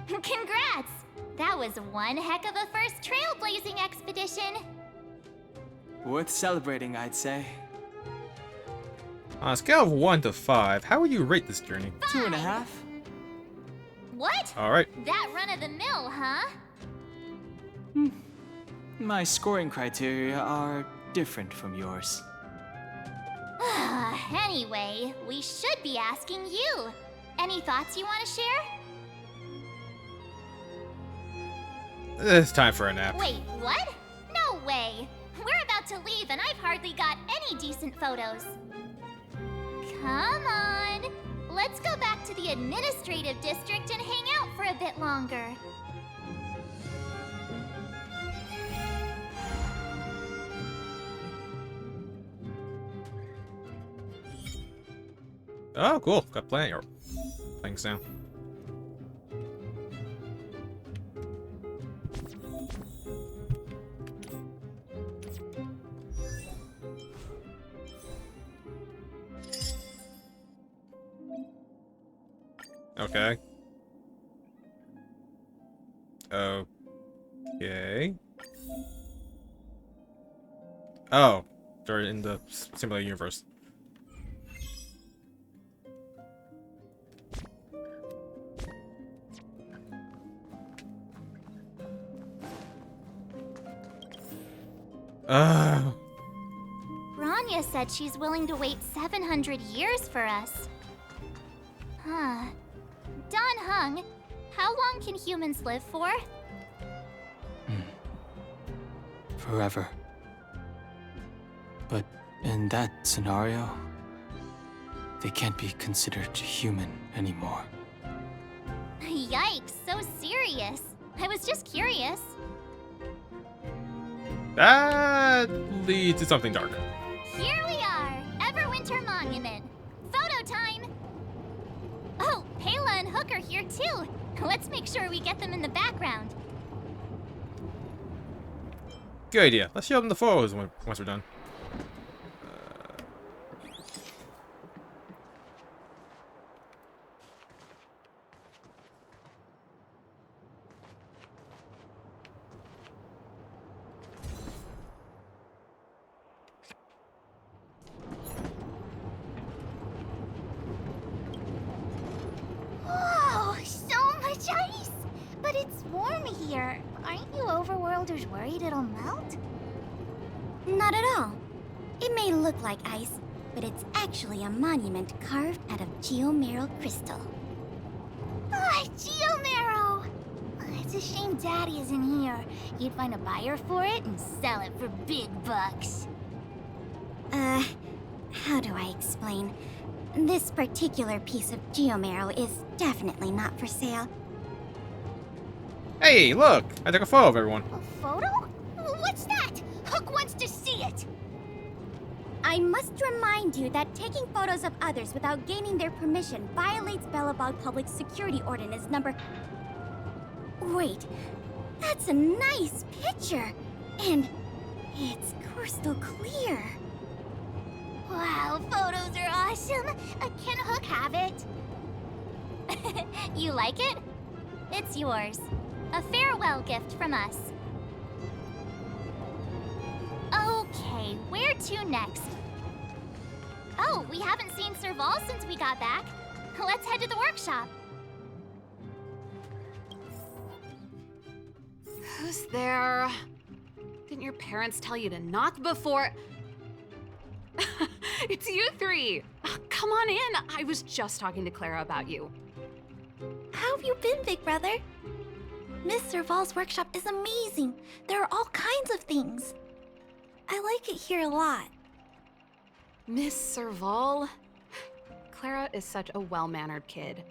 Congrats! That was one heck of a first trailblazing expedition. Worth celebrating, I'd say. On a scale of 1 to 5, how would you rate this journey? 2.5. What? Alright. That run-of-the-mill, huh? My scoring criteria are different from yours. Anyway, we should be asking you. Any thoughts you want to share? It's time for a nap. Wait, what? No way! We're about to leave and I've hardly got any decent photos. Come on! Let's go back to the administrative district and hang out for a bit longer. Oh, cool. Got plenty of things now. Okay. Okay. Oh, they're in the simulated universe. Bronya said she's willing to wait 700 years for us. Huh. Don Hung, how long can humans live for? Forever. But in that scenario, they can't be considered human anymore. Yikes, so serious. I was just curious. That leads to something dark. Here we are, Everwinter Monument. Photo time! Oh, Payla and Hook are here too. Let's make sure we get them in the background. Good idea. Let's show them the photos once we're done. Whoa, so much ice! But it's warm here. Aren't you overworlders worried it'll melt? Not at all. It may look like ice, but it's actually a monument carved out of geomeral crystal. Ah, Geomero! It's a shame Daddy isn't here. You'd find a buyer for it and sell it for big bucks. How do I explain? This particular piece of geomarrow is definitely not for sale. Hey, look! I took a photo of everyone. Photo? What's that? Hook wants to see it. I must remind you that taking photos of others without gaining their permission violates Belobog Public Security Ordinance number... Wait, that's a nice picture! And it's crystal clear. Wow, photos are awesome. Can Hook have it? You like it? It's yours. A farewell gift from us. Okay, where to next? Oh, we haven't seen Serval since we got back. Let's head to the workshop. Who's there? Didn't your parents tell you to knock before... It's you three! Oh, come on in! I was just talking to Clara about you. How have you been, big brother? Miss Serval's workshop is amazing. There are all kinds of things. I like it here a lot. Miss Serval? Clara is such a well-mannered kid.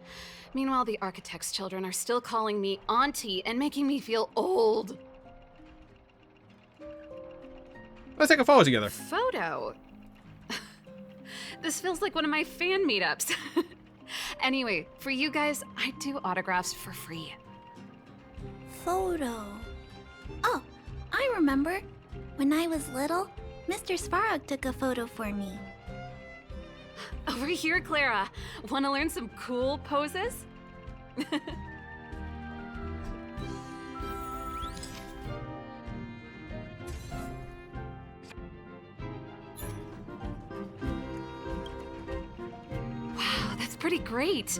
Meanwhile, the architect's children are still calling me auntie and making me feel old. Let's take a photo together. Photo? This feels like one of my fan meetups. Anyway, for you guys, I do autographs for free. Photo. Oh, I remember. When I was little, Mr. Svarog took a photo for me. Over here, Clara. Want to learn some cool poses? Wow, that's pretty great.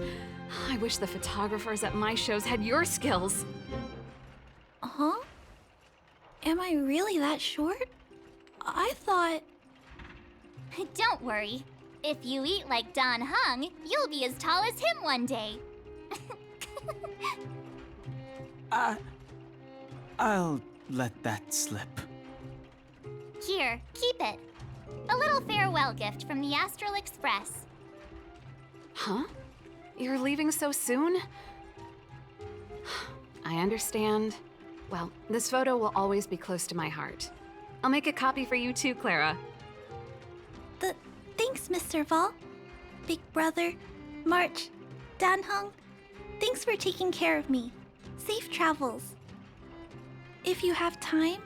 I wish the photographers at my shows had your skills. Huh? Am I really that short? I thought... Don't worry. If you eat like Don Hung, you'll be as tall as him one day. I'll let that slip. Here, keep it. A little farewell gift from the Astral Express. Huh? You're leaving so soon? I understand. Well, this photo will always be close to my heart. I'll make a copy for you too, Clara. Thanks, Mr. Val. Big brother, March, Danhung, thanks for taking care of me. Safe travels. If you have time,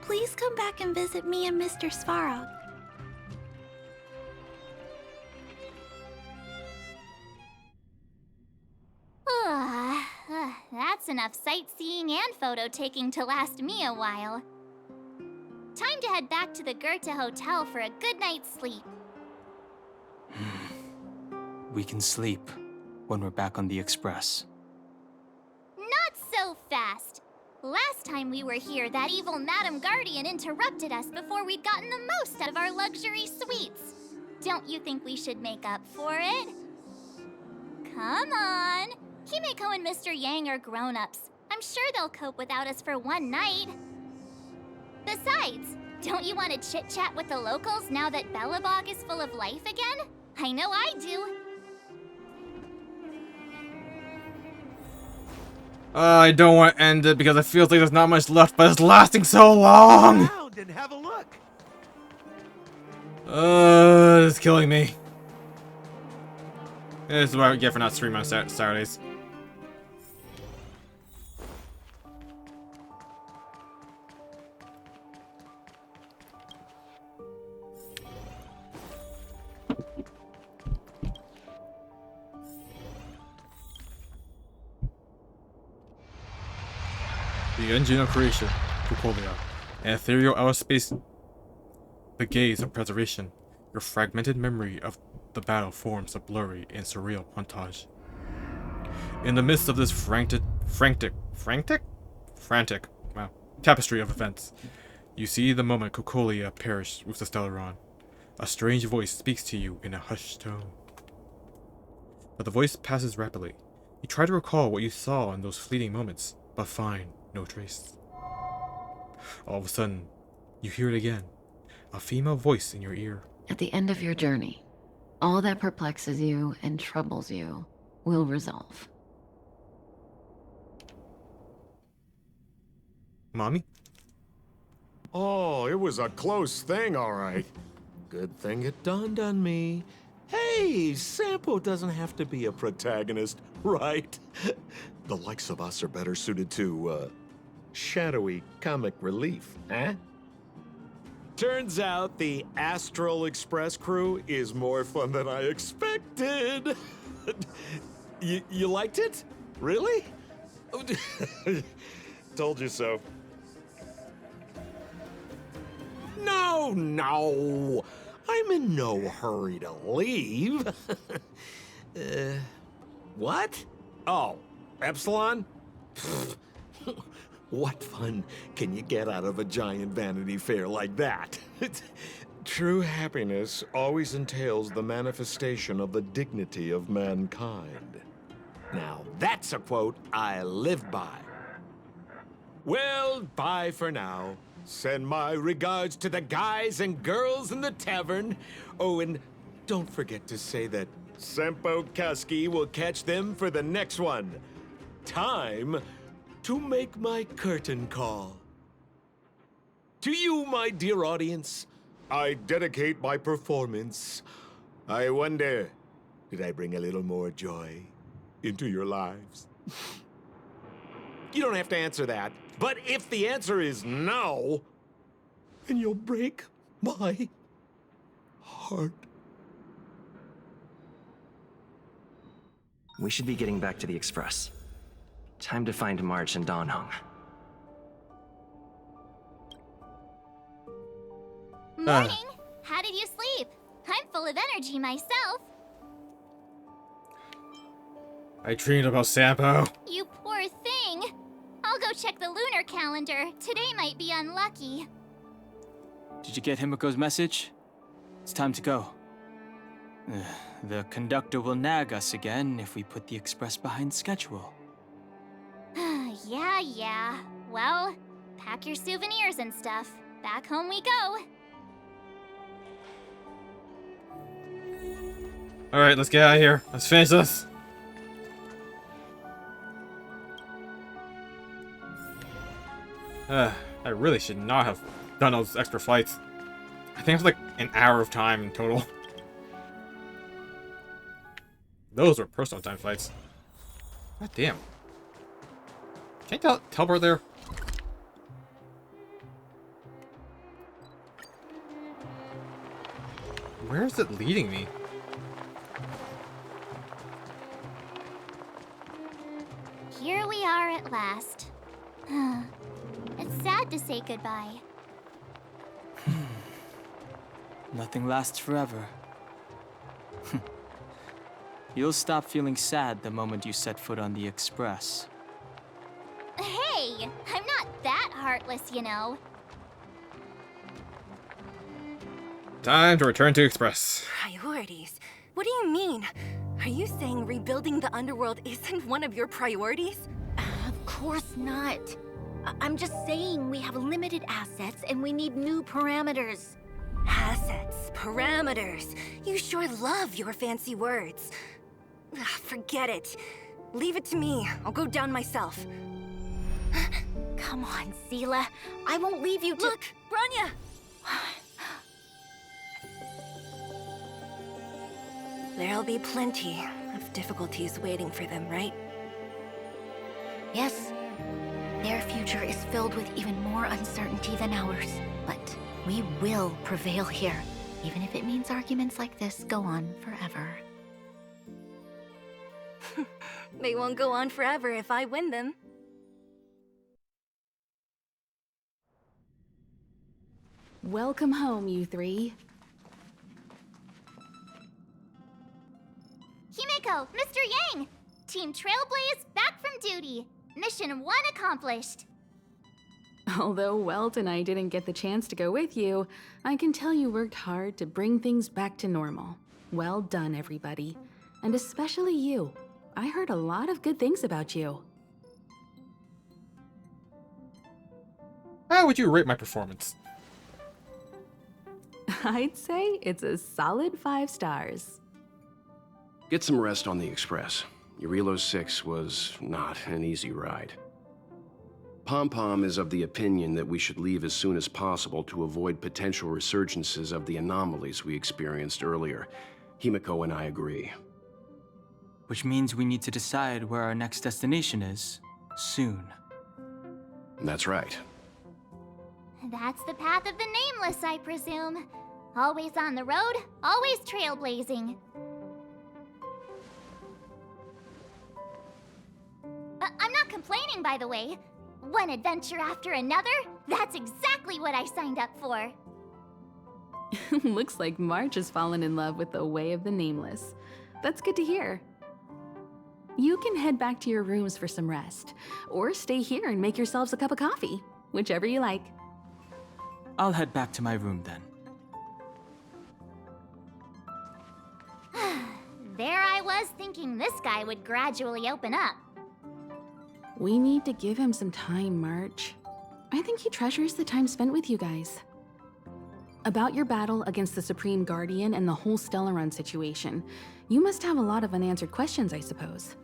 please come back and visit me and Mr. Svarog. That's enough sightseeing and photo taking to last me a while. Time to head back to the Goethe Hotel for a good night's sleep. We can sleep when we're back on the Express. Not so fast! Last time we were here, that evil Madam Guardian interrupted us before we'd gotten the most out of our luxury suites. Don't you think we should make up for it? Come on! Himeko and Mr. Yang are grown-ups. I'm sure they'll cope without us for one night. Besides, don't you want to chit-chat with the locals now that Belobog is full of life again? I know I do. I don't want to end it because it feels like there's not much left, but it's lasting so long! And have a look. It's killing me. This is what I get for not streaming on Saturdays. The engine of creation, Kukolia, an ethereal outer space, the gaze of preservation. Your fragmented memory of the battle forms a blurry and surreal montage. In the midst of this frantic tapestry of events, you see the moment Kukolia perished with the Stellaron. A strange voice speaks to you in a hushed tone. But the voice passes rapidly. You try to recall what you saw in those fleeting moments, but find no trace. All of a sudden, you hear it again. A female voice in your ear. At the end of your journey, All that perplexes you and troubles you will resolve. Mommy? Oh, it was a close thing, all right. Good thing it dawned on me. Hey, Sampo doesn't have to be a protagonist, right? The likes of us are better suited to, shadowy comic relief, eh? Turns out the Astral Express crew is more fun than I expected. You liked it? Really? Told you so. No. I'm in no hurry to leave. What? Oh, Epsilon? What fun can you get out of a giant Vanity Fair like that? True happiness always entails the manifestation of the dignity of mankind. Now, that's a quote I live by. Well, bye for now. Send my regards to the guys and girls in the tavern. Oh, and don't forget to say that Sempo Kaski will catch them for the next one. Time to make my curtain call. To you, my dear audience, I dedicate my performance. I wonder, did I bring a little more joy into your lives? You don't have to answer that, but if the answer is no, then you'll break my heart. We should be getting back to the Express. Time to find March and Dan Heng. Morning! How did you sleep? I'm full of energy myself. I dreamed about Sampo. You poor thing. I'll go check the lunar calendar. Today might be unlucky. Did you get Himiko's message? It's time to go. The conductor will nag us again if we put the express behind schedule. Yeah. Well, pack your souvenirs and stuff. Back home we go. Alright, let's get out of here. Let's finish this. I really should not have done those extra flights. I think it was like an hour of time in total. Those were personal time flights. God damn. Can't teleport there? Where is it leading me? Here we are at last. It's sad to say goodbye. Nothing lasts forever. You'll stop feeling sad the moment you set foot on the express. Hey, I'm not that heartless, you know. Time to return to Express. Priorities? What do you mean? Are you saying rebuilding the underworld isn't one of your priorities? Of course not. I'm just saying we have limited assets and we need new parameters. Assets, parameters. You sure love your fancy words. Forget it. Leave it to me. I'll go down myself. Come on, Seela. I won't leave you to— Look, Bronya! There'll be plenty of difficulties waiting for them, right? Yes. Their future is filled with even more uncertainty than ours. But we will prevail here, even if it means arguments like this go on forever. They won't go on forever if I win them. Welcome home, you three. Himiko, Mr. Yang! Team Trailblaze back from duty. Mission 1 accomplished. Although Welt and I didn't get the chance to go with you, I can tell you worked hard to bring things back to normal. Well done, everybody. And especially you. I heard a lot of good things about you. How would you rate my performance? I'd say it's a solid 5 stars. Get some rest on the Express. Jarilo-VI was not an easy ride. Pom-Pom is of the opinion that we should leave as soon as possible to avoid potential resurgences of the anomalies we experienced earlier. Himiko and I agree. Which means we need to decide where our next destination is, soon. That's right. That's the path of the Nameless, I presume. Always on the road, always trailblazing. I'm not complaining, by the way. One adventure after another, that's exactly what I signed up for. Looks like March has fallen in love with the way of the Nameless. That's good to hear. You can head back to your rooms for some rest, or stay here and make yourselves a cup of coffee, whichever you like. I'll head back to my room then. There I was thinking this guy would gradually open up. We need to give him some time, March. I think he treasures the time spent with you guys. About your battle against the Supreme Guardian and the whole Stellaron situation, you must have a lot of unanswered questions, I suppose.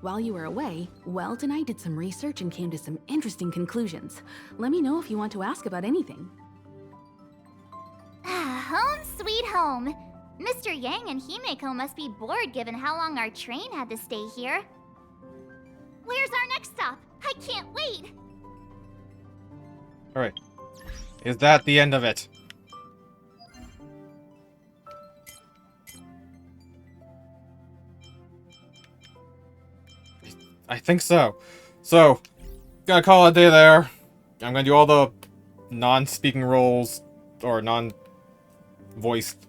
While you were away, Welt and I did some research and came to some interesting conclusions. Let me know if you want to ask about anything. Home sweet home. Mr. Yang and Himeko must be bored given how long our train had to stay here. Where's our next stop? I can't wait! Alright. Is that the end of it? I think so. So, gonna call it a day there. I'm gonna do all the non-speaking roles, or non-voiced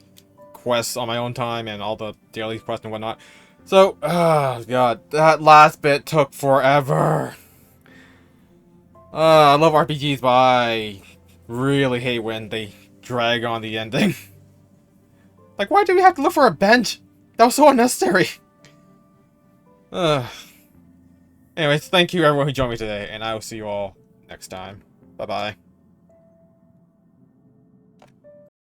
quests on my own time, and all the daily quests and whatnot. So, oh god, that last bit took forever. I love RPGs, but I really hate when they drag on the ending. Like, why do we have to look for a bench? That was so unnecessary. Anyways, thank you everyone who joined me today, and I will see you all next time. Bye-bye.